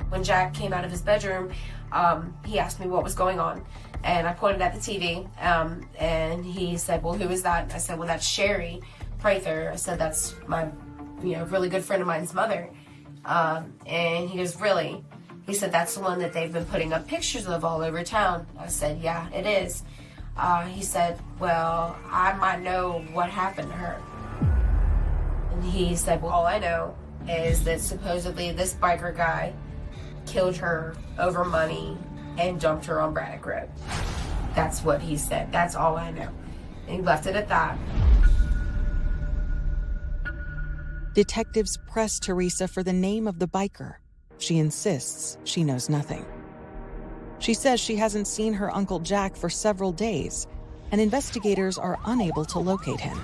When Jack came out of his bedroom, he asked me what was going on. And I pointed at the TV, and he said, well, who is that? I said, well, that's Sherry Prather. I said, that's my, really good friend of mine's mother. And he goes, really? He said, that's the one that they've been putting up pictures of all over town. I said, yeah, it is. He said, well, I might know what happened to her. And he said, well, all I know is that supposedly this biker guy killed her over money and dumped her on Braddock Road. That's what he said. That's all I know. And he left it at that. Detectives press Teresa for the name of the biker. She insists she knows nothing. She says she hasn't seen her Uncle Jack for several days, and investigators are unable to locate him.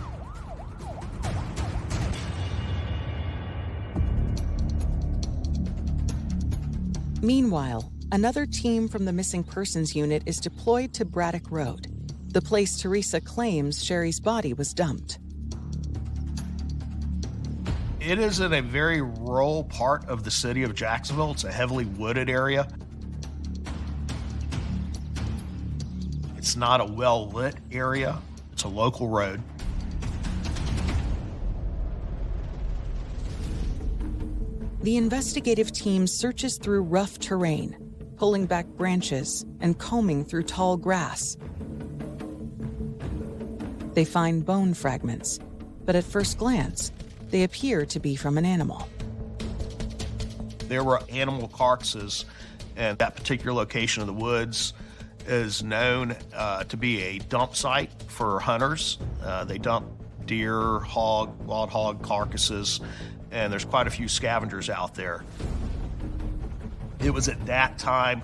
Meanwhile, another team from the Missing Persons Unit is deployed to Braddock Road, the place Teresa claims Sherry's body was dumped. It is in a very rural part of the city of Jacksonville. It's a heavily wooded area. It's not a well-lit area. It's a local road. The investigative team searches through rough terrain, pulling back branches and combing through tall grass. They find bone fragments, but at first glance, they appear to be from an animal. There were animal carcasses, and that particular location of the woods is known to be a dump site for hunters. They dump deer, hog, wild hog carcasses, and there's quite a few scavengers out there. It was at that time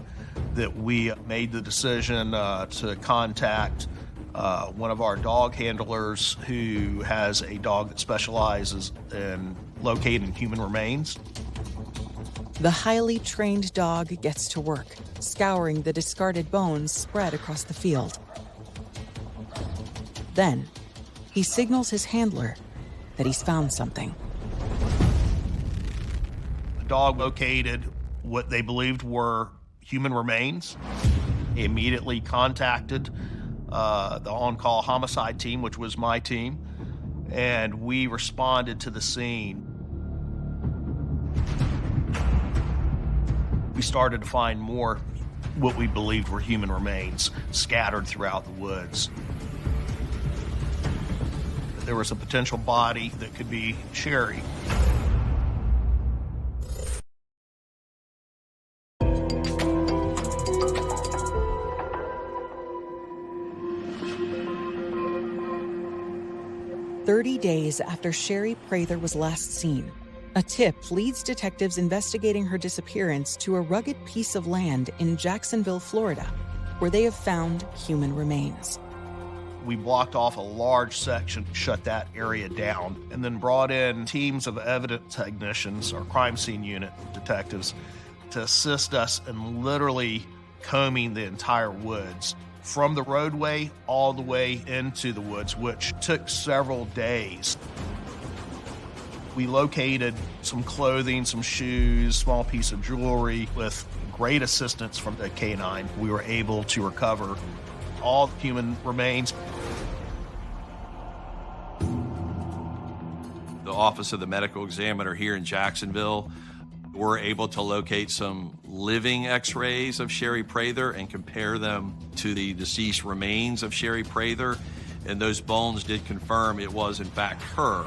that we made the decision to contact one of our dog handlers who has a dog that specializes in locating human remains. The highly trained dog gets to work, scouring the discarded bones spread across the field. Then, he signals his handler that he's found something. The dog located what they believed were human remains. He immediately contacted the on-call homicide team, which was my team, and we responded to the scene. We started to find more what we believed were human remains scattered throughout the woods. There was a potential body that could be Sherry. "30 days after Sherry Prather was last seen, a tip leads detectives investigating her disappearance to a rugged piece of land in Jacksonville, Florida, where they have found human remains. We blocked off a large section, shut that area down, and then brought in teams of evidence technicians, or crime scene unit detectives, to assist us in literally combing the entire woods, from the roadway all the way into the woods, which took several days. We located some clothing, some shoes, small piece of jewelry. With great assistance from the K-9, we were able to recover all human remains. The Office of the Medical Examiner here in Jacksonville were able to locate some living x-rays of Sherry Prather and compare them to the deceased remains of Sherry Prather, and those bones did confirm it was in fact her.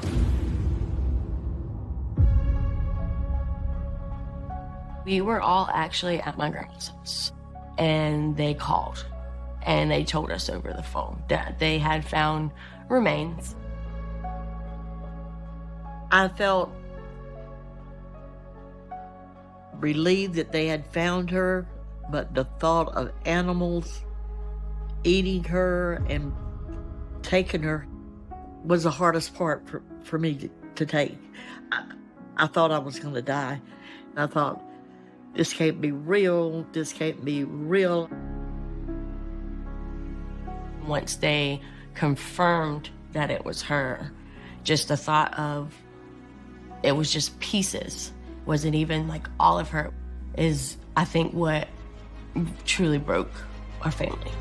We were all actually at my grandma's house, and they called, and they told us over the phone that they had found remains. I felt relieved that they had found her, but the thought of animals eating her and taking her was the hardest part for me to take. I thought I was going to die. I thought, this can't be real. This can't be real. Once they confirmed that it was her, just the thought of it was just pieces, wasn't even like all of her, is I think what truly broke our family.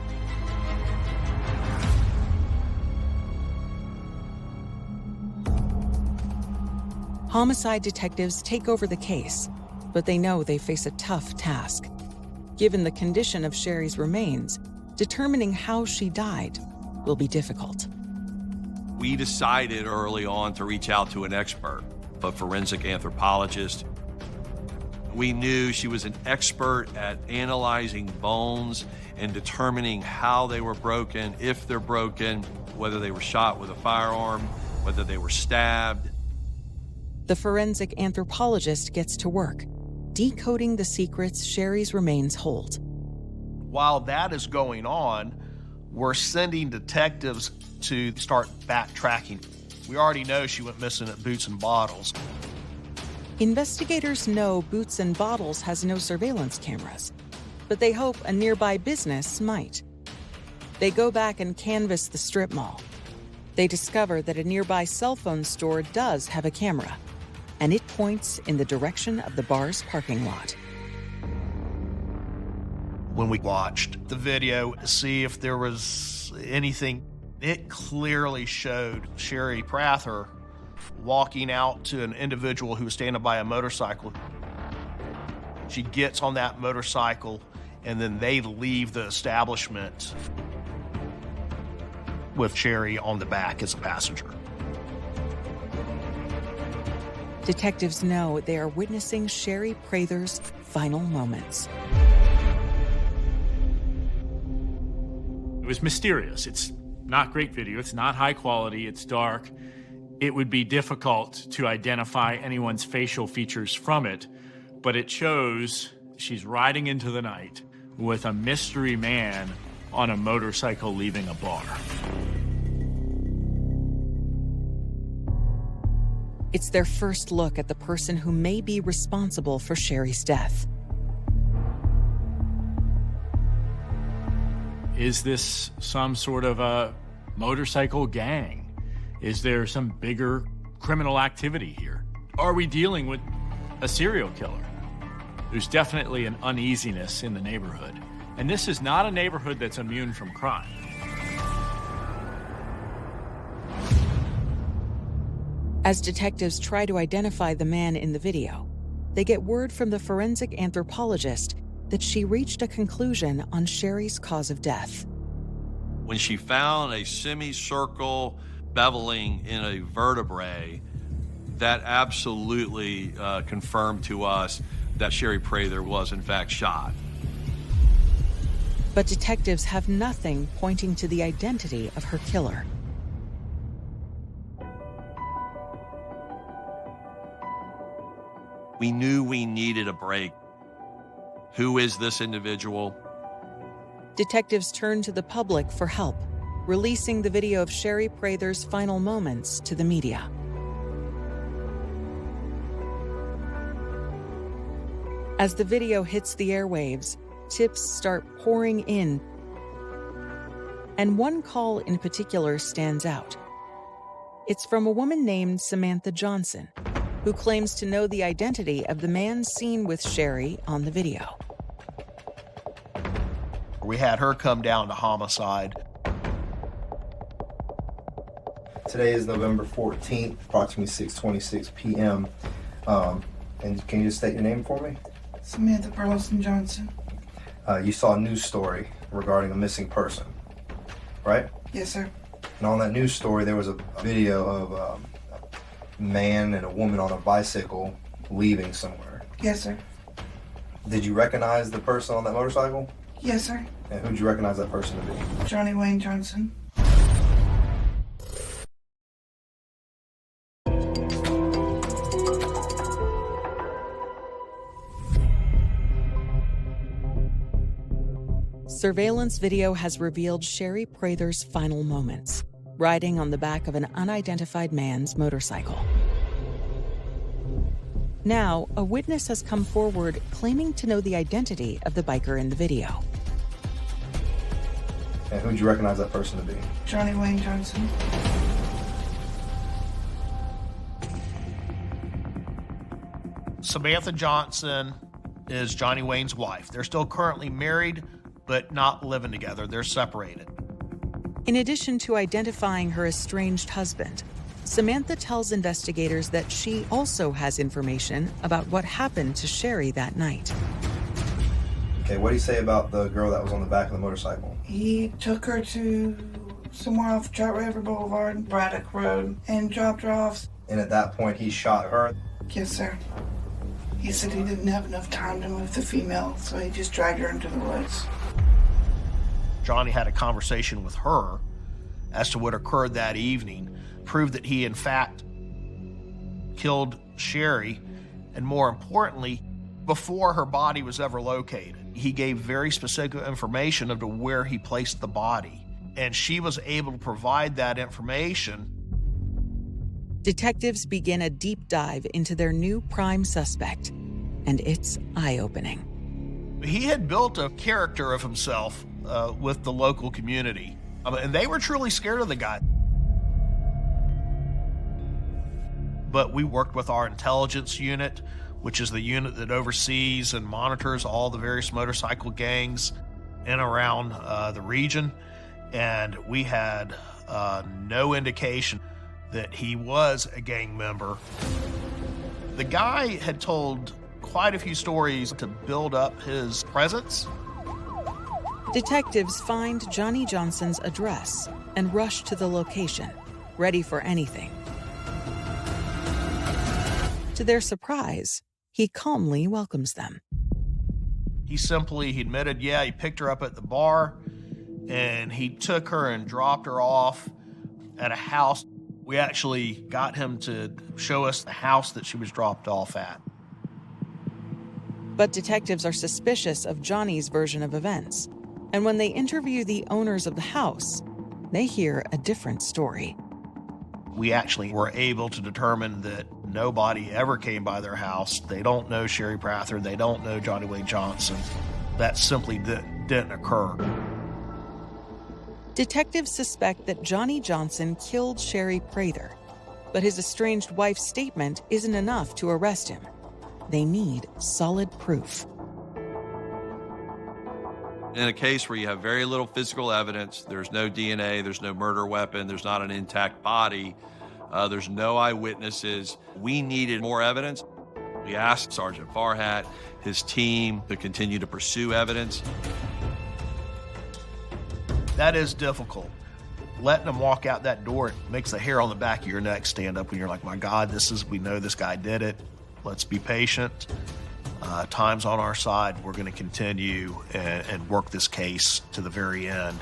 Homicide detectives take over the case, but they know they face a tough task. Given the condition of Sherry's remains, determining how she died will be difficult. We decided early on to reach out to an expert, a forensic anthropologist. We knew she was an expert at analyzing bones and determining how they were broken, if they're broken, whether they were shot with a firearm, whether they were stabbed. The forensic anthropologist gets to work, decoding the secrets Sherry's remains hold. While that is going on, we're sending detectives to start backtracking. We already know she went missing at Boots and Bottles. Investigators know Boots and Bottles has no surveillance cameras, but they hope a nearby business might. They go back and canvass the strip mall. They discover that a nearby cell phone store does have a camera, and it points in the direction of the bar's parking lot. When we watched the video to see if there was anything, it clearly showed Sherry Prather walking out to an individual who was standing by a motorcycle. She gets on that motorcycle, and then they leave the establishment with Sherry on the back as a passenger. Detectives know they are witnessing Sherry Prather's final moments. It was mysterious. It's not great video. It's not high quality. It's dark. It would be difficult to identify anyone's facial features from it, but it shows she's riding into the night with a mystery man on a motorcycle leaving a bar. It's their first look at the person who may be responsible for Sherry's death. Is this some sort of a motorcycle gang? Is there some bigger criminal activity here? Are we dealing with a serial killer? There's definitely an uneasiness in the neighborhood. And this is not a neighborhood that's immune from crime. As detectives try to identify the man in the video, they get word from the forensic anthropologist that she reached a conclusion on Sherry's cause of death. When she found a semicircle beveling in a vertebrae, that absolutely confirmed to us that Sherry Prather was in fact shot. But detectives have nothing pointing to the identity of her killer. We knew we needed a break. Who is this individual? Detectives turn to the public for help, releasing the video of Sherry Prather's final moments to the media. As the video hits the airwaves, tips start pouring in. And one call in particular stands out. It's from a woman named Samantha Johnson, who claims to know the identity of the man seen with Sherry on the video. We had her come down to homicide. Today is November 14th, approximately 6:26 p.m. And can you just state your name for me? Samantha Burleson Johnson. You saw a news story regarding a missing person, right? Yes, sir. And on that news story, there was a video of a man and a woman on a bicycle leaving somewhere. Yes, sir. Did you recognize the person on that motorcycle? Yes, sir. And who'd you recognize that person to be? Johnny Wayne Johnson. Surveillance video has revealed Sherry Prather's final moments, riding on the back of an unidentified man's motorcycle. Now, a witness has come forward claiming to know the identity of the biker in the video. And who'd you recognize that person to be? Johnny Wayne Johnson. Samantha Johnson is Johnny Wayne's wife. They're still currently married, but not living together. They're separated. In addition to identifying her estranged husband, Samantha tells investigators that she also has information about what happened to Sherry that night. Okay, what do you say about the girl that was on the back of the motorcycle? He took her to somewhere off Trout River Boulevard, Braddock Road, and dropped her off. And at that point, he shot her? Yes, sir. He said he didn't have enough time to move the female, so he just dragged her into the woods. Johnny had a conversation with her as to what occurred that evening, proved that he in fact killed Sherry, and more importantly, before her body was ever located. He gave very specific information of where he placed the body, and she was able to provide that information. Detectives begin a deep dive into their new prime suspect, and it's eye-opening. He had built a character of himself with the local community, and they were truly scared of the guy. But we worked with our intelligence unit, which is the unit that oversees and monitors all the various motorcycle gangs in and around the region, and we had no indication that he was a gang member. The guy had told quite a few stories to build up his presence. Detectives find Johnny Johnson's address and rush to the location, ready for anything. To their surprise, he calmly welcomes them. He admitted, yeah, he picked her up at the bar, and he took her and dropped her off at a house. We actually got him to show us the house that she was dropped off at. But detectives are suspicious of Johnny's version of events. And when they interview the owners of the house, they hear a different story. We actually were able to determine that Nobody ever came by their house. They don't know Sherry Prather. They don't know Johnny Wayne Johnson. That simply didn't occur. Detectives suspect that Johnny Johnson killed Sherry Prather, but his estranged wife's statement isn't enough to arrest him. They need solid proof. In a case where you have very little physical evidence, there's no DNA, there's no murder weapon, there's not an intact body, there's no eyewitnesses, we needed more evidence. We asked Sergeant Farhat, his team, to continue to pursue evidence. That is difficult. Letting them walk out that door makes the hair on the back of your neck stand up when you're like, my God, we know this guy did it. Let's be patient. Time's on our side. We're going to continue and work this case to the very end.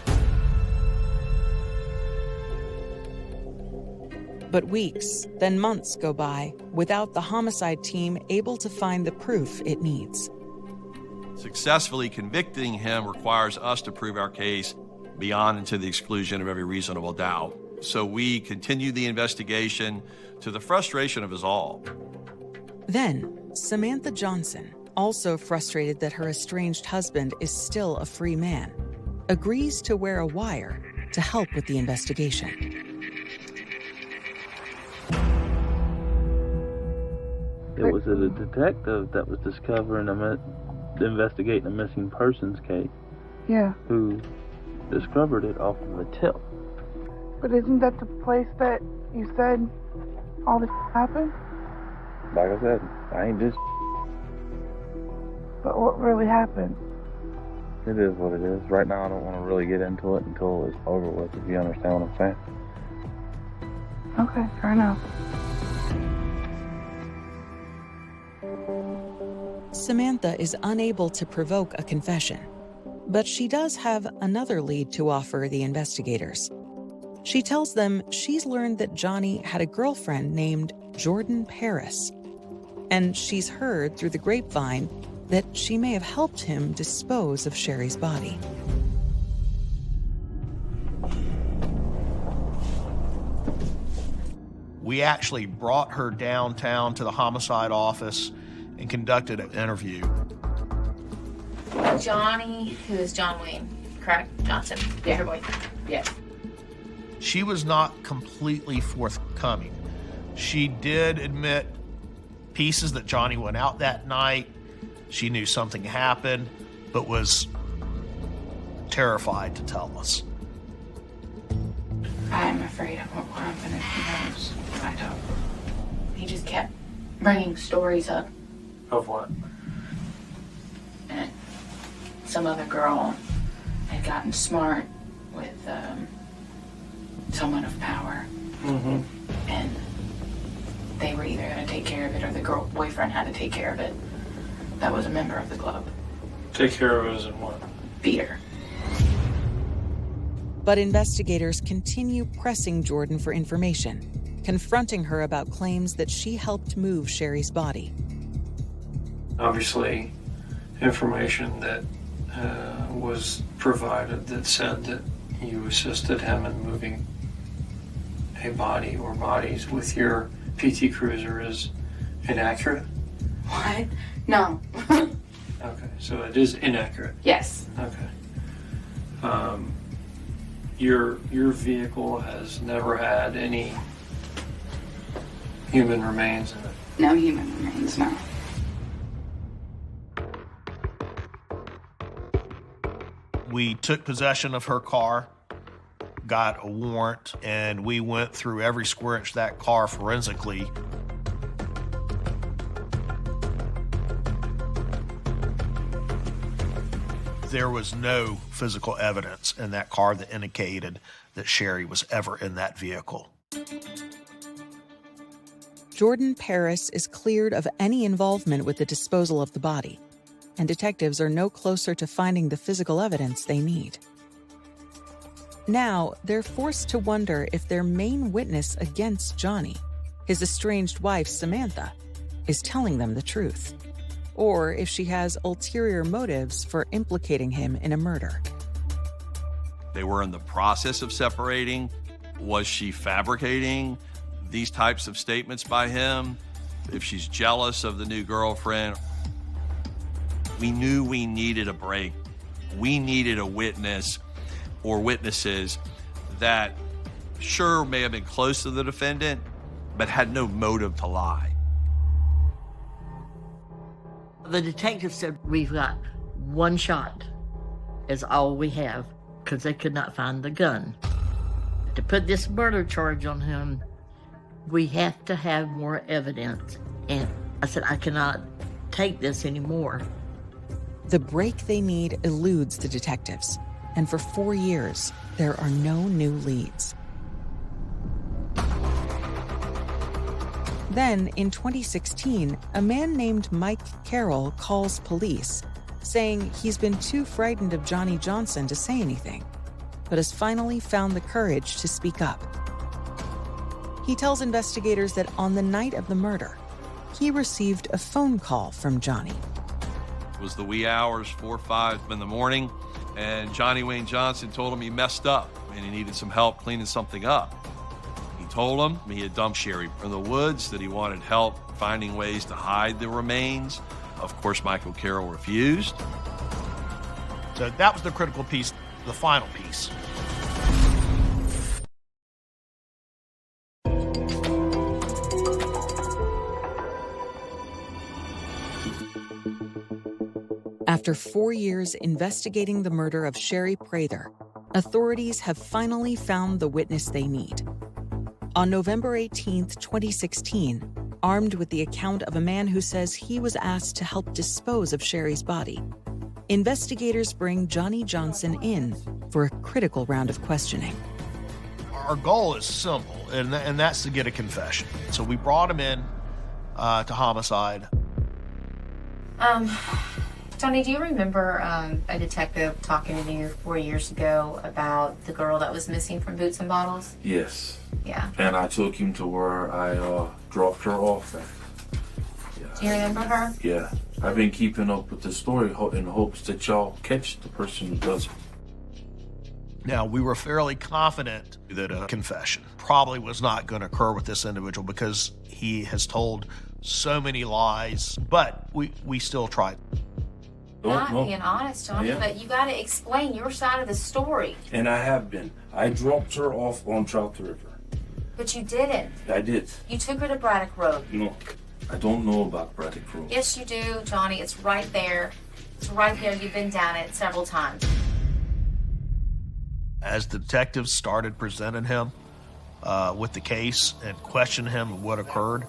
But weeks, then months go by without the homicide team able to find the proof it needs. Successfully convicting him requires us to prove our case beyond and to the exclusion of every reasonable doubt. So we continue the investigation to the frustration of us all. Then, Samantha Johnson, also frustrated that her estranged husband is still a free man, agrees to wear a wire to help with the investigation. It was a detective that was investigating a missing persons case. Yeah. Who discovered it off of a tip. But isn't that the place that you said all this happened? Like I said, I ain't just. But what really happened? It is what it is. Right now, I don't want to really get into it until it's over with, if you understand what I'm saying. Okay, fair enough. Samantha is unable to provoke a confession, but she does have another lead to offer the investigators. She tells them she's learned that Johnny had a girlfriend named Jordan Paris, and she's heard through the grapevine that she may have helped him dispose of Sherry's body. We actually brought her downtown to the homicide office and conducted an interview. Johnny, who is John Wayne, correct? Johnson. Yeah, her boyfriend. Yes. She was not completely forthcoming. She did admit pieces that Johnny went out that night. She knew something happened, but was terrified to tell us. I'm afraid of what happened if he knows. I don't. He just kept bringing stories up. Of what? And some other girl had gotten smart with someone of power. Mm-hmm. And they were either going to take care of it or the girl boyfriend had to take care of it. That was a member of the club. Take care of it as in what? Beat her. But investigators continue pressing Jordan for information, confronting her about claims that she helped move Sherry's body. Obviously, information that was provided that said that you assisted him in moving a body or bodies with your PT Cruiser is inaccurate? What? No. Okay, so it is inaccurate. Yes. Okay. Your vehicle has never had any human remains in it? No human remains, no. We took possession of her car, got a warrant, and we went through every square inch of that car forensically. There was no physical evidence in that car that indicated that Sherry was ever in that vehicle. Jordan Paris is cleared of any involvement with the disposal of the body, and detectives are no closer to finding the physical evidence they need. Now, they're forced to wonder if their main witness against Johnny, his estranged wife Samantha, is telling them the truth, or if she has ulterior motives for implicating him in a murder. They were in the process of separating. Was she fabricating these types of statements by him if she's jealous of the new girlfriend. We knew we needed a break. We needed a witness or witnesses that sure may have been close to the defendant, but had no motive to lie. The detective said, we've got one shot is all we have, because they could not find the gun. To put this murder charge on him, we have to have more evidence. And I said, I cannot take this anymore. The break they need eludes the detectives, and for 4 years, there are no new leads. Then, in 2016, a man named Mike Carroll calls police, saying he's been too frightened of Johnny Johnson to say anything, but has finally found the courage to speak up. He tells investigators that on the night of the murder, he received a phone call from Johnny. It was the wee hours, 4 or 5 in the morning, and Johnny Wayne Johnson told him he messed up and he needed some help cleaning something up. He told him he had dumped Sherry in the woods, that he wanted help finding ways to hide the remains. Of course, Michael Carroll refused. So that was the critical piece, the final piece. After 4 years investigating the murder of Sherry Prather, authorities have finally found the witness they need. On November 18, 2016, armed with the account of a man who says he was asked to help dispose of Sherry's body, investigators bring Johnny Johnson in for a critical round of questioning. Our goal is simple, and that's to get a confession. So we brought him in to homicide. Johnny, do you remember a detective talking to you 4 years ago about the girl that was missing from Boots and Bottles? Yes. Yeah. And I took him to where I dropped her off at. Yeah. Do you remember her? Yeah. I've been keeping up with the story in hopes that y'all catch the person who does it. Now, we were fairly confident that a confession probably was not going to occur with this individual because he has told so many lies, but we still tried. Not being honest, Johnny, Yeah. but you got to explain your side of the story. And I have been. I dropped her off on Trout River. But you didn't. I did. You took her to Braddock Road. No, I don't know about Braddock Road. Yes, you do, Johnny. It's right there. It's right there. You've been down it several times. As the detectives started presenting him with the case and questioning him what occurred,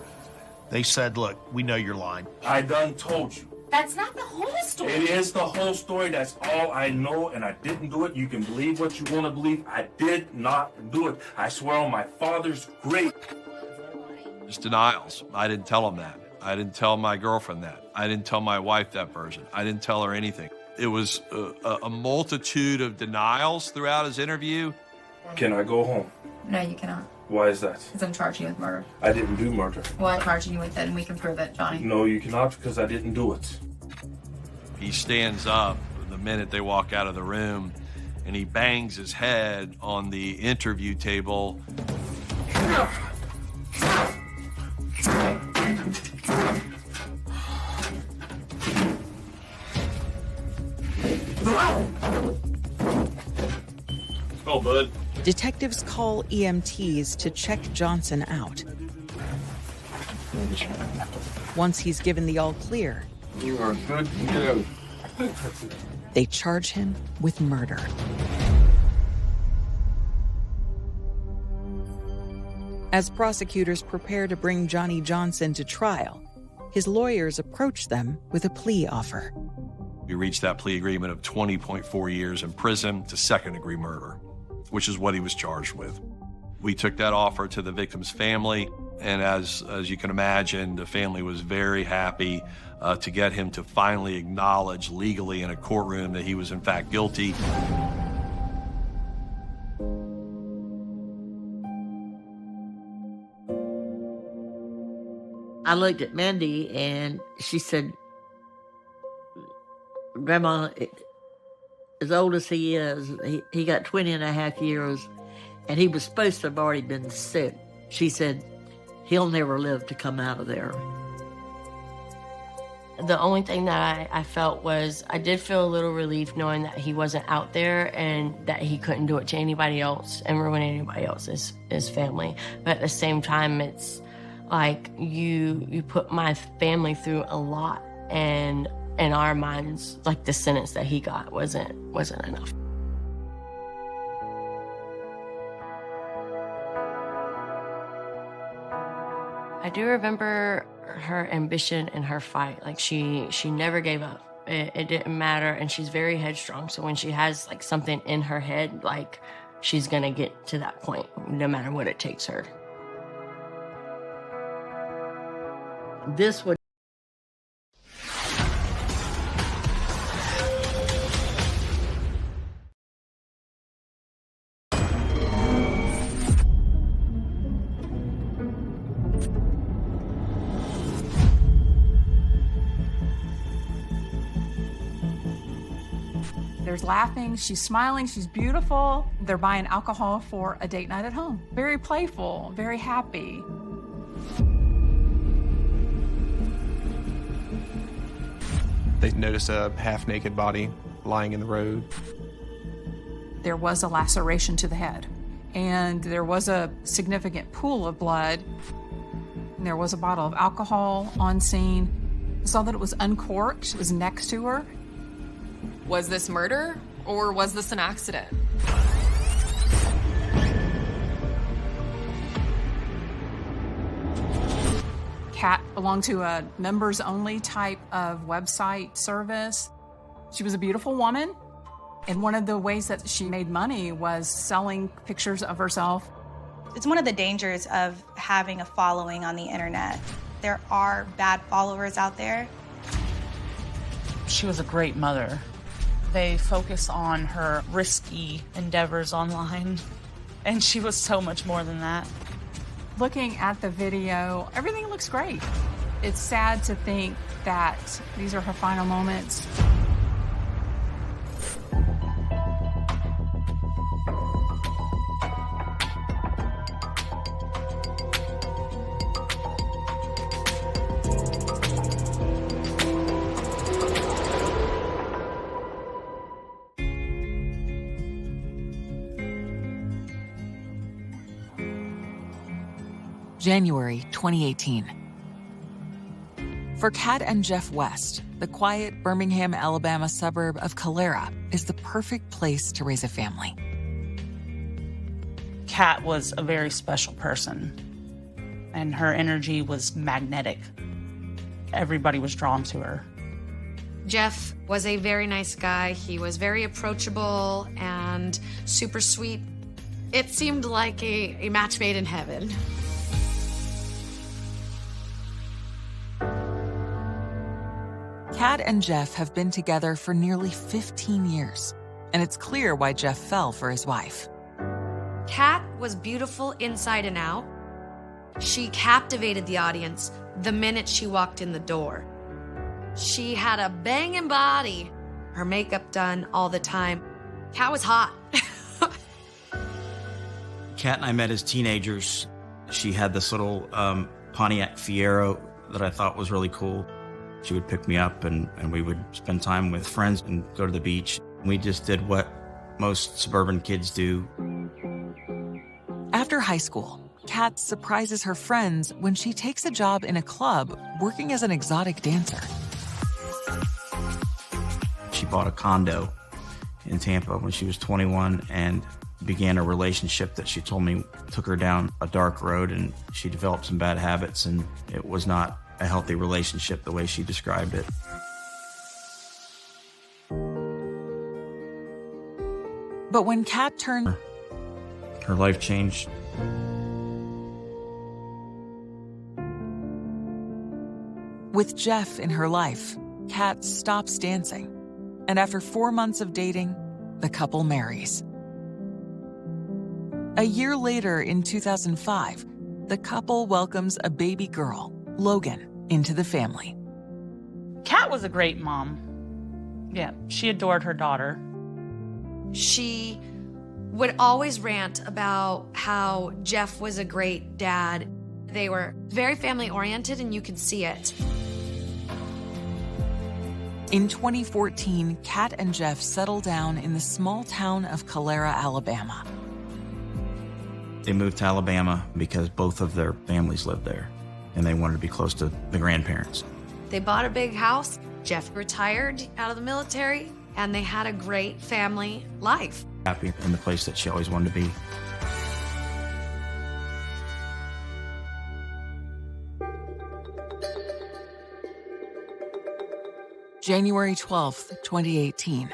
they said, look, we know you're lying. I done told you. That's not the whole story. It is the whole story. That's all I know, and I didn't do it. You can believe what you want to believe. I did not do it. I swear on my father's grave. Just denials. I didn't tell him that. I didn't tell my girlfriend that. I didn't tell my wife that version. I didn't tell her anything. It was a multitude of denials throughout his interview. Can I go home? No, you cannot. Why is that? Because I'm charging you with murder. I didn't do murder. Well, I'm charging you with it, and we can prove it, Johnny. No, you cannot, because I didn't do it. He stands up the minute they walk out of the room, and he bangs his head on the interview table. Oh, bud. Detectives call EMTs to check Johnson out. Once he's given the all clear, You are good to go. they charge him with murder. As prosecutors prepare to bring Johnny Johnson to trial, his lawyers approach them with a plea offer. We reached that plea agreement of 20.4 years in prison to second-degree murder, which is what he was charged with. We took that offer to the victim's family, and as you can imagine, the family was very happy to get him to finally acknowledge legally in a courtroom that he was in fact guilty. I looked at Mandy and she said, Grandma, as old as he is, he got 20 and a half years, and he was supposed to have already been sick. She said, he'll never live to come out of there. The only thing that I felt was I did feel a little relief knowing that he wasn't out there and that he couldn't do it to anybody else and ruin anybody else's family. But at the same time, it's like you put my family through a lot, and in our minds, like the sentence that he got wasn't enough. I do remember her ambition and her fight. Like she never gave up. It didn't matter, and she's very headstrong. So when she has like something in her head, like she's gonna get to that point, no matter what it takes her. This would. There's laughing, she's smiling, she's beautiful. They're buying alcohol for a date night at home. Very playful, very happy. They noticed a half-naked body lying in the road. There was a laceration to the head, and there was a significant pool of blood. And there was a bottle of alcohol on scene. I saw that it was uncorked. It was next to her. Was this murder, or was this an accident? Kat belonged to a members-only type of website service. She was a beautiful woman, and one of the ways that she made money was selling pictures of herself. It's one of the dangers of having a following on the internet. There are bad followers out there. She was a great mother. They focus on her risky endeavors online, and she was so much more than that. Looking at the video, everything looks great. It's sad to think that these are her final moments. January 2018. For Kat and Jeff West, the quiet Birmingham, Alabama suburb of Calera is the perfect place to raise a family. Kat was a very special person, and her energy was magnetic. Everybody was drawn to her. Jeff was a very nice guy. He was very approachable and super sweet. It seemed like a match made in heaven. Kat and Jeff have been together for nearly 15 years, and it's clear why Jeff fell for his wife. Kat was beautiful inside and out. She captivated the audience the minute she walked in the door. She had a banging body, her makeup done all the time. Kat was hot. Kat and I met as teenagers. She had this little Pontiac Fiero that I thought was really cool. She would pick me up and we would spend time with friends and go to the beach. We just did what most suburban kids do. After high school, Kat surprises her friends when she takes a job in a club working as an exotic dancer. She bought a condo in Tampa when she was 21 and began a relationship that she told me took her down a dark road, and she developed some bad habits, and it was not a healthy relationship the way she described it. But when Kat turned... Her life changed. With Jeff in her life, Kat stops dancing. And after 4 months of dating, the couple marries. A year later, in 2005, the couple welcomes a baby girl, Logan, into the family. Kat was a great mom. Yeah, she adored her daughter. She would always rant about how Jeff was a great dad. They were very family oriented, and you could see it. In 2014, Kat and Jeff settled down in the small town of Calera, Alabama. They moved to Alabama because both of their families lived there, and they wanted to be close to the grandparents. They bought a big house. Jeff retired out of the military, and they had a great family life. Happy in the place that she always wanted to be. January 12th, 2018.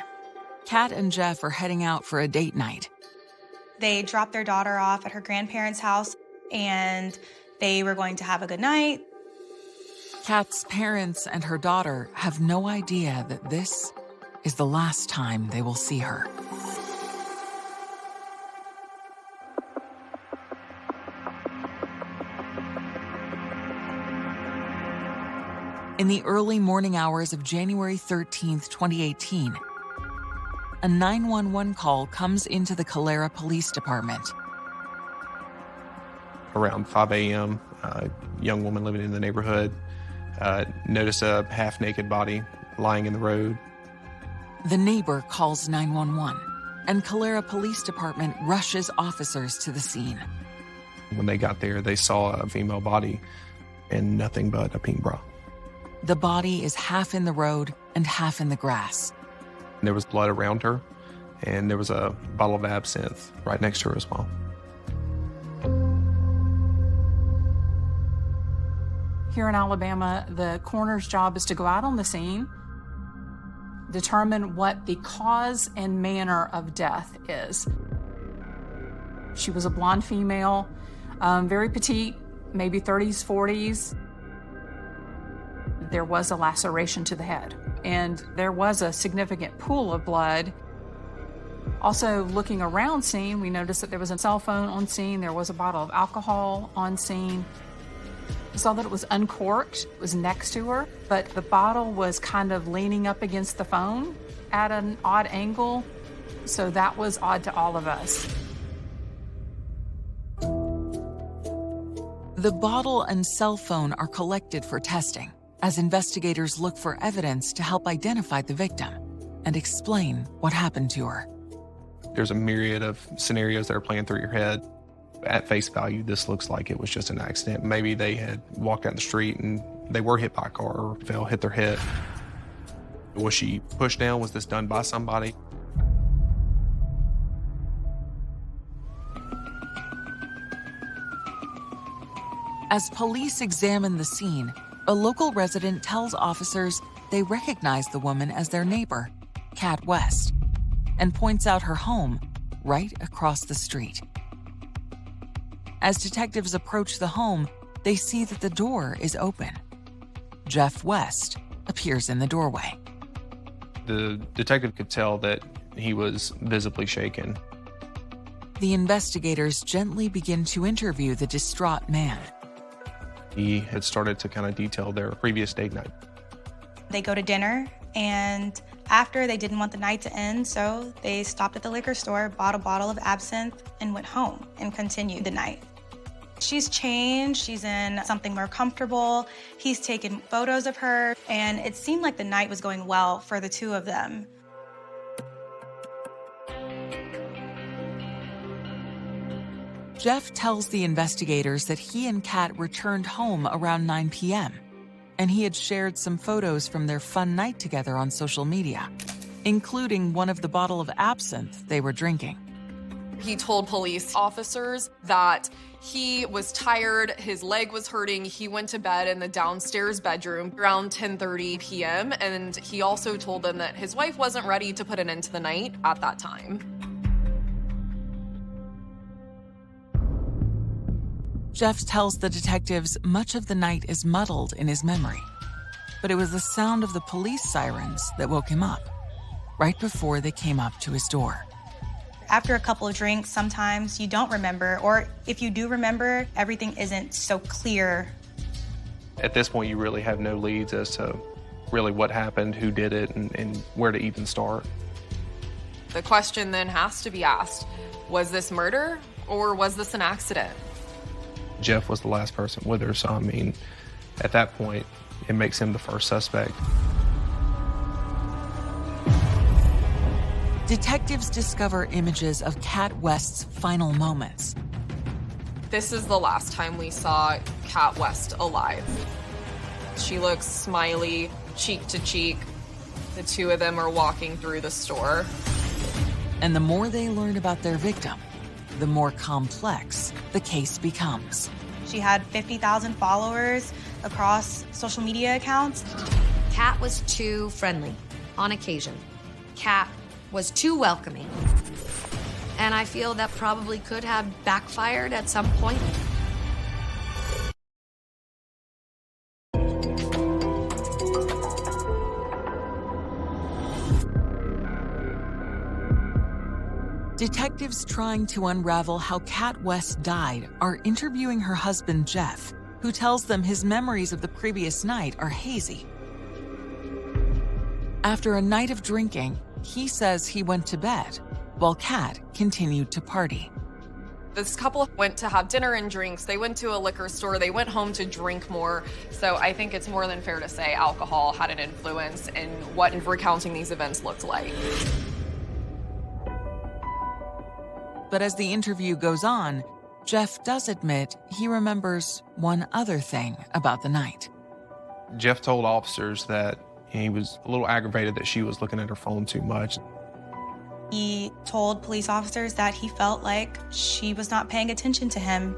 Kat and Jeff are heading out for a date night. They dropped their daughter off at her grandparents' house, and they were going to have a good night. Kat's parents and her daughter have no idea that this is the last time they will see her. In the early morning hours of January 13th, 2018, a 911 call comes into the Calera Police Department. Around 5 a.m., a young woman living in the neighborhood noticed a half-naked body lying in the road. The neighbor calls 911, and Calera Police Department rushes officers to the scene. When they got there, they saw a female body and nothing but a pink bra. The body is half in the road and half in the grass. There was blood around her, and there was a bottle of absinthe right next to her as well. Here in Alabama, the coroner's job is to go out on the scene, determine what the cause and manner of death is. She was a blonde female, very petite, maybe 30s, 40s. There was a laceration to the head, and there was a significant pool of blood. Also, looking around scene, we noticed that there was a cell phone on scene, there was a bottle of alcohol on scene. We saw that it was uncorked, it was next to her, but the bottle was kind of leaning up against the phone at an odd angle, so that was odd to all of us. The bottle and cell phone are collected for testing as investigators look for evidence to help identify the victim and explain what happened to her. There's a myriad of scenarios that are playing through your head. At face value, this looks like it was just an accident. Maybe they had walked down the street and they were hit by a car or hit their head. Was she pushed down? Was this done by somebody? As police examine the scene, a local resident tells officers they recognize the woman as their neighbor, Kat West, and points out her home right across the street. As detectives approach the home, they see that the door is open. Jeff West appears in the doorway. The detective could tell that he was visibly shaken. The investigators gently begin to interview the distraught man. He had started to kind of detail their previous date night. They go to dinner, and after, they didn't want the night to end, so they stopped at the liquor store, bought a bottle of absinthe, and went home and continued the night. She's changed, she's in something more comfortable. He's taken photos of her, and it seemed like the night was going well for the two of them. Jeff tells the investigators that he and Kat returned home around 9 p.m., and he had shared some photos from their fun night together on social media, including one of the bottle of absinthe they were drinking. He told police officers that he was tired, his leg was hurting, he went to bed in the downstairs bedroom around 10:30 p.m., and he also told them that his wife wasn't ready to put an end to the night at that time. Jeff tells the detectives much of the night is muddled in his memory, but it was the sound of the police sirens that woke him up, right before they came up to his door. After a couple of drinks, sometimes you don't remember, or if you do remember, everything isn't so clear. At this point, you really have no leads as to really what happened, who did it, and where to even start. The question then has to be asked, was this murder or was this an accident? Jeff was the last person with her, so I mean, at that point, it makes him the first suspect. Detectives discover images of Kat West's final moments. This is the last time we saw Kat West alive. She looks smiley, cheek to cheek. The two of them are walking through the store. And the more they learn about their victim, the more complex the case becomes. She had 50,000 followers across social media accounts. Kat was too friendly on occasion. Kat was too welcoming. And I feel that probably could have backfired at some point. Detectives trying to unravel how Kat West died are interviewing her husband, Jeff, who tells them his memories of the previous night are hazy. After a night of drinking, he says he went to bed, while Kat continued to party. This couple went to have dinner and drinks. They went to a liquor store. They went home to drink more. So I think it's more than fair to say alcohol had an influence in what recounting these events looked like. But as the interview goes on, Jeff does admit he remembers one other thing about the night. Jeff told officers that he was a little aggravated that she was looking at her phone too much. He told police officers that he felt like she was not paying attention to him.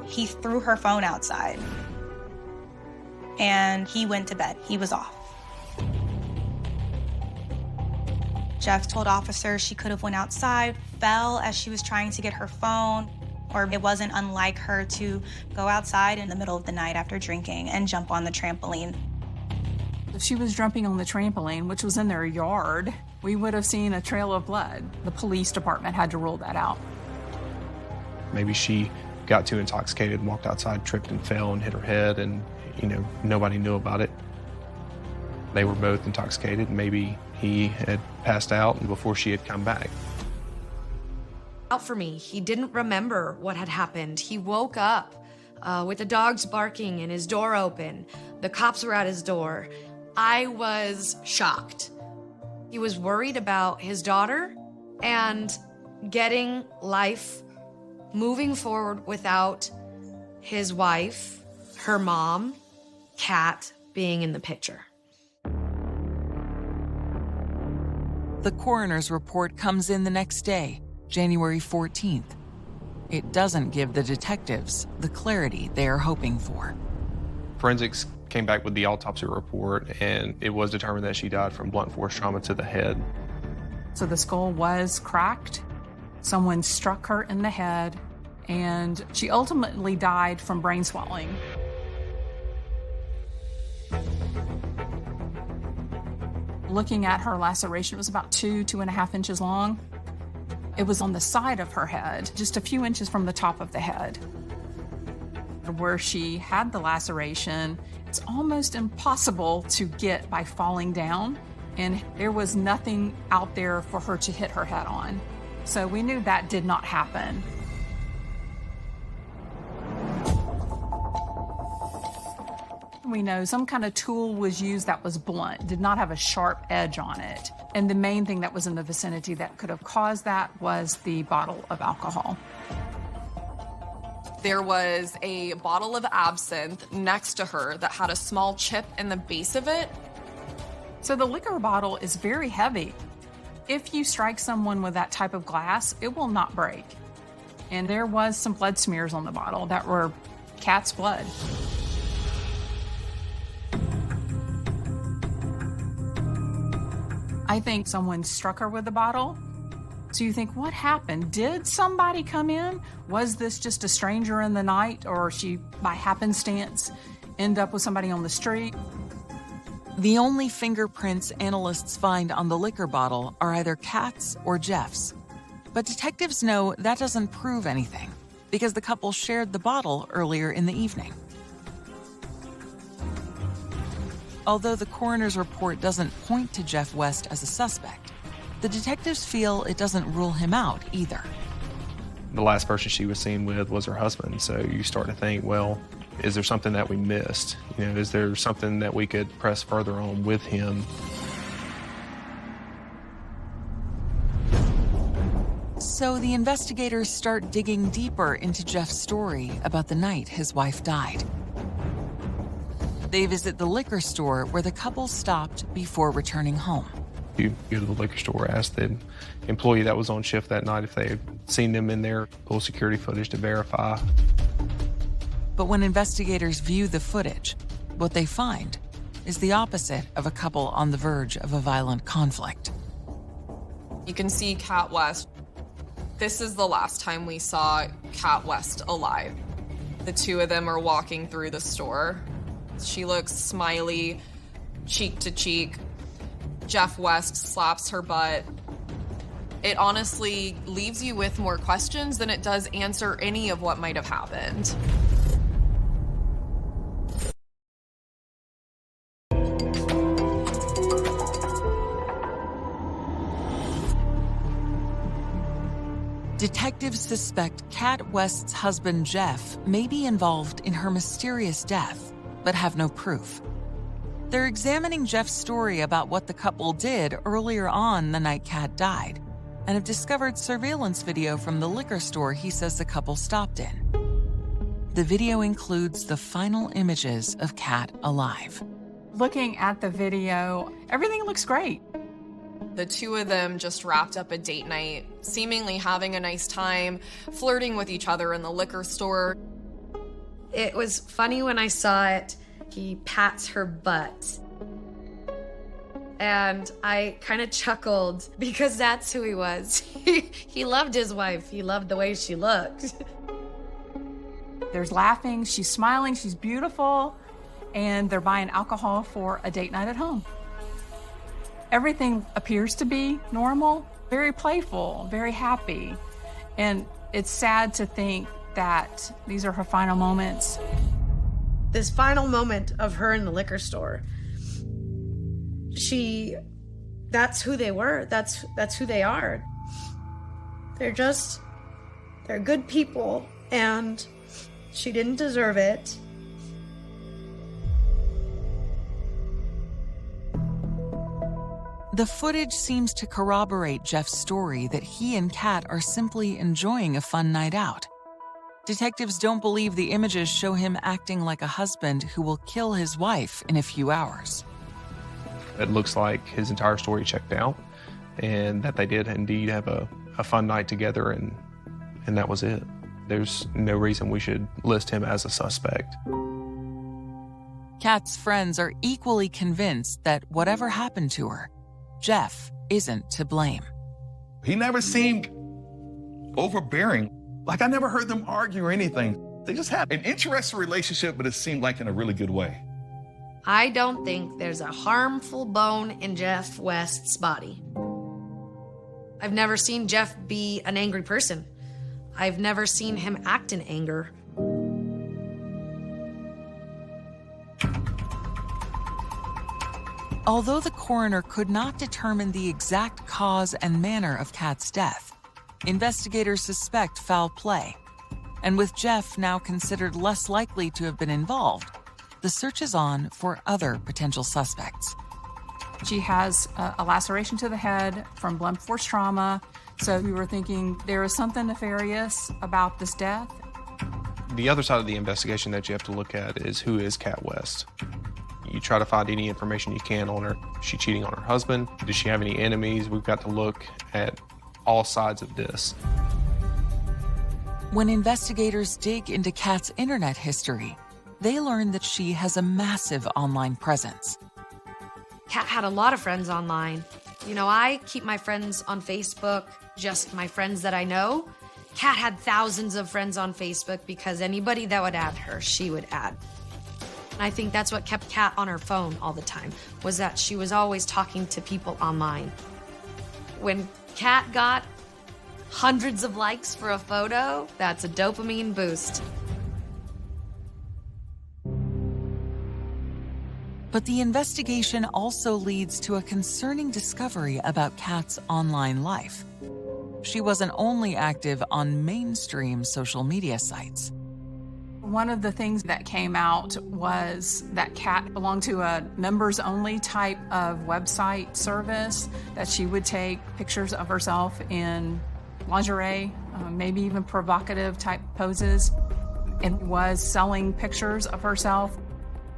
He threw her phone outside, and he went to bed. He was off. Jeff told officers she could have went outside, fell as she was trying to get her phone, or it wasn't unlike her to go outside in the middle of the night after drinking and jump on the trampoline. If she was jumping on the trampoline, which was in their yard, we would have seen a trail of blood. The police department had to rule that out. Maybe she got too intoxicated, walked outside, tripped and fell and hit her head, and, nobody knew about it. They were both intoxicated. Maybe he had passed out and before she had come back. Out for me, he didn't remember what had happened. He woke up with the dogs barking and his door open. The cops were at his door. I was shocked. He was worried about his daughter and getting life moving forward without his wife, her mom, Kat being in the picture. The coroner's report comes in the next day, January 14th. It doesn't give the detectives the clarity they are hoping for. Forensics came back with the autopsy report, and it was determined that she died from blunt force trauma to the head. So the skull was cracked. Someone struck her in the head, and she ultimately died from brain swelling. Looking at her laceration, it was about 2.5 inches long. It was on the side of her head, just a few inches from the top of the head. Where she had the laceration, it's almost impossible to get by falling down, and there was nothing out there for her to hit her head on. So we knew that did not happen. We know some kind of tool was used that was blunt, did not have a sharp edge on it. And the main thing that was in the vicinity that could have caused that was the bottle of alcohol. There was a bottle of absinthe next to her that had a small chip in the base of it. So the liquor bottle is very heavy. If you strike someone with that type of glass, it will not break. And there was some blood smears on the bottle that were Kat's blood. I think someone struck her with the bottle. So you think, what happened? Did somebody come in? Was this just a stranger in the night, or she, by happenstance, end up with somebody on the street? The only fingerprints analysts find on the liquor bottle are either Kat's or Jeff's. But detectives know that doesn't prove anything, because the couple shared the bottle earlier in the evening. Although the coroner's report doesn't point to Jeff West as a suspect, the detectives feel it doesn't rule him out either. The last person she was seen with was her husband, so you start to think, well, is there something that we missed? Is there something that we could press further on with him? So the investigators start digging deeper into Jeff's story about the night his wife died. They visit the liquor store where the couple stopped before returning home. You go to the liquor store, ask the employee that was on shift that night if they had seen them in there, pull security footage to verify. But when investigators view the footage, what they find is the opposite of a couple on the verge of a violent conflict. You can see Kat West. This is the last time we saw Kat West alive. The two of them are walking through the store. She looks smiley, cheek to cheek. Jeff West slaps her butt. It honestly leaves you with more questions than it does answer any of what might have happened. Detectives suspect Kat West's husband, Jeff, may be involved in her mysterious death, but have no proof. They're examining Jeff's story about what the couple did earlier on the night Kat died, and have discovered surveillance video from the liquor store he says the couple stopped in. The video includes the final images of Kat alive. Looking at the video, everything looks great. The two of them just wrapped up a date night, seemingly having a nice time, flirting with each other in the liquor store. It was funny when I saw it. He pats her butt. And I kind of chuckled because that's who he was. He loved his wife. He loved the way she looked. There's laughing, she's smiling, she's beautiful, and they're buying alcohol for a date night at home. Everything appears to be normal, very playful, very happy. And it's sad to think that these are her final moments. This final moment of her in the liquor store, that's who they were. That's who they are. They're good people, and she didn't deserve it. The footage seems to corroborate Jeff's story that he and Kat are simply enjoying a fun night out. Detectives don't believe the images show him acting like a husband who will kill his wife in a few hours. It looks like his entire story checked out and that they did indeed have a fun night together, and that was it. There's no reason we should list him as a suspect. Kat's friends are equally convinced that whatever happened to her, Jeff isn't to blame. He never seemed overbearing. Like, I never heard them argue or anything. They just had an interesting relationship, but it seemed like in a really good way. I don't think there's a harmful bone in Jeff West's body. I've never seen Jeff be an angry person. I've never seen him act in anger. Although the coroner could not determine the exact cause and manner of Kat's death, investigators suspect foul play. And with Jeff now considered less likely to have been involved, the search is on for other potential suspects. She has a laceration to the head from blunt force trauma, so we were thinking there is something nefarious about this death. The other side of the investigation that you have to look at is who is Kat West. You try to find any information you can on her. Is she cheating on her husband? Does she have any enemies? We've got to look at all sides of this. When investigators dig into Kat's internet history, they learn that she has a massive online presence. Kat had a lot of friends online. You know, I keep my friends on Facebook, just my friends that I know. Kat had thousands of friends on Facebook because anybody that would add her, she would add. And I think that's what kept Kat on her phone all the time, was that she was always talking to people online. When Kat got hundreds of likes for a photo, that's a dopamine boost. But the investigation also leads to a concerning discovery about Kat's online life. She wasn't only active on mainstream social media sites. One of the things that came out was that Kat belonged to a members-only type of website service, that she would take pictures of herself in lingerie, maybe even provocative type poses, and was selling pictures of herself.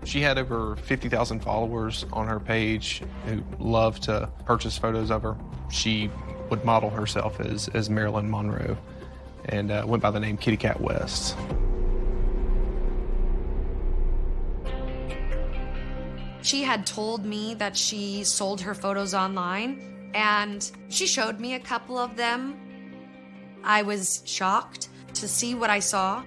She had over 50,000 followers on her page who loved to purchase photos of her. She would model herself as Marilyn Monroe and went by the name Kitty Cat West. She had told me that she sold her photos online, and she showed me a couple of them. I was shocked to see what I saw.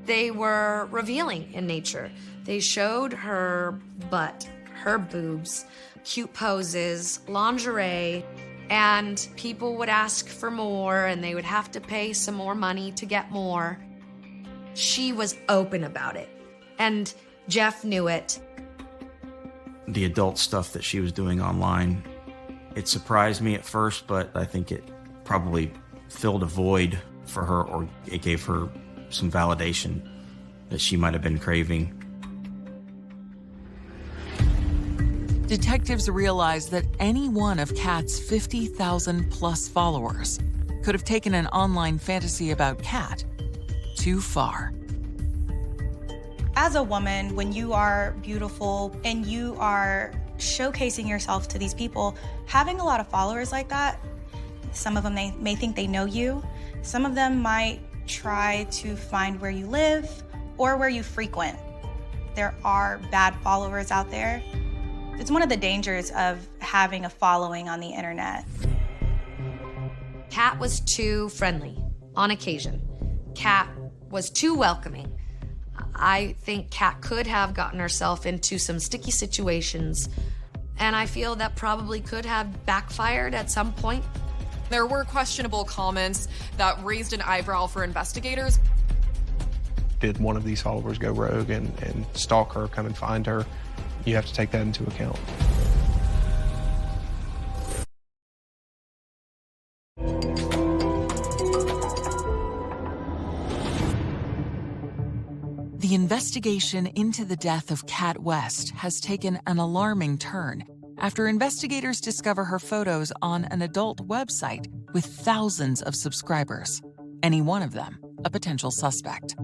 They were revealing in nature. They showed her butt, her boobs, cute poses, lingerie, and people would ask for more, and they would have to pay some more money to get more. She was open about it, and Jeff knew it. The adult stuff that she was doing online, it surprised me at first, but I think it probably filled a void for her, or it gave her some validation that she might have been craving. Detectives realized that any one of Kat's 50,000 plus followers could have taken an online fantasy about Kat too far. As a woman, when you are beautiful and you are showcasing yourself to these people, having a lot of followers like that, some of them may think they know you. Some of them might try to find where you live or where you frequent. There are bad followers out there. It's one of the dangers of having a following on the internet. Kat was too friendly on occasion. Kat was too welcoming. I think Kat could have gotten herself into some sticky situations, and I feel that probably could have backfired at some point. There were questionable comments that raised an eyebrow for investigators. Did one of these followers go rogue and stalk her, come and find her? You have to take that into account. The investigation into the death of Kat West has taken an alarming turn after investigators discover her photos on an adult website with thousands of subscribers, any one of them a potential suspect.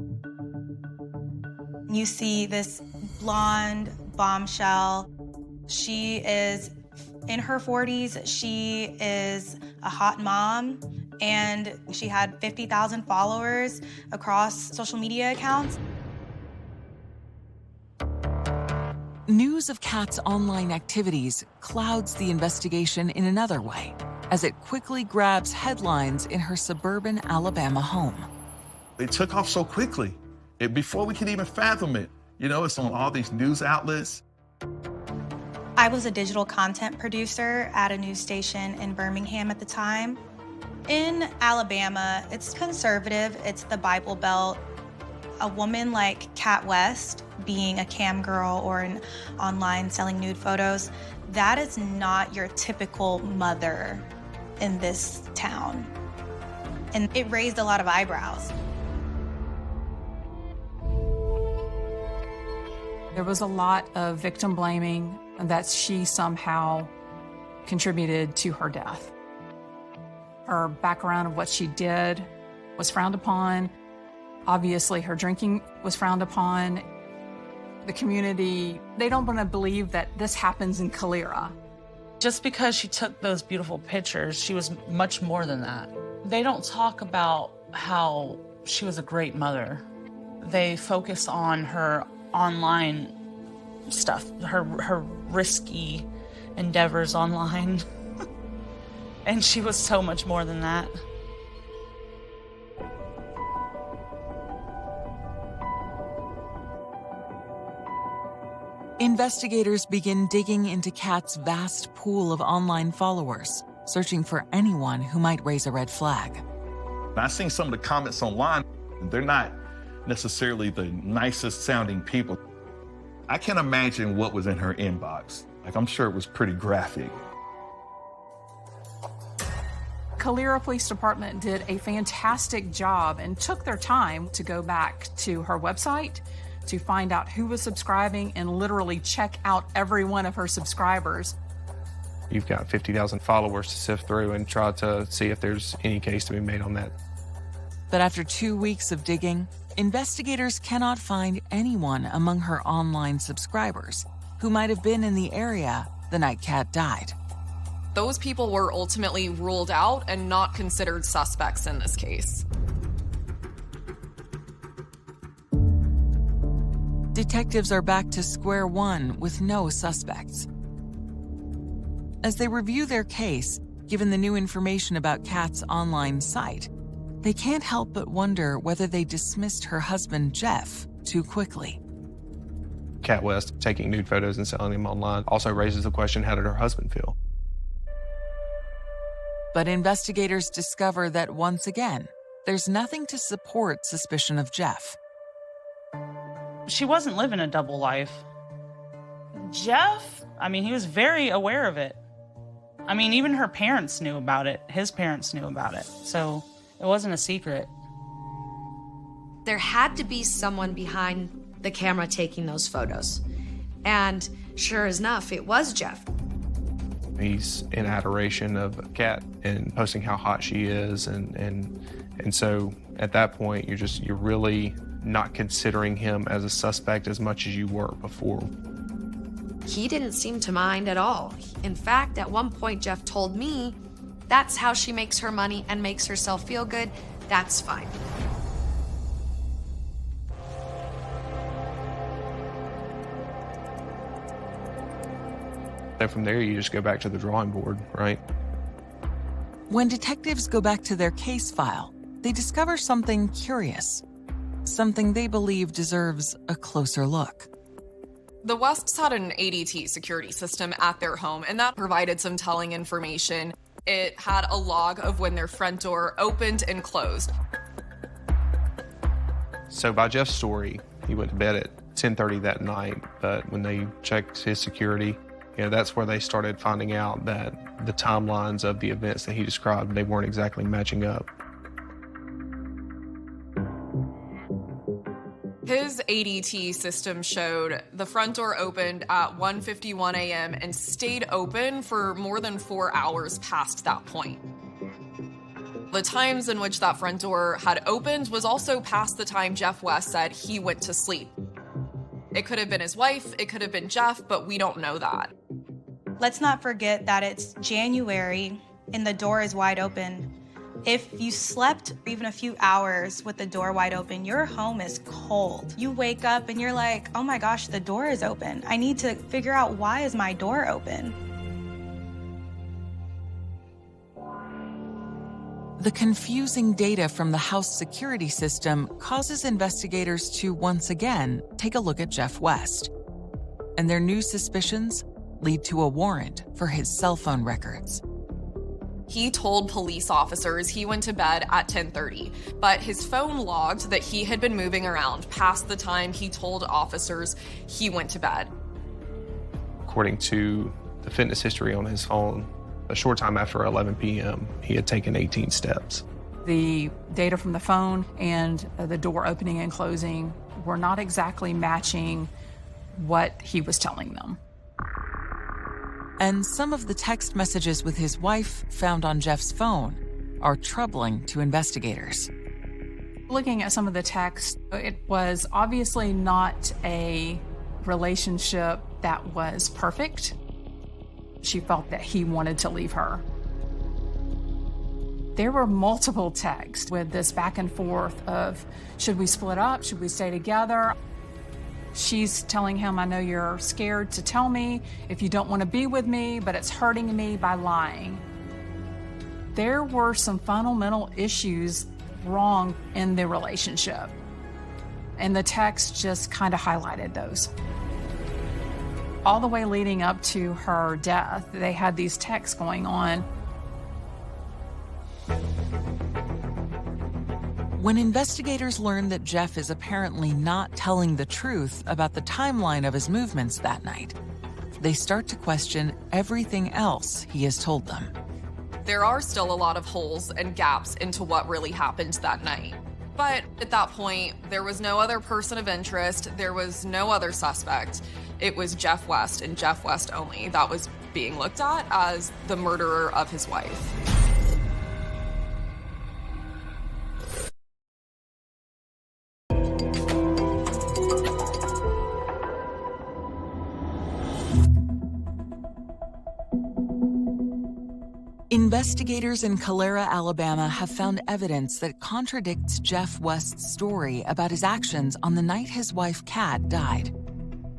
You see this blonde bombshell. She is in her 40s. She is a hot mom, and she had 50,000 followers across social media accounts. News of Kat's online activities clouds the investigation in another way, as it quickly grabs headlines in her suburban Alabama home. It took off so quickly. Before we could even fathom it. You know, it's on all these news outlets. I was a digital content producer at a news station in Birmingham at the time. In Alabama, it's conservative, it's the Bible Belt. A woman like Kat West, being a cam girl or an online selling nude photos, that is not your typical mother in this town. And it raised a lot of eyebrows. There was a lot of victim blaming that she somehow contributed to her death. Her background of what she did was frowned upon. Obviously, her drinking was frowned upon. The community, they don't want to believe that this happens in Calera. Just because she took those beautiful pictures, she was much more than that. They don't talk about how she was a great mother. They focus on her online stuff, her risky endeavors online. And she was so much more than that. Investigators begin digging into Kat's vast pool of online followers, searching for anyone who might raise a red flag. I've seen some of the comments online. They're not necessarily the nicest sounding people. I can't imagine what was in her inbox. I'm sure it was pretty graphic. Calera Police Department did a fantastic job and took their time to go back to her website to find out who was subscribing and literally check out every one of her subscribers. You've got 50,000 followers to sift through and try to see if there's any case to be made on that. But after 2 weeks of digging, investigators cannot find anyone among her online subscribers who might have been in the area the night Kat died. Those people were ultimately ruled out and not considered suspects in this case. Detectives are back to square one with no suspects. As they review their case, given the new information about Kat's online site, they can't help but wonder whether they dismissed her husband, Jeff, too quickly. Kat West taking nude photos and selling them online also raises the question, how did her husband feel? But investigators discover that once again, there's nothing to support suspicion of Jeff. She wasn't living a double life. Jeff, he was very aware of it. Even her parents knew about it. His parents knew about it. So it wasn't a secret. There had to be someone behind the camera taking those photos. And sure enough, it was Jeff. He's in adoration of Kat and posting how hot she is. And so at that point, you're really not considering him as a suspect as much as you were before. He didn't seem to mind at all. In fact, at one point, Jeff told me, that's how she makes her money and makes herself feel good. That's fine. So from there, you just go back to the drawing board, right? When detectives go back to their case file, they discover something curious, something they believe deserves a closer look. The Wests had an ADT security system at their home, and that provided some telling information. It had a log of when their front door opened and closed. So by Jeff's story, he went to bed at 10:30 that night, but when they checked his security, that's where they started finding out that the timelines of the events that he described, they weren't exactly matching up. His ADT system showed the front door opened at 1:51 a.m. and stayed open for more than 4 hours past that point. The times in which that front door had opened was also past the time Jeff West said he went to sleep. It could have been his wife, it could have been Jeff, but we don't know that. Let's not forget that it's January and the door is wide open. If you slept even a few hours with the door wide open, your home is cold. You wake up and you're like, oh my gosh, the door is open. I need to figure out, why is my door open? The confusing data from the house security system causes investigators to once again take a look at Jeff West. And their new suspicions lead to a warrant for his cell phone records. He told police officers he went to bed at 10:30, but his phone logged that he had been moving around past the time he told officers he went to bed. According to the fitness history on his phone, a short time after 11 p.m., he had taken 18 steps. The data from the phone and the door opening and closing were not exactly matching what he was telling them. And some of the text messages with his wife found on Jeff's phone are troubling to investigators. Looking at some of the text, it was obviously not a relationship that was perfect. She felt that he wanted to leave her. There were multiple texts with this back and forth of, should we split up? Should we stay together? She's telling him, I know you're scared to tell me if you don't want to be with me, but it's hurting me by lying. There were some fundamental issues wrong in the relationship. And the text just kind of highlighted those. All the way leading up to her death, they had these texts going on. When investigators learn that Jeff is apparently not telling the truth about the timeline of his movements that night, they start to question everything else he has told them. There are still a lot of holes and gaps into what really happened that night. But at that point, there was no other person of interest, there was no other suspect. it was Jeff West and Jeff West only that was being looked at as the murderer of his wife. Investigators in Calera, Alabama have found evidence that contradicts Jeff West's story about his actions on the night his wife, Kat, died.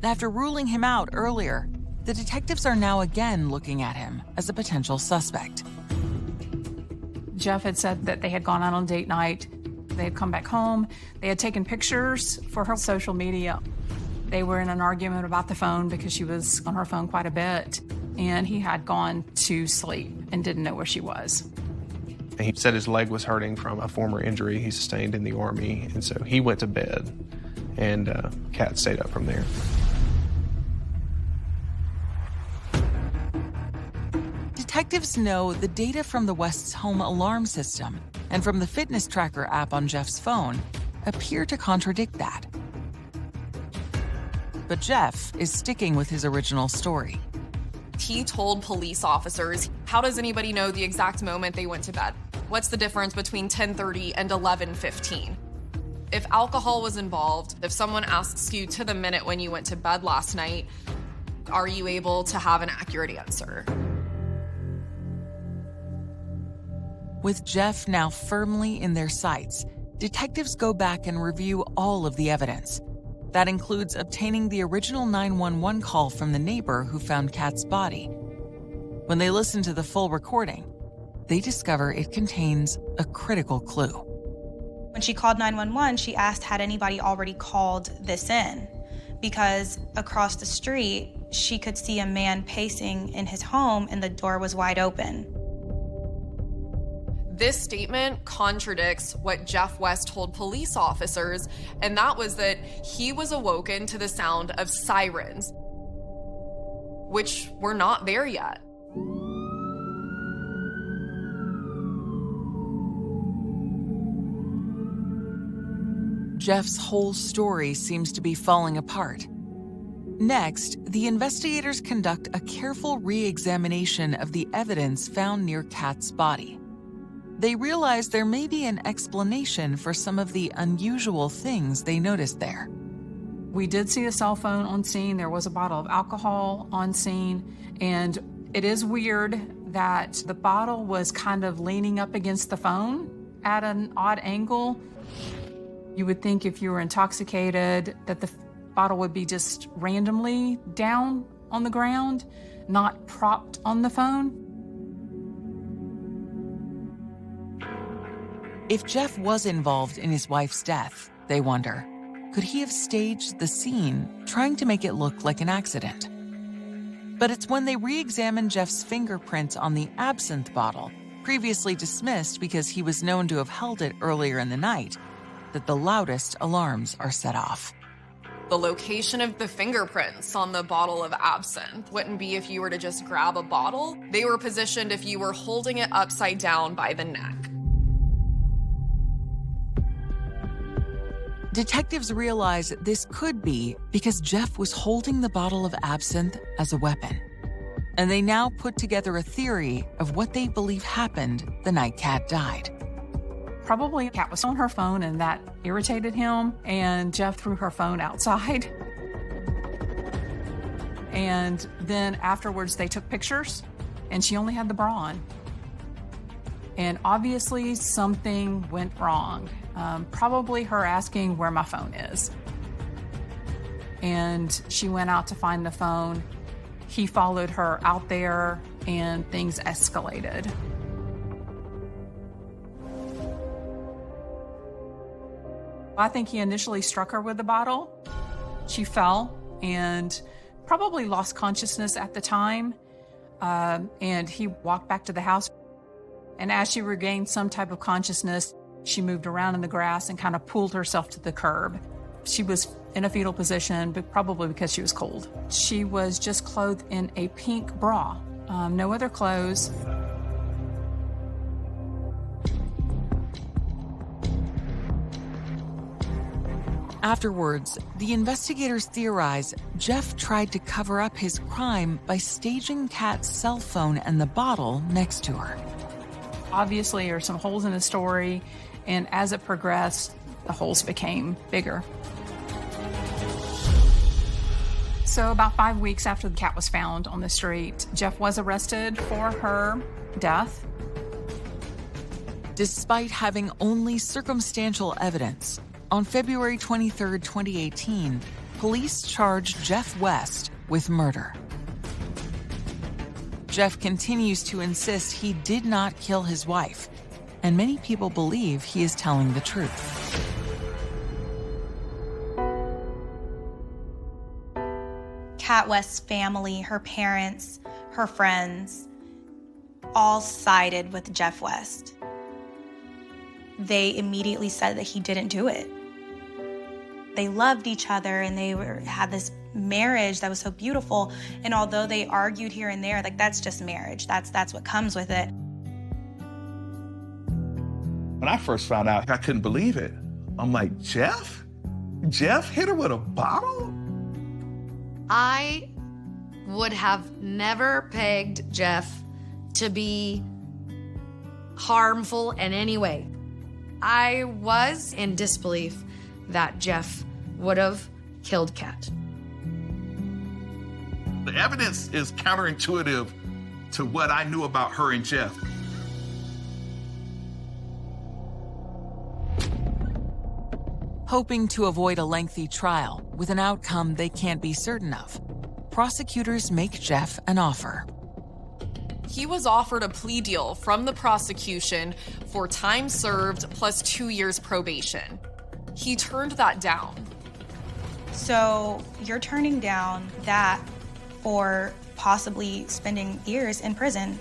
After ruling him out earlier, the detectives are now again looking at him as a potential suspect. Jeff had said that they had gone out on date night. They had come back home. They had taken pictures for her social media. They were in an argument about the phone because she was on her phone quite a bit. And he had gone to sleep and didn't know where she was. He said his leg was hurting from a former injury he sustained in the Army, and so he went to bed, and Kat stayed up from there. Detectives know the data from the West's home alarm system and from the fitness tracker app on Jeff's phone appear to contradict that. But Jeff is sticking with his original story. He told police officers, how does anybody know the exact moment they went to bed? What's the difference between 10:30 and 11:15? If alcohol was involved, if someone asks you to the minute when you went to bed last night, are you able to have an accurate answer? With Jeff now firmly in their sights, detectives go back and review all of the evidence. That includes obtaining the original 911 call from the neighbor who found Kat's body. When they listen to the full recording, they discover it contains a critical clue. When she called 911, she asked had anybody already called this in, because across the street, she could see a man pacing in his home and the door was wide open. This statement contradicts what Jeff West told police officers, and that was that he was awoken to the sound of sirens, which were not there yet. Jeff's whole story seems to be falling apart. Next, the investigators conduct a careful re-examination of the evidence found near Kat's body. They realize there may be an explanation for some of the unusual things they noticed there. We did see a cell phone on scene. There was a bottle of alcohol on scene. And it is weird that the bottle was kind of leaning up against the phone at an odd angle. You would think if you were intoxicated that the bottle would be just randomly down on the ground, not propped on the phone. If Jeff was involved in his wife's death, they wonder, could he have staged the scene, trying to make it look like an accident? But it's when they re-examine Jeff's fingerprints on the absinthe bottle, previously dismissed because he was known to have held it earlier in the night, that the loudest alarms are set off. The location of the fingerprints on the bottle of absinthe wouldn't be if you were to just grab a bottle. They were positioned if you were holding it upside down by the neck. Detectives realize this could be because Jeff was holding the bottle of absinthe as a weapon. And they now put together a theory of what they believe happened the night Kat died. Probably Kat was on her phone and that irritated him, and Jeff threw her phone outside. And then afterwards they took pictures and she only had the bra on. And obviously something went wrong. Probably her asking where my phone is. And she went out to find the phone. He followed her out there and things escalated. I think he initially struck her with the bottle. She fell and probably lost consciousness at the time. And he walked back to the house. And as she regained some type of consciousness, she moved around in the grass and kind of pulled herself to the curb. She was in a fetal position, but probably because she was cold. She was just clothed in a pink bra, no other clothes. Afterwards, the investigators theorize Jeff tried to cover up his crime by staging Kat's cell phone and the bottle next to her. Obviously, there are some holes in the story, and as it progressed, the holes became bigger. So about 5 weeks after the cat was found on the street, Jeff was arrested for her death. Despite having only circumstantial evidence, on February 23, 2018, police charged Jeff West with murder. Jeff continues to insist he did not kill his wife, and many people believe he is telling the truth. Kat West's family, her parents, her friends, all sided with Jeff West. They immediately said that he didn't do it. They loved each other and they had this marriage that was so beautiful. And although they argued here and there, like that's just marriage. That's what comes with it. When I first found out, I couldn't believe it. I'm like, Jeff? Jeff hit her with a bottle? I would have never pegged Jeff to be harmful in any way. I was in disbelief that Jeff would have killed Kat. The evidence is counterintuitive to what I knew about her and Jeff. Hoping to avoid a lengthy trial with an outcome they can't be certain of, prosecutors make Jeff an offer. He was offered a plea deal from the prosecution for time served plus 2 years probation. He turned that down. So you're turning down that for possibly spending years in prison.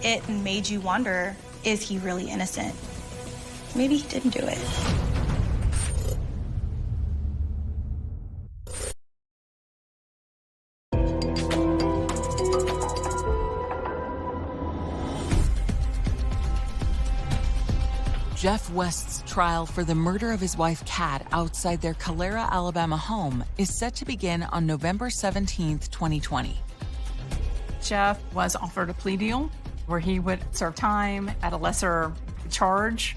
It made you wonder, is he really innocent? Maybe he didn't do it. Jeff West's trial for the murder of his wife Kat outside their Calera, Alabama home is set to begin on November 17th, 2020. Jeff was offered a plea deal where he would serve time at a lesser charge.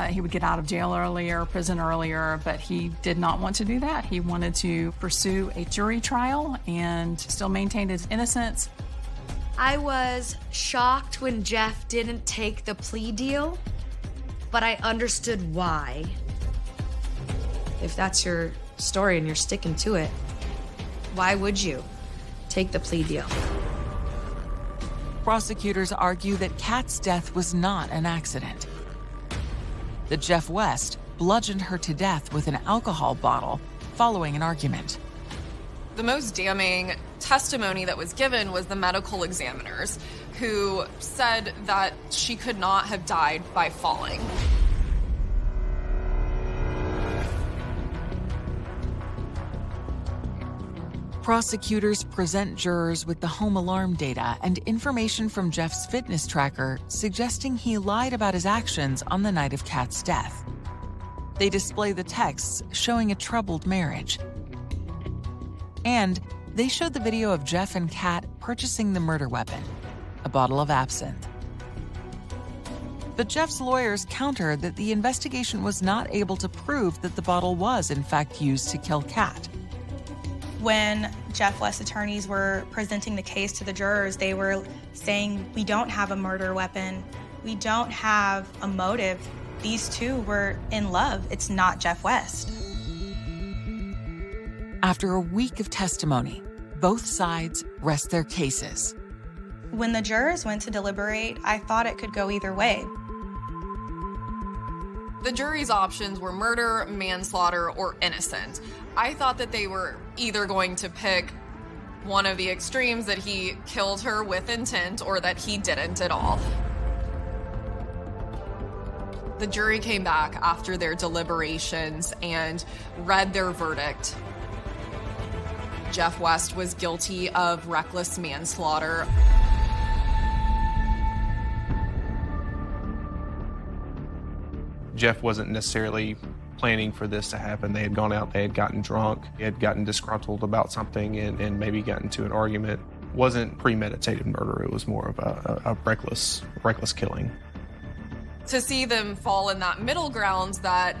He would get out of jail earlier, prison earlier, but he did not want to do that. He wanted to pursue a jury trial and still maintain his innocence. I was shocked when Jeff didn't take the plea deal, but I understood why. If that's your story and you're sticking to it, why would you take the plea deal? Prosecutors argue that Kat's death was not an accident. That Jeff West bludgeoned her to death with an alcohol bottle following an argument. The most damning testimony that was given was the medical examiners, who said that she could not have died by falling. Prosecutors present jurors with the home alarm data and information from Jeff's fitness tracker suggesting he lied about his actions on the night of Kat's death. They display the texts showing a troubled marriage. And they showed the video of Jeff and Kat purchasing the murder weapon, a bottle of absinthe. But Jeff's lawyers counter that the investigation was not able to prove that the bottle was in fact used to kill Kat. When Jeff West's attorneys were presenting the case to the jurors, they were saying, we don't have a murder weapon. We don't have a motive. These two were in love. It's not Jeff West. After a week of testimony, both sides rest their cases. When the jurors went to deliberate, I thought it could go either way. The jury's options were murder, manslaughter, or innocent. I thought that they were either going to pick one of the extremes, that he killed her with intent or that he didn't at all. The jury came back after their deliberations and read their verdict. Jeff West was guilty of reckless manslaughter. Jeff wasn't necessarily planning for this to happen. They had gone out, they had gotten drunk, they had gotten disgruntled about something and maybe gotten into an argument. It wasn't premeditated murder. It was more of a reckless killing. To see them fall in that middle ground that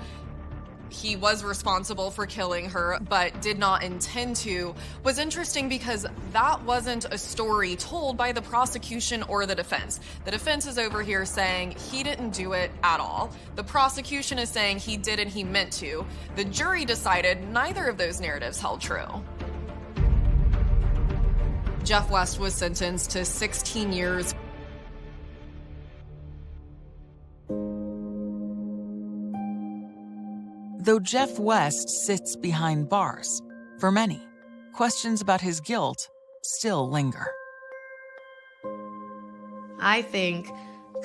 he was responsible for killing her but did not intend to was interesting because that wasn't a story told by the prosecution or the defense. The defense is over here saying he didn't do it at all. The prosecution is saying he did and he meant to. The jury decided neither of those narratives held true. Jeff West was sentenced to 16 years. Though Jeff West sits behind bars, for many, questions about his guilt still linger. I think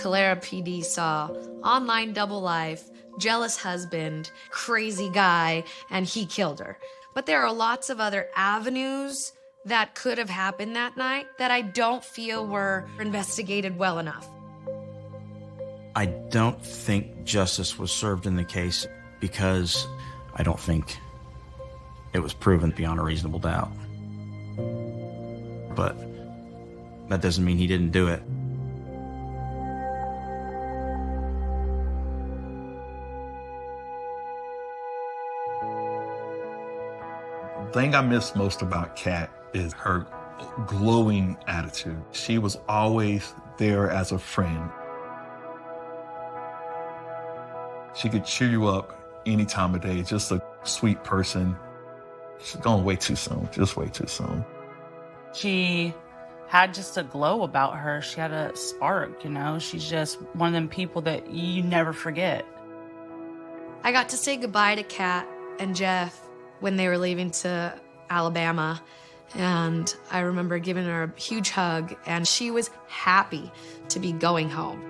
Calera PD saw online double life, jealous husband, crazy guy, and he killed her. But there are lots of other avenues that could have happened that night that I don't feel were investigated well enough. I don't think justice was served in the case because I don't think it was proven beyond a reasonable doubt. But that doesn't mean he didn't do it. The thing I miss most about Kat is her glowing attitude. She was always there as a friend. She could cheer you up any time of day, just a sweet person. She's gone way too soon, just way too soon. She had just a glow about her. She had a spark, you know? She's just one of them people that you never forget. I got to say goodbye to Kat and Jeff when they were leaving to Alabama, and I remember giving her a huge hug, and she was happy to be going home.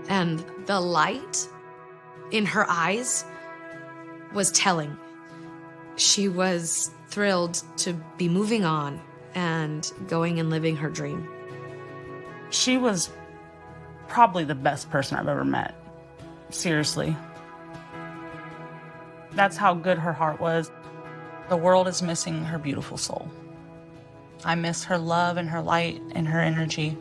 And the light in her eyes was telling. She was thrilled to be moving on and going and living her dream. She was probably the best person I've ever met. Seriously. That's how good her heart was. The world is missing her beautiful soul. I miss her love and her light and her energy.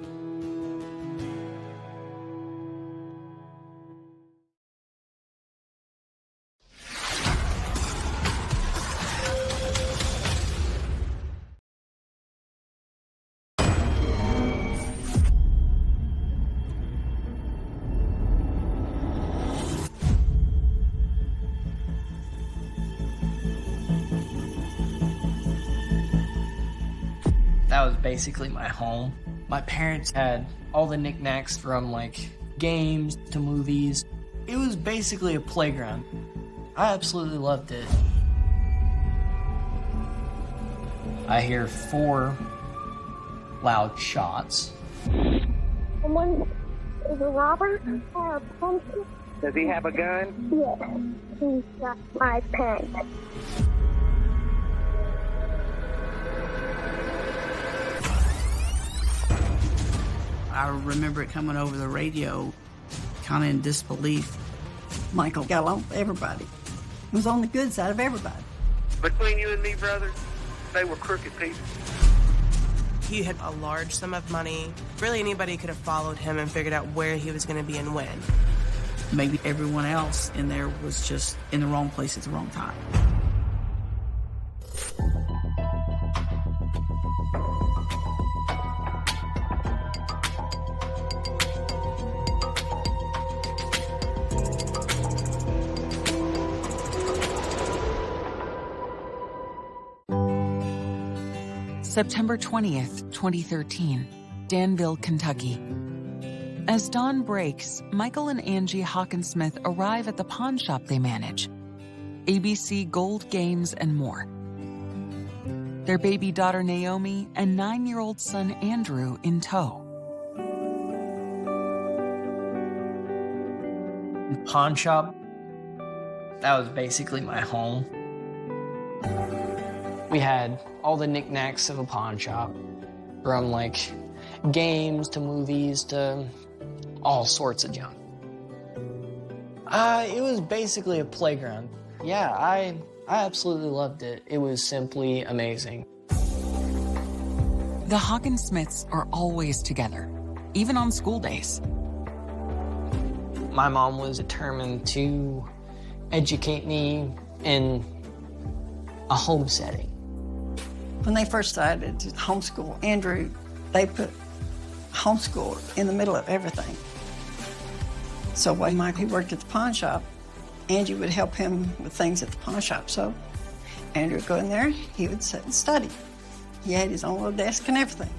That was basically my home. My parents had all the knickknacks from like games to movies. It was basically a playground. I absolutely loved it. I hear 4 loud shots. Someone is a robber or a pumpkin. Does he have a gun? Yes, he's got my pen. I remember it coming over the radio, kind of in disbelief. Michael got along with everybody. He was on the good side of everybody. Between you and me, brother, they were crooked people. He had a large sum of money. Really anybody could have followed him and figured out where he was going to be and when. Maybe everyone else in there was just in the wrong place at the wrong time. September 20th, 2013, Danville, Kentucky. As dawn breaks, Michael and Angie Hawkinsmith arrive at the pawn shop they manage. ABC Gold Games and more. Their baby daughter Naomi and 9-year-old son Andrew in tow. The pawn shop, that was basically my home. We had all the knickknacks of a pawn shop, from like games to movies to all sorts of junk. It was basically a playground. Yeah, I absolutely loved it. It was simply amazing. The Hawkins-Smiths are always together, even on school days. My mom was determined to educate me in a home setting. When they first started to homeschool Andrew, they put homeschool in the middle of everything. So when Michael worked at the pawn shop, Angie would help him with things at the pawn shop. So Andrew would go in there, he would sit and study. He had his own little desk and everything.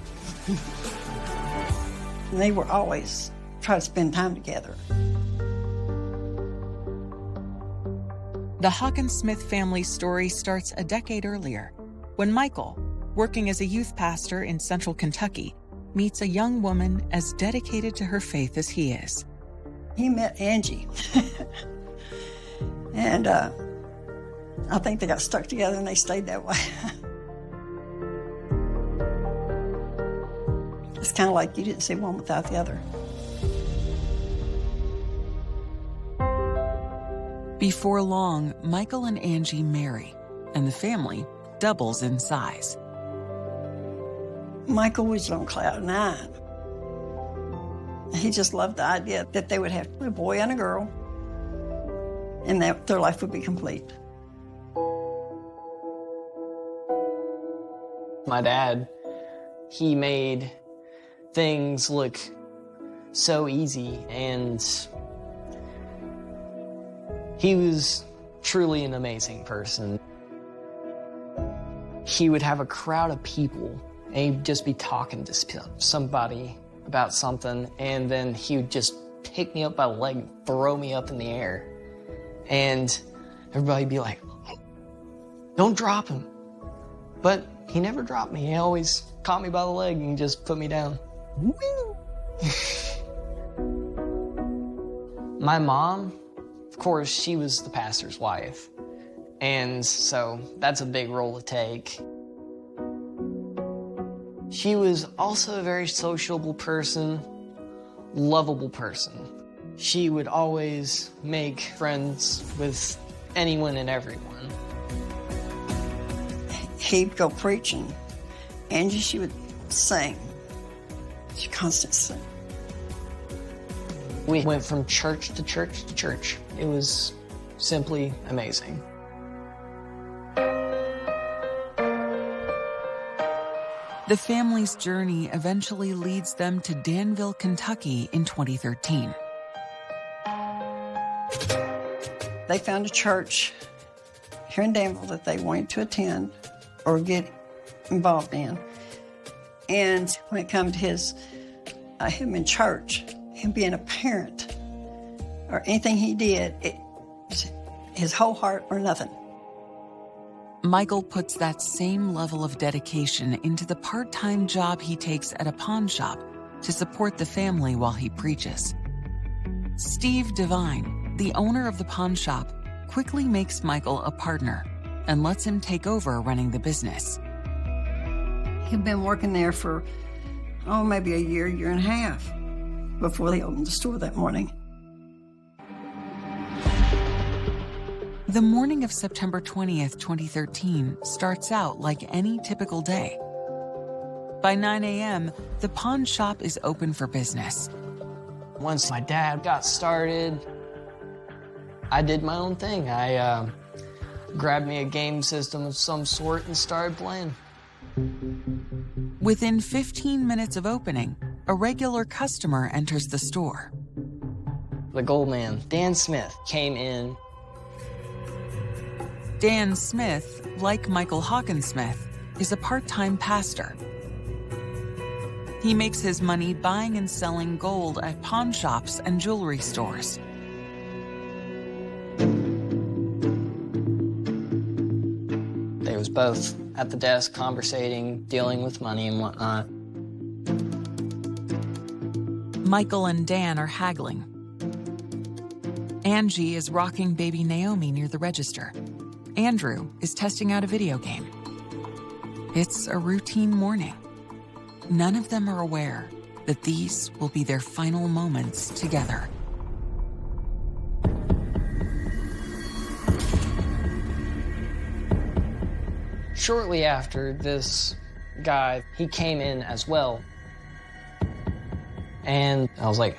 And they were always trying to spend time together. The Hawkins-Smith family story starts a decade earlier, when Michael, working as a youth pastor in central Kentucky, meets a young woman as dedicated to her faith as he is. He met Angie. And I think they got stuck together and they stayed that way. It's kind of like you didn't see one without the other. Before long, Michael and Angie marry, and the family doubles in size. Michael was on cloud 9. He just loved the idea that they would have a boy and a girl, and that their life would be complete. My dad, he made things look so easy, and he was truly an amazing person. He would have a crowd of people, and he'd just be talking to somebody about something, and then he would just pick me up by the leg and throw me up in the air. And everybody'd be like, don't drop him. But he never dropped me. He always caught me by the leg and just put me down. My mom, of course, she was the pastor's wife. And so that's a big role to take. She was also a very sociable person, lovable person. She would always make friends with anyone and everyone. He'd go preaching. Angie, she would sing. She constantly sang. We went from church to church to church. It was simply amazing. The family's journey eventually leads them to Danville, Kentucky in 2013. They found a church here in Danville that they wanted to attend or get involved in. And when it comes to him in church, him being a parent, or anything he did, it was his whole heart or nothing. Michael puts that same level of dedication into the part-time job he takes at a pawn shop to support the family while he preaches. Steve Devine, the owner of the pawn shop, quickly makes Michael a partner and lets him take over running the business. He'd been working there for, maybe a year and a half before they opened the store that morning. The morning of September 20th, 2013 starts out like any typical day. By 9 a.m., the pawn shop is open for business. Once my dad got started, I did my own thing. I grabbed me a game system of some sort and started playing. Within 15 minutes of opening, a regular customer enters the store. The gold man, Dan Smith, came in. Dan Smith, like Michael Hawkins-Smith, is a part-time pastor. He makes his money buying and selling gold at pawn shops and jewelry stores. They was both at the desk conversating, dealing with money and whatnot. Michael and Dan are haggling. Angie is rocking baby Naomi near the register. Andrew is testing out a video game. It's a routine morning. None of them are aware that these will be their final moments together. Shortly after, this guy, he came in as well. And I was like,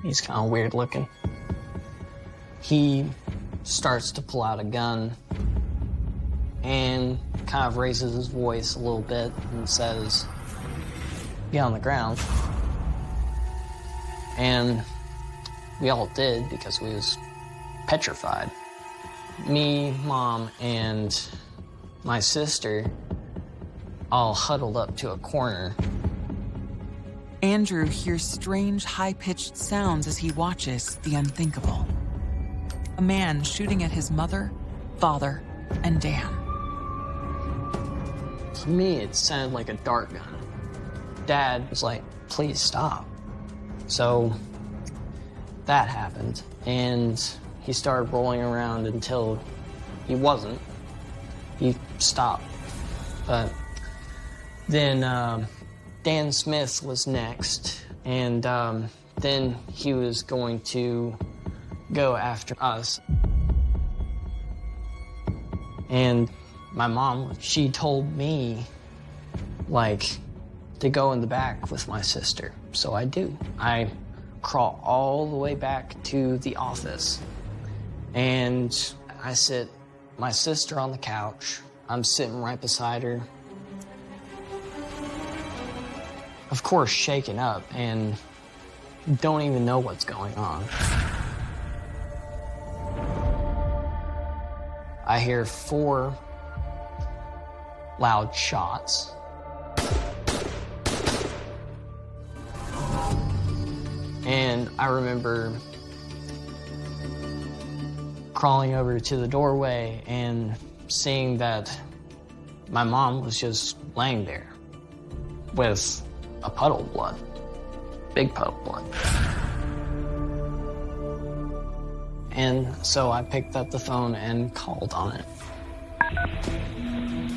he's kind of weird looking. He starts to pull out a gun and kind of raises his voice a little bit and says, "Get on the ground." And we all did because we was petrified. Me, Mom, and my sister all huddled up to a corner. Andrew hears strange, high-pitched sounds as he watches the unthinkable. A man shooting at his mother, father, and Dan. To me, it sounded like a dart gun. Dad was like, "Please stop." So that happened, and he started rolling around until he wasn't. He stopped. But then Dan Smith was next, and then he was going to go after us. And my mom, she told me, like, to go in the back with my sister. So I do. I crawl all the way back to the office, and I sit my sister on the couch. I'm sitting right beside her. Of course, shaken up and don't even know what's going on. I hear 4 loud shots. And I remember crawling over to the doorway and seeing that my mom was just laying there with a puddle of blood, big puddle of blood. And so I picked up the phone and called on it.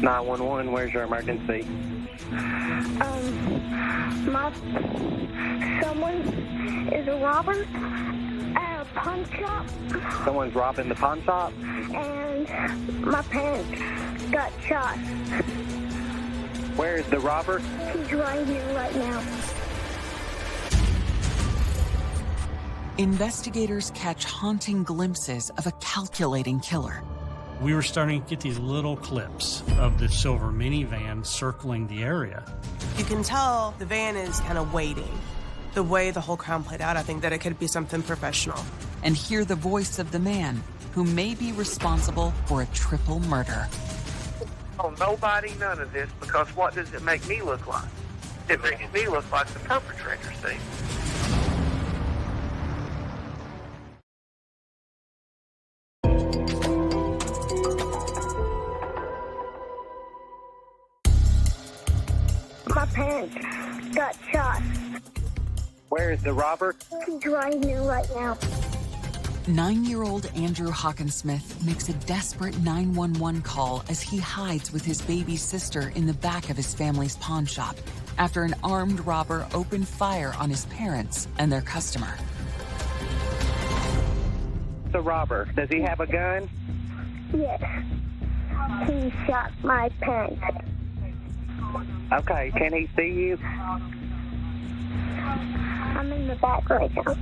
911, where's your emergency? Someone is a robber at a pawn shop. Someone's robbing the pawn shop? And my parents got shot. Where is the robber? He's right here right now. Investigators catch haunting glimpses of a calculating killer. We were starting to get these little clips of the silver minivan circling the area. You can tell the van is kind of waiting. The way the whole crime played out, I think that it could be something professional. And hear the voice of the man who may be responsible for a triple murder. Oh, nobody, none of this, because what does it make me look like? It makes me look like the perpetrator, see? My parents got shot. Where is the robber? He's right here right now. 9-year-old Andrew Hockensmith makes a desperate 911 call as he hides with his baby sister in the back of his family's pawn shop after an armed robber opened fire on his parents and their customer. The robber, does he have a gun? Yes. He shot my parents. Okay, can he see you? I'm in the back right now.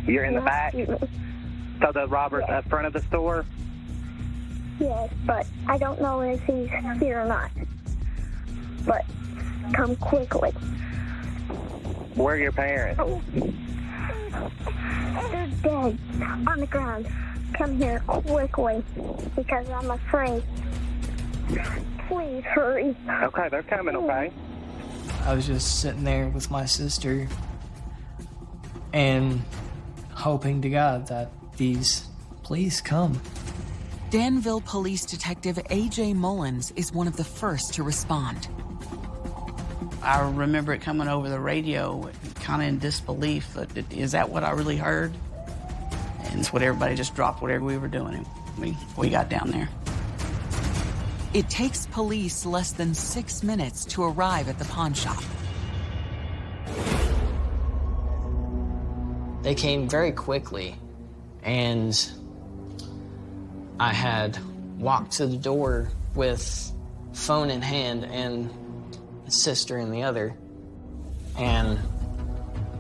You're in the back? So the robber's up front of the store? Yes, but I don't know if he's here or not. But come quickly. Where are your parents? They're dead on the ground. Come here quickly because I'm afraid. Please hurry. Okay, they're coming, okay? I was just sitting there with my sister and hoping to God that these police come. Danville Police Detective A.J. Mullins is one of the first to respond. I remember it coming over the radio, kind of in disbelief. Is that what I really heard? And it's what everybody just dropped whatever we were doing. And we got down there. It takes police less than 6 minutes to arrive at the pawn shop. They came very quickly, and I had walked to the door with phone in hand and a sister in the other, and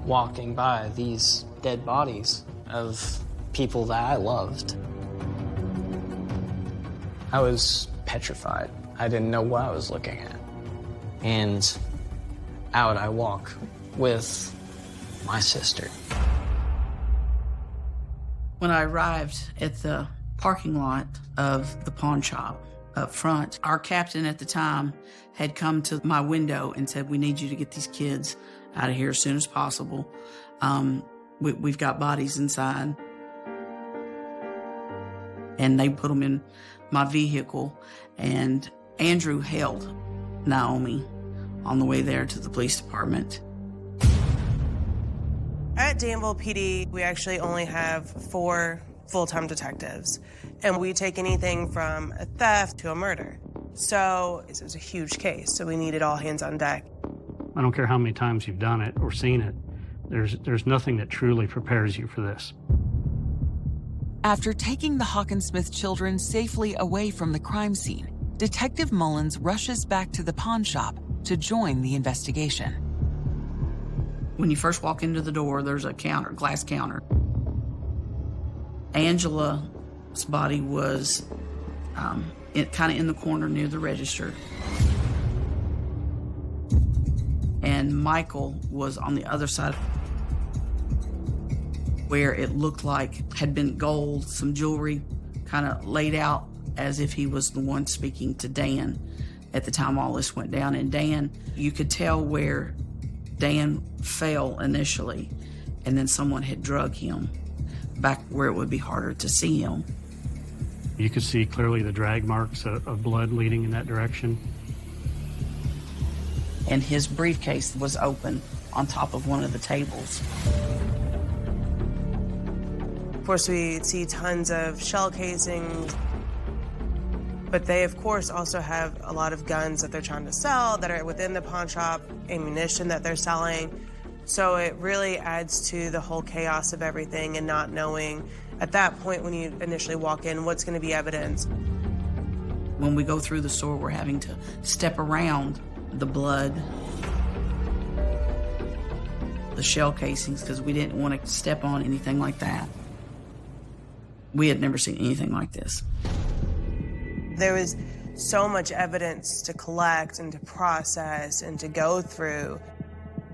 walking by these dead bodies of people that I loved. I was petrified. I didn't know what I was looking at. And out I walk with my sister. When I arrived at the parking lot of the pawn shop up front, our captain at the time had come to my window and said, "We need you to get these kids out of here as soon as possible. We've got bodies inside." And they put them in my vehicle, and Andrew held Naomi on the way there to the police department. At Danville PD, we actually only have 4 full-time detectives, and we take anything from a theft to a murder. So it was a huge case, so we needed all hands on deck. I don't care how many times you've done it or seen it, there's nothing that truly prepares you for this. After taking the Hawkinsmith children safely away from the crime scene, Detective Mullins rushes back to the pawn shop to join the investigation. When you first walk into the door, there's a counter, glass counter. Angela's body was kind of in the corner near the register. And Michael was on the other side, where it looked like had been gold, some jewelry kind of laid out as if he was the one speaking to Dan at the time all this went down. And Dan, you could tell where Dan fell initially, and then someone had drug him back where it would be harder to see him. You could see clearly the drag marks of blood leading in that direction. And his briefcase was open on top of one of the tables. Of course, we see tons of shell casings, but they, of course, also have a lot of guns that they're trying to sell that are within the pawn shop, ammunition that they're selling. So it really adds to the whole chaos of everything and not knowing at that point when you initially walk in what's going to be evidence. When we go through the store, we're having to step around the blood, the shell casings, because we didn't want to step on anything like that. We had never seen anything like this. There was so much evidence to collect and to process and to go through.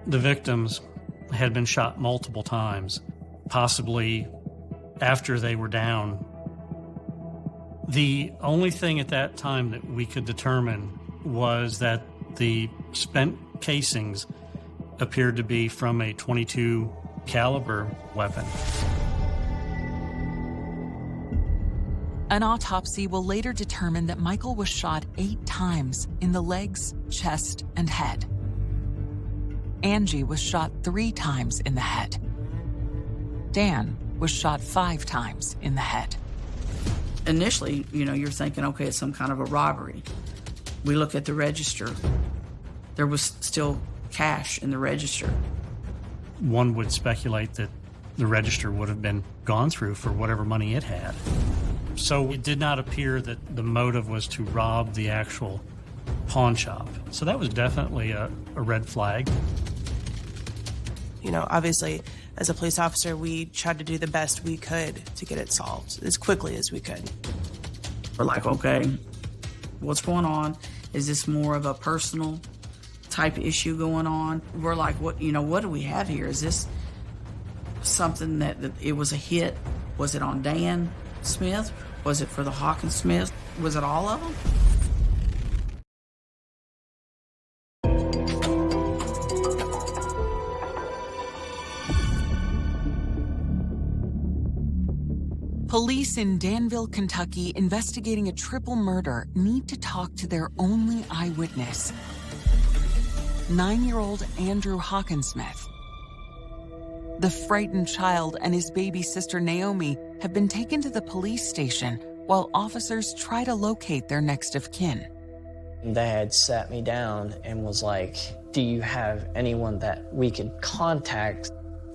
The victims had been shot multiple times, possibly after they were down. The only thing at that time that we could determine was that the spent casings appeared to be from a .22 caliber weapon. An autopsy will later determine that Michael was shot 8 times in the legs, chest, and head. Angie was shot 3 times in the head. Dan was shot 5 times in the head. Initially, you're thinking, okay, it's some kind of a robbery. We look at the register. There was still cash in the register. One would speculate that the register would have been gone through for whatever money it had. So it did not appear that the motive was to rob the actual pawn shop. So that was definitely a red flag. Obviously, as a police officer, we tried to do the best we could to get it solved as quickly as we could. We're like, okay, what's going on? Is this more of a personal type issue going on? We're like, what do we have here? Is this something that it was a hit? Was it on Dan Smith? Was it for the Hawkinsmith? Was it all of them? Police in Danville, Kentucky, investigating a triple murder, need to talk to their only eyewitness, 9-year-old Andrew Hawkinsmith. The frightened child and his baby sister Naomi have been taken to the police station while officers try to locate their next of kin. They had sat me down and was like, do you have anyone that we could contact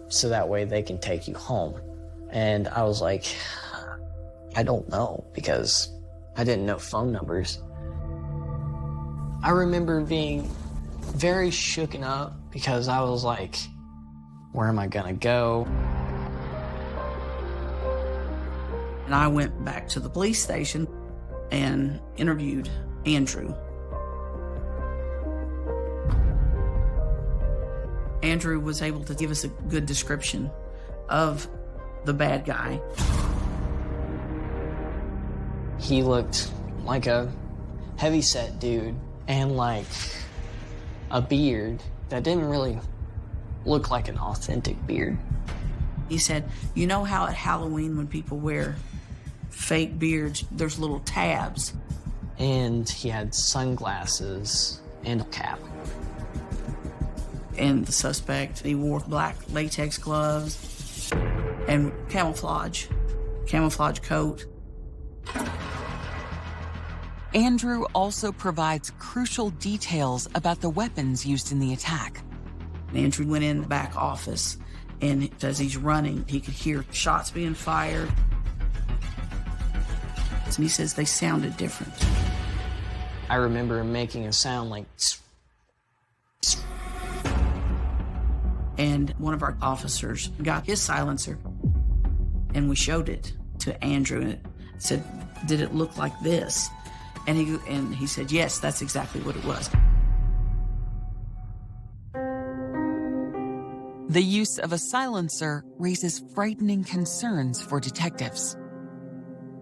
so that way they can take you home? And I was like, I don't know, because I didn't know phone numbers. I remember being very shooken up because I was like, where am I gonna go? And I went back to the police station and interviewed Andrew. Andrew was able to give us a good description of the bad guy. He looked like a heavyset dude and like a beard that didn't really look like an authentic beard. He said, you know how at Halloween when people wear fake beards, there's little tabs? And he had sunglasses and a cap. And the suspect, he wore black latex gloves and camouflage coat. Andrew also provides crucial details about the weapons used in the attack. Andrew went in the back office, and as he's running, he could hear shots being fired. And he says they sounded different. I remember making a sound like... And one of our officers got his silencer, and we showed it to Andrew, and it said, did it look like this? And he said, yes, that's exactly what it was. The use of a silencer raises frightening concerns for detectives.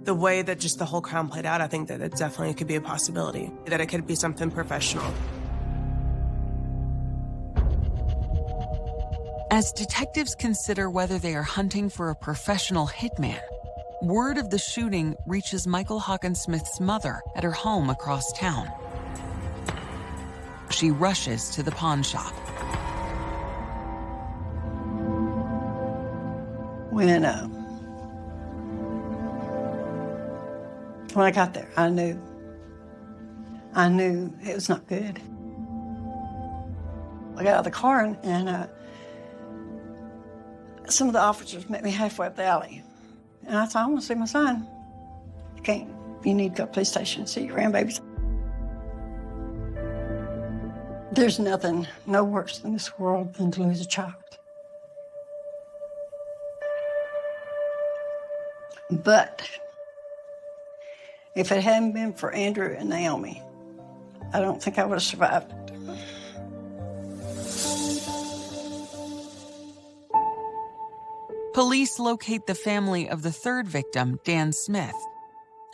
The way that just the whole crime played out, I think that it definitely could be a possibility, that it could be something professional. As detectives consider whether they are hunting for a professional hitman, word of the shooting reaches Michael Hawkinsmith's mother at her home across town. She rushes to the pawn shop. When I got there, I knew it was not good. I got out of the car and some of the officers met me halfway up the alley. And I thought, I want to see my son. You can't. You need to go to the police station and see your grandbabies. There's nothing no worse in this world than to lose a child. But if it hadn't been for Andrew and Naomi, I don't think I would have survived it. Police locate the family of the third victim, Dan Smith,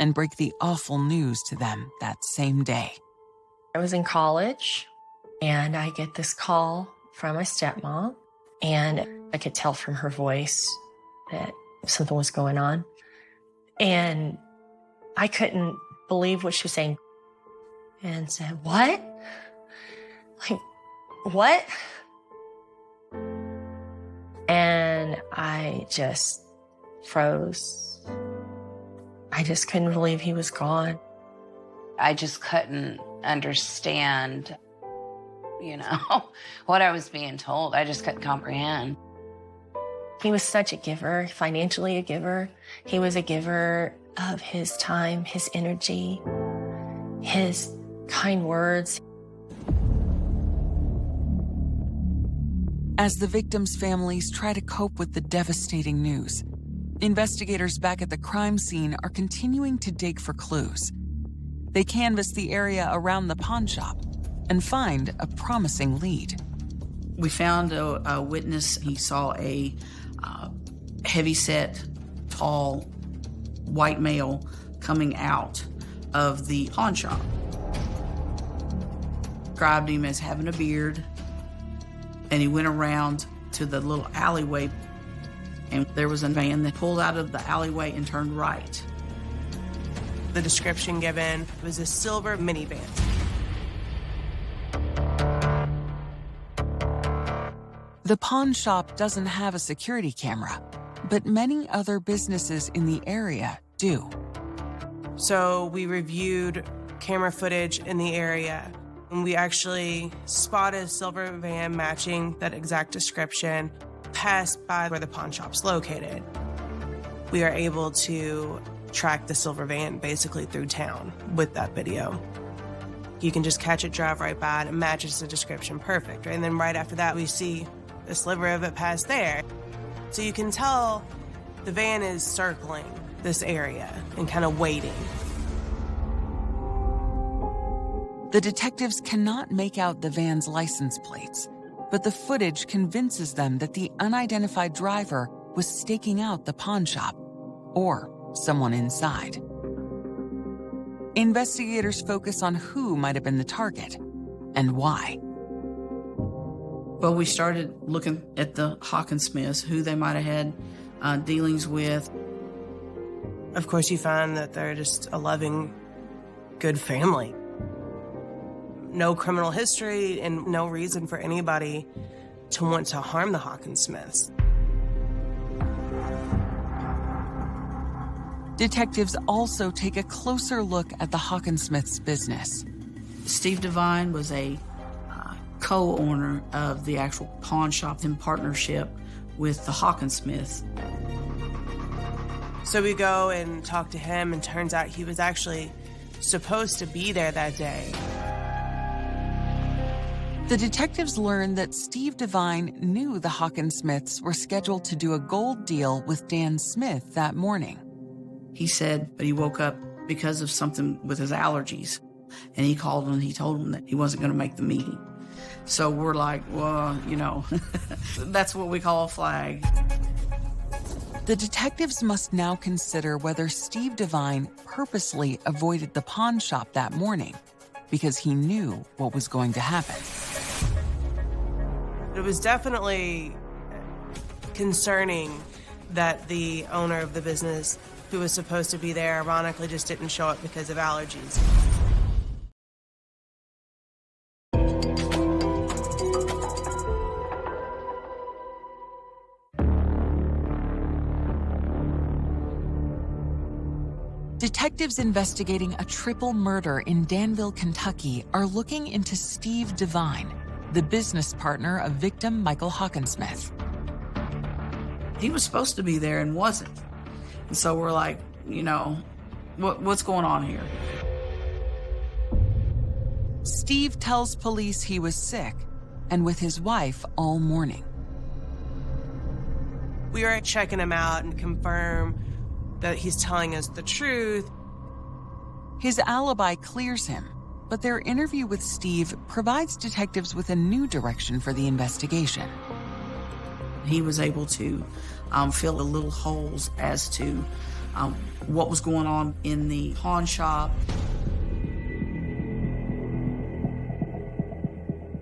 and break the awful news to them that same day. I was in college, and I get this call from my stepmom, and I could tell from her voice that something was going on. And I couldn't believe what she was saying and said, what? Like, what? And I just froze. I just couldn't believe he was gone. I just couldn't understand, what I was being told. I just couldn't comprehend. He was such a giver, financially a giver. He was a giver of his time, his energy, his kind words. As the victims' families try to cope with the devastating news, investigators back at the crime scene are continuing to dig for clues. They canvass the area around the pawn shop and find a promising lead. We found a witness. He saw a heavy-set, tall, white male coming out of the pawn shop. Described him as having a beard, and he went around to the little alleyway, and there was a van that pulled out of the alleyway and turned right. The description given was a silver minivan. The pawn shop doesn't have a security camera, but many other businesses in the area do. So we reviewed camera footage in the area, and we actually spotted a silver van matching that exact description passed by where the pawn shop's located. We are able to track the silver van basically through town with that video. You can just catch it, drive right by, and it matches the description perfect, right? And then right after that, we see a sliver of it pass there. So you can tell the van is circling this area and kind of waiting. The detectives cannot make out the van's license plates, but the footage convinces them that the unidentified driver was staking out the pawn shop, or someone inside. Investigators focus on who might have been the target and why. Well, we started looking at the Hockensmiths, who they might have had dealings with. Of course, you find that they're just a loving, good family. No criminal history and no reason for anybody to want to harm the Hockensmiths. Detectives also take a closer look at the Hockensmiths' business. Steve Devine was a co-owner of the actual pawn shop in partnership with the Hockensmiths. So we go and talk to him, and turns out he was actually supposed to be there that day. The detectives learn that Steve Devine knew the Hockensmiths were scheduled to do a gold deal with Dan Smith that morning. He said, but he woke up because of something with his allergies. And he called him and he told him that he wasn't going to make the meeting. So we're like, well, you know, that's what we call a flag. The detectives must now consider whether Steve Devine purposely avoided the pawn shop that morning because he knew what was going to happen. It was definitely concerning that the owner of the business, who was supposed to be there, ironically just didn't show up because of allergies. Detectives investigating a triple murder in Danville, Kentucky are looking into Steve Devine, the business partner of victim Michael Hockensmith. He was supposed to be there and wasn't. And so we're like, you know, what's going on here? Steve tells police he was sick and with his wife all morning. We are checking him out and confirm that he's telling us the truth. His alibi clears him, but their interview with Steve provides detectives with a new direction for the investigation. He was able to fill the little holes as to what was going on in the pawn shop.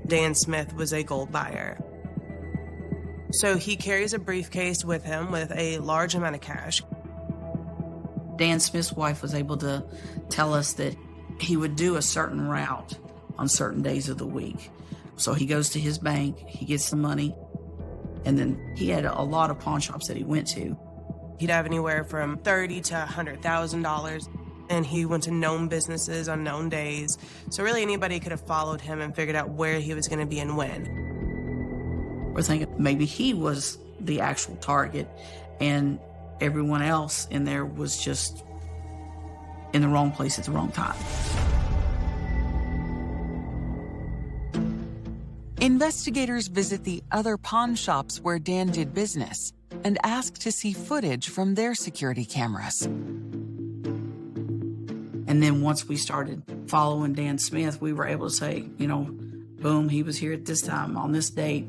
Dan Smith was a gold buyer. So he carries a briefcase with him with a large amount of cash. Dan Smith's wife was able to tell us that he would do a certain route on certain days of the week. So he goes to his bank, he gets the money, and then he had a lot of pawn shops that he went to. He'd have anywhere from $30,000 to $100,000, and he went to known businesses on known days. So really anybody could have followed him and figured out where he was going to be and when. We're thinking maybe he was the actual target, and everyone else in there was just in the wrong place at the wrong time. Investigators visit the other pawn shops where Dan did business and ask to see footage from their security cameras. And then once we started following Dan Smith, we were able to say, you know, boom, he was here at this time on this date,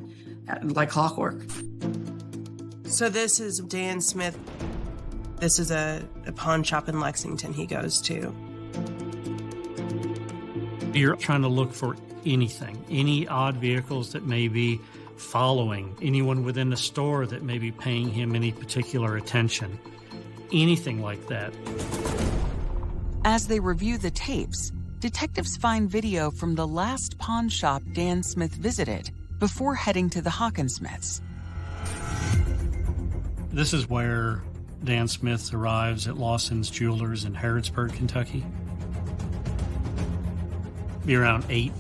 like clockwork. So this is Dan Smith. This is a pawn shop in Lexington he goes to. You're trying to look for anything, any odd vehicles that may be following, anyone within the store that may be paying him any particular attention, anything like that. As they review the tapes, detectives find video from the last pawn shop Dan Smith visited before heading to the Hockensmiths. This is where Dan Smith arrives at Lawson's Jewelers in Harrodsburg, Kentucky. Be around 8,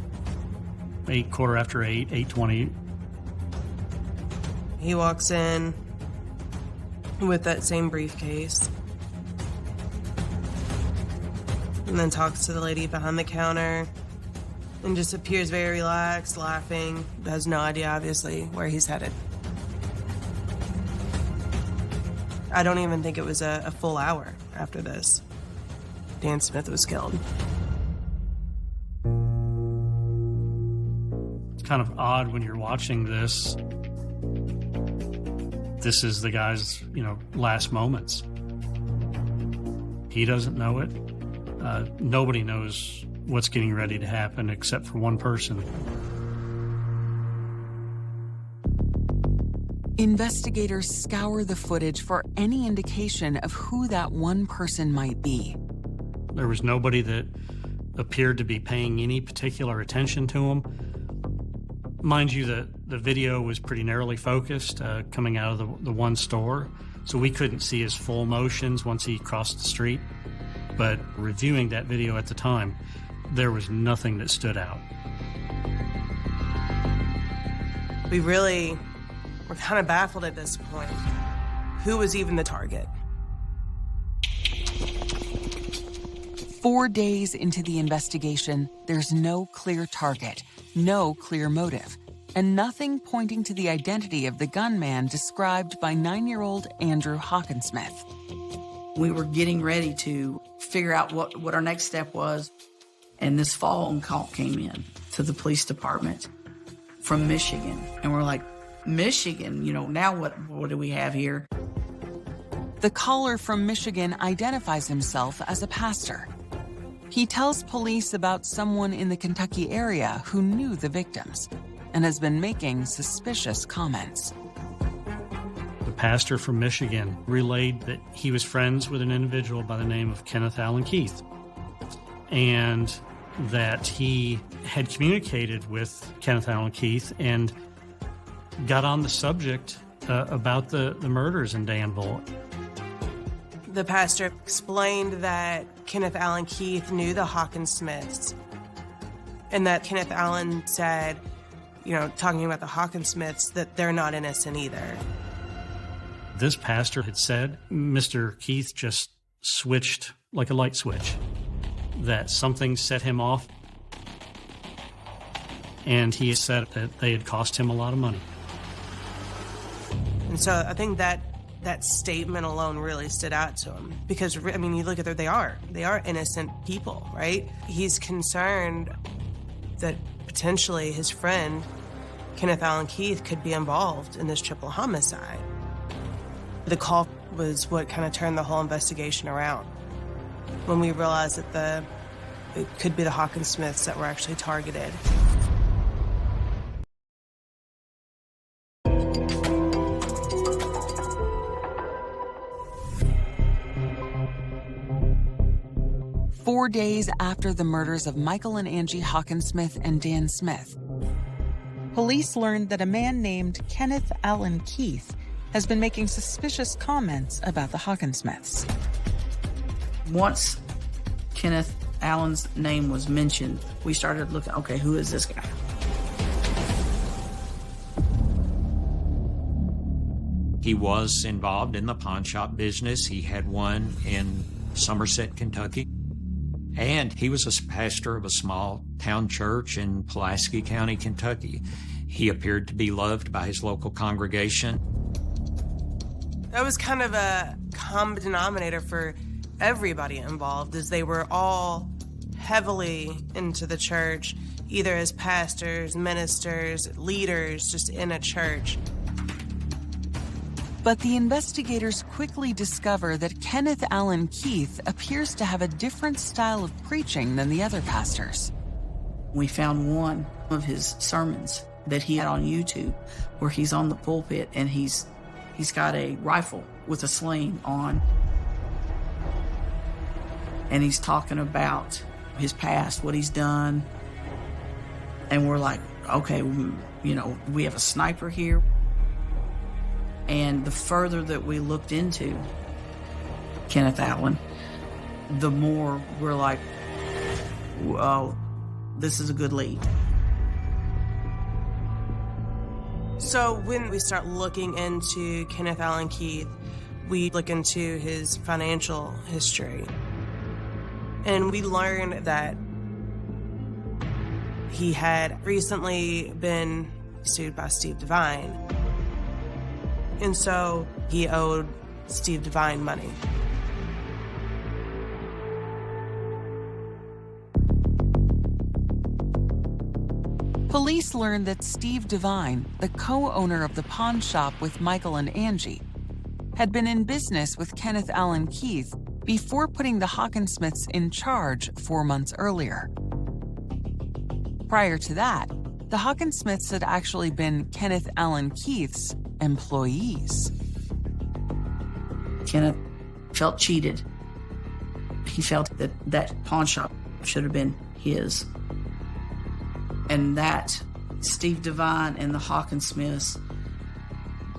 quarter after 8, 8:20. He walks in with that same briefcase. and then talks to the lady behind the counter and just appears very relaxed, laughing, has no idea, obviously, where he's headed. I don't even think it was a full hour after this. Dan Smith was killed. It's kind of odd when you're watching this. This is the guy's, last moments. He doesn't know it. Nobody knows what's getting ready to happen except for one person. Investigators scour the footage for any indication of who that one person might be. There was nobody that appeared to be paying any particular attention to him. Mind you, the video was pretty narrowly focused, coming out of the one store, so we couldn't see his full motions once he crossed the street. But reviewing that video at the time, there was nothing that stood out. We really were kind of baffled at this point. Who was even the target? 4 days into the investigation, there's no clear target, no clear motive, and nothing pointing to the identity of the gunman described by 9-year-old Andrew Hawkinsmith. We were getting ready to figure out what our next step was, and this phone call came in to the police department from Michigan. And we're like, Michigan, now what do we have here? The caller from Michigan identifies himself as a pastor. He tells police about someone in the Kentucky area who knew the victims and has been making suspicious comments. The pastor from Michigan relayed that he was friends with an individual by the name of Kenneth Allen Keith, and that he had communicated with Kenneth Allen Keith and got on the subject about the murders in Danville. The pastor explained that Kenneth Allen Keith knew the Hawkinsmiths, and that Kenneth Allen said, talking about the Hawkinsmiths, that they're not innocent either. This pastor had said Mr. Keith just switched like a light switch, that something set him off, and he said that they had cost him a lot of money. And so I think that statement alone really stood out to him, because, you look at they are innocent people, right? He's concerned that potentially his friend, Kenneth Allen Keith, could be involved in this triple homicide. The call was what kind of turned the whole investigation around, when we realized that it could be the Hawkinsmiths that were actually targeted. Four days after the murders of Michael and Angie Hawkinsmith and Dan Smith, police learned that a man named Kenneth Allen Keith has been making suspicious comments about the Hawkinsmiths. Once Kenneth Allen's name was mentioned, we started looking, okay, who is this guy? He was involved in the pawn shop business. He had one in Somerset, Kentucky. And he was a pastor of a small town church in Pulaski County, Kentucky. He appeared to be loved by his local congregation. That was kind of a common denominator for everybody involved, as they were all heavily into the church, either as pastors, ministers, leaders, just in a church. But the investigators quickly discover that Kenneth Allen Keith appears to have a different style of preaching than the other pastors. We found one of his sermons that he had on YouTube where he's on the pulpit and he's got a rifle with a sling on. And he's talking about his past, what he's done. And we're like, okay, we have a sniper here. And the further that we looked into Kenneth Allen, the more we're like, oh, this is a good lead. So when we start looking into Kenneth Allen Keith, we look into his financial history. And we learned that he had recently been sued by Steve Devine. And so he owed Steve Devine money. Police learned that Steve Devine, the co-owner of the pawn shop with Michael and Angie, had been in business with Kenneth Allen Keith before putting the Hockensmiths in charge 4 months earlier. Prior to that, the Hockensmiths had actually been Kenneth Allen Keith's employees. Kenneth felt cheated. He felt that that pawn shop should have been his. And that Steve Devine and the Hockensmiths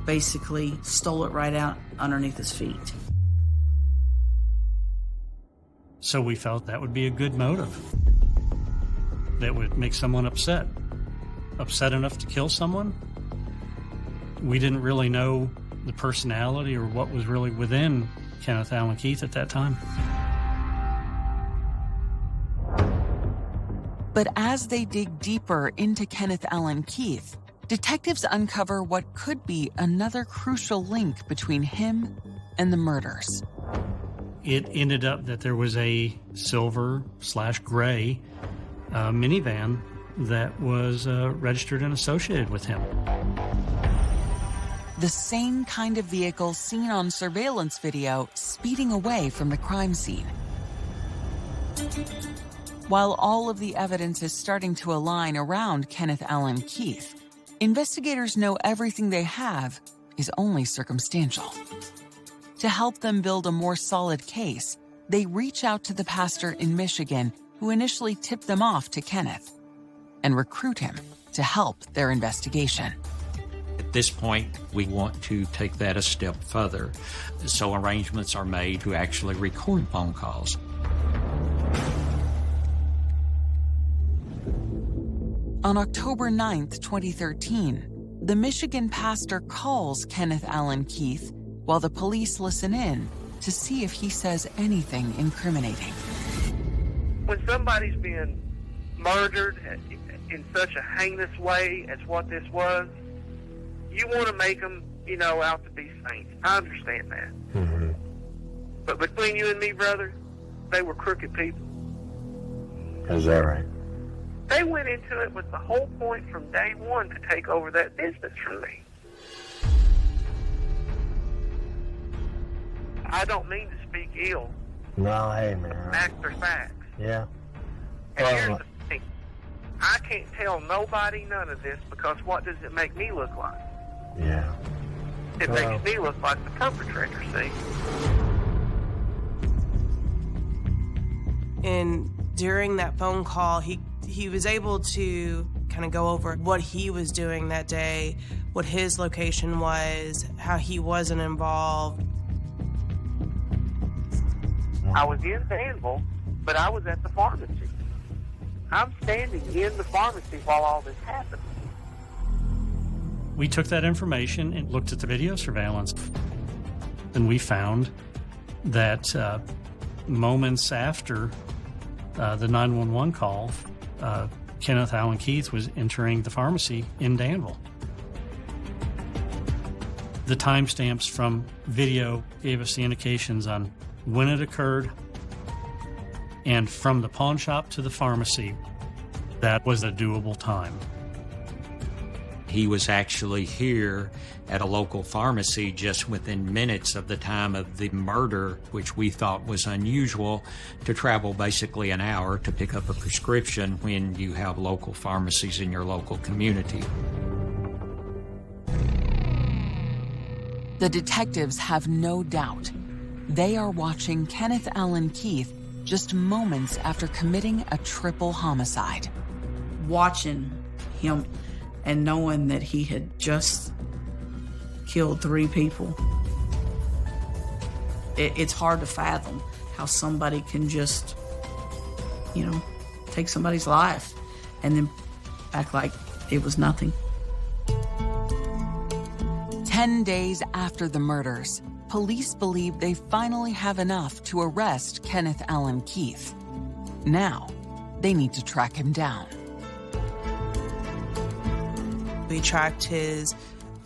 basically stole it right out underneath his feet. So we felt that would be a good motive. That would make someone upset. Upset enough to kill someone? We didn't really know the personality or what was really within Kenneth Allen Keith at that time. But as they dig deeper into Kenneth Allen Keith, detectives uncover what could be another crucial link between him and the murders. It ended up that there was a silver/gray minivan that was registered and associated with him. The same kind of vehicle seen on surveillance video speeding away from the crime scene. While all of the evidence is starting to align around Kenneth Allen Keith, investigators know everything they have is only circumstantial. To help them build a more solid case, they reach out to the pastor in Michigan who initially tipped them off to Kenneth and recruit him to help their investigation. At this point, we want to take that a step further. So arrangements are made to actually record phone calls. On October 9th, 2013, the Michigan pastor calls Kenneth Allen Keith while the police listen in to see if he says anything incriminating. When somebody's being murdered in such a heinous way as what this was, you want to make them, out to be saints. I understand that. Mm-hmm. But between you and me, brother, they were crooked people. Is that right? They went into it with the whole point from day one to take over that business from me. I don't mean to speak ill. No, hey, man. Facts are facts. Yeah. And here's the thing. I can't tell nobody none of this because what does it make me look like? Yeah. It makes me look like the perpetrator, see? And during that phone call, he was able to kind of go over what he was doing that day, what his location was, how he wasn't involved. I was in Danville, but I was at the pharmacy. I'm standing in the pharmacy while all this happened. We took that information and looked at the video surveillance, and we found that moments after the 911 call, Kenneth Allen Keith was entering the pharmacy in Danville. The timestamps from video gave us the indications on when it occurred, and from the pawn shop to the pharmacy, that was a doable time. He was actually here at a local pharmacy just within minutes of the time of the murder, which we thought was unusual, to travel basically an hour to pick up a prescription when you have local pharmacies in your local community. The detectives have no doubt. They are watching Kenneth Allen Keith just moments after committing a triple homicide. Watching him and knowing that he had just killed 3 people. It's hard to fathom how somebody can just, take somebody's life and then act like it was nothing. 10 days after the murders, police believe they finally have enough to arrest Kenneth Allen Keith. Now, they need to track him down. We tracked his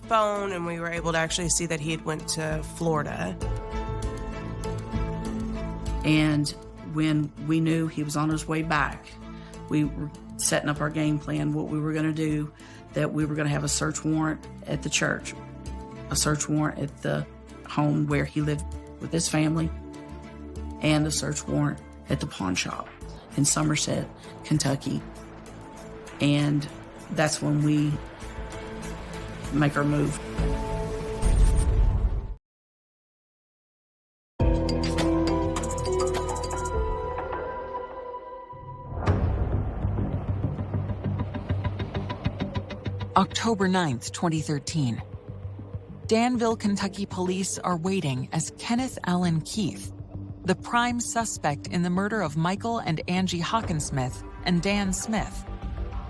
phone and we were able to actually see that he had went to Florida. And when we knew he was on his way back, we were setting up our game plan, what we were going to do, that we were going to have a search warrant at the church, a search warrant at the home where he lived with his family, and a search warrant at the pawn shop in Somerset, Kentucky. And that's when we make our move. October 9th, 2013. Danville, Kentucky police are waiting as Kenneth Allen Keith, the prime suspect in the murder of Michael and Angie Hawkinsmith and Dan Smith,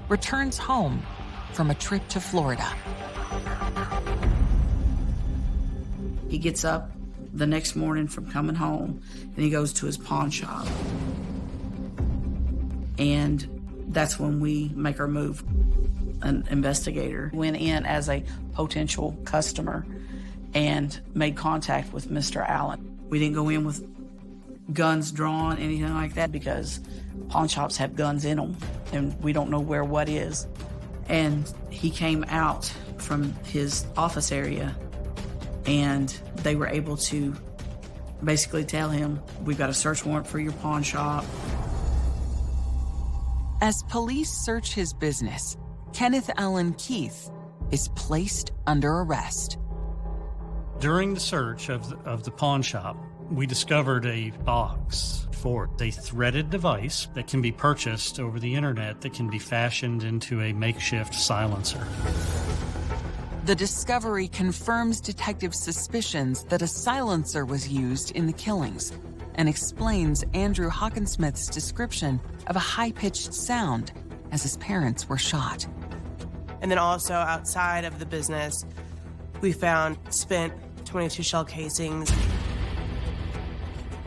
returns home from a trip to Florida. He gets up the next morning from coming home and he goes to his pawn shop. And that's when we make our move. An investigator went in as a potential customer and made contact with Mr. Allen. We didn't go in with guns drawn, anything like that, because pawn shops have guns in them and we don't know where what is. And he came out from his office area and they were able to basically tell him, we've got a search warrant for your pawn shop. As police search his business, Kenneth Allen Keith is placed under arrest. During the search of the pawn shop, we discovered a box for a threaded device that can be purchased over the internet that can be fashioned into a makeshift silencer. The discovery confirms detectives' suspicions that a silencer was used in the killings and explains Andrew Hawkinsmith's description of a high-pitched sound as his parents were shot. And then also outside of the business, we found spent 22 shell casings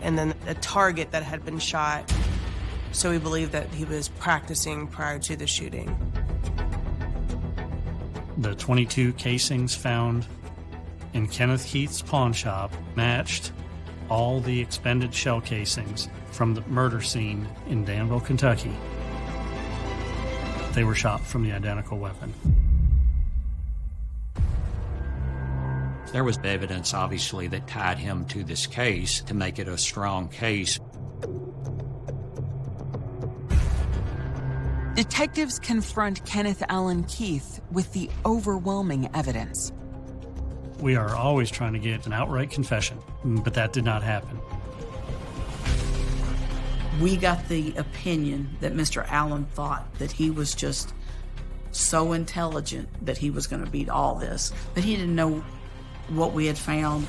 and then a target that had been shot. So we believe that he was practicing prior to the shooting. The 22 casings found in Kenneth Keith's pawn shop matched all the expended shell casings from the murder scene in Danville, Kentucky. They were shot from the identical weapon. There was evidence, obviously, that tied him to this case to make it a strong case. Detectives confront Kenneth Allen Keith with the overwhelming evidence. We are always trying to get an outright confession, but that did not happen. We got the opinion that Mr. Allen thought that he was just so intelligent that he was going to beat all this, but he didn't know what we had found.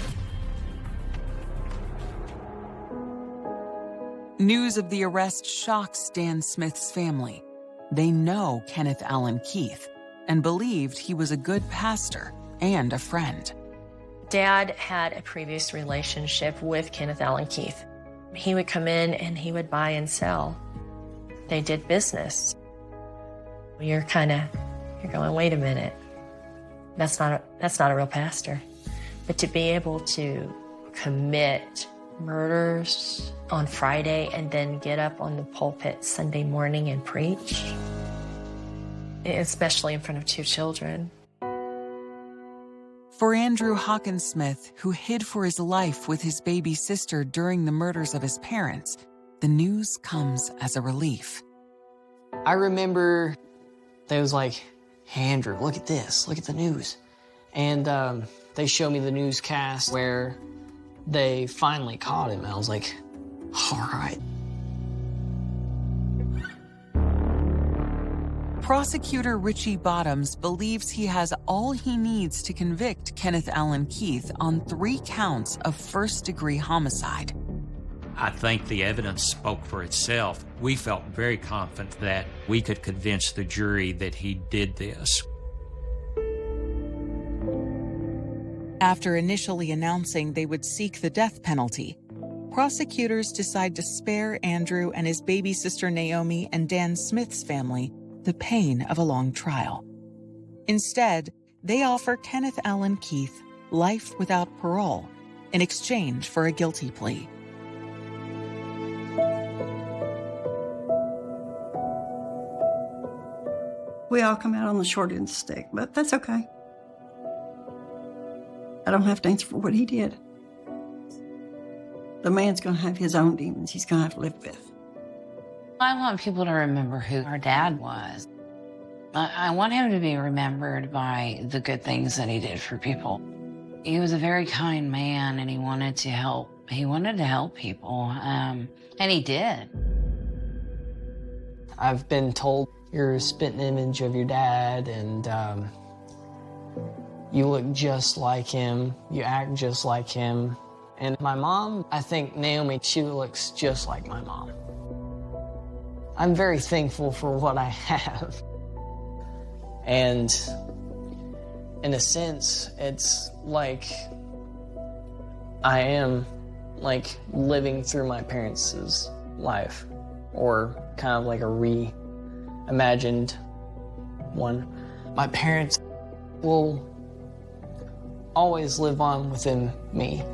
News of the arrest shocks Dan Smith's family. They know Kenneth Allen Keith and believed he was a good pastor and a friend. Dad had a previous relationship with Kenneth Allen Keith. He would come in and he would buy and sell. They did business. You're going, wait a minute. That's not a real pastor. But to be able to commit murders on Friday and then get up on the pulpit Sunday morning and preach, especially in front of two children. For Andrew Hawkinsmith, who hid for his life with his baby sister during the murders of his parents, the news comes as a relief. I remember they was like, hey, Andrew, look at this, look at the news. And they showed me the newscast where they finally caught him. And I was like, all right. Prosecutor Richie Bottoms believes he has all he needs to convict Kenneth Allen Keith on 3 counts of first-degree homicide. I think the evidence spoke for itself. We felt very confident that we could convince the jury that he did this. After initially announcing they would seek the death penalty, prosecutors decide to spare Andrew and his baby sister Naomi and Dan Smith's family the pain of a long trial. Instead, they offer Kenneth Allen Keith life without parole in exchange for a guilty plea. We all come out on the short end of the stick, but that's okay. I don't have to answer for what he did. The man's going to have his own demons he's going to have to live with. I want people to remember who our dad was. I want him to be remembered by the good things that he did for people. He was a very kind man, and he wanted to help. He wanted to help people, and he did. I've been told you're a spitting image of your dad, and you look just like him, you act just like him. And my mom, I think Naomi, she looks just like my mom. I'm very thankful for what I have. And in a sense, it's like I am like living through my parents' life, or kind of like a reimagined one. My parents will always live on within me.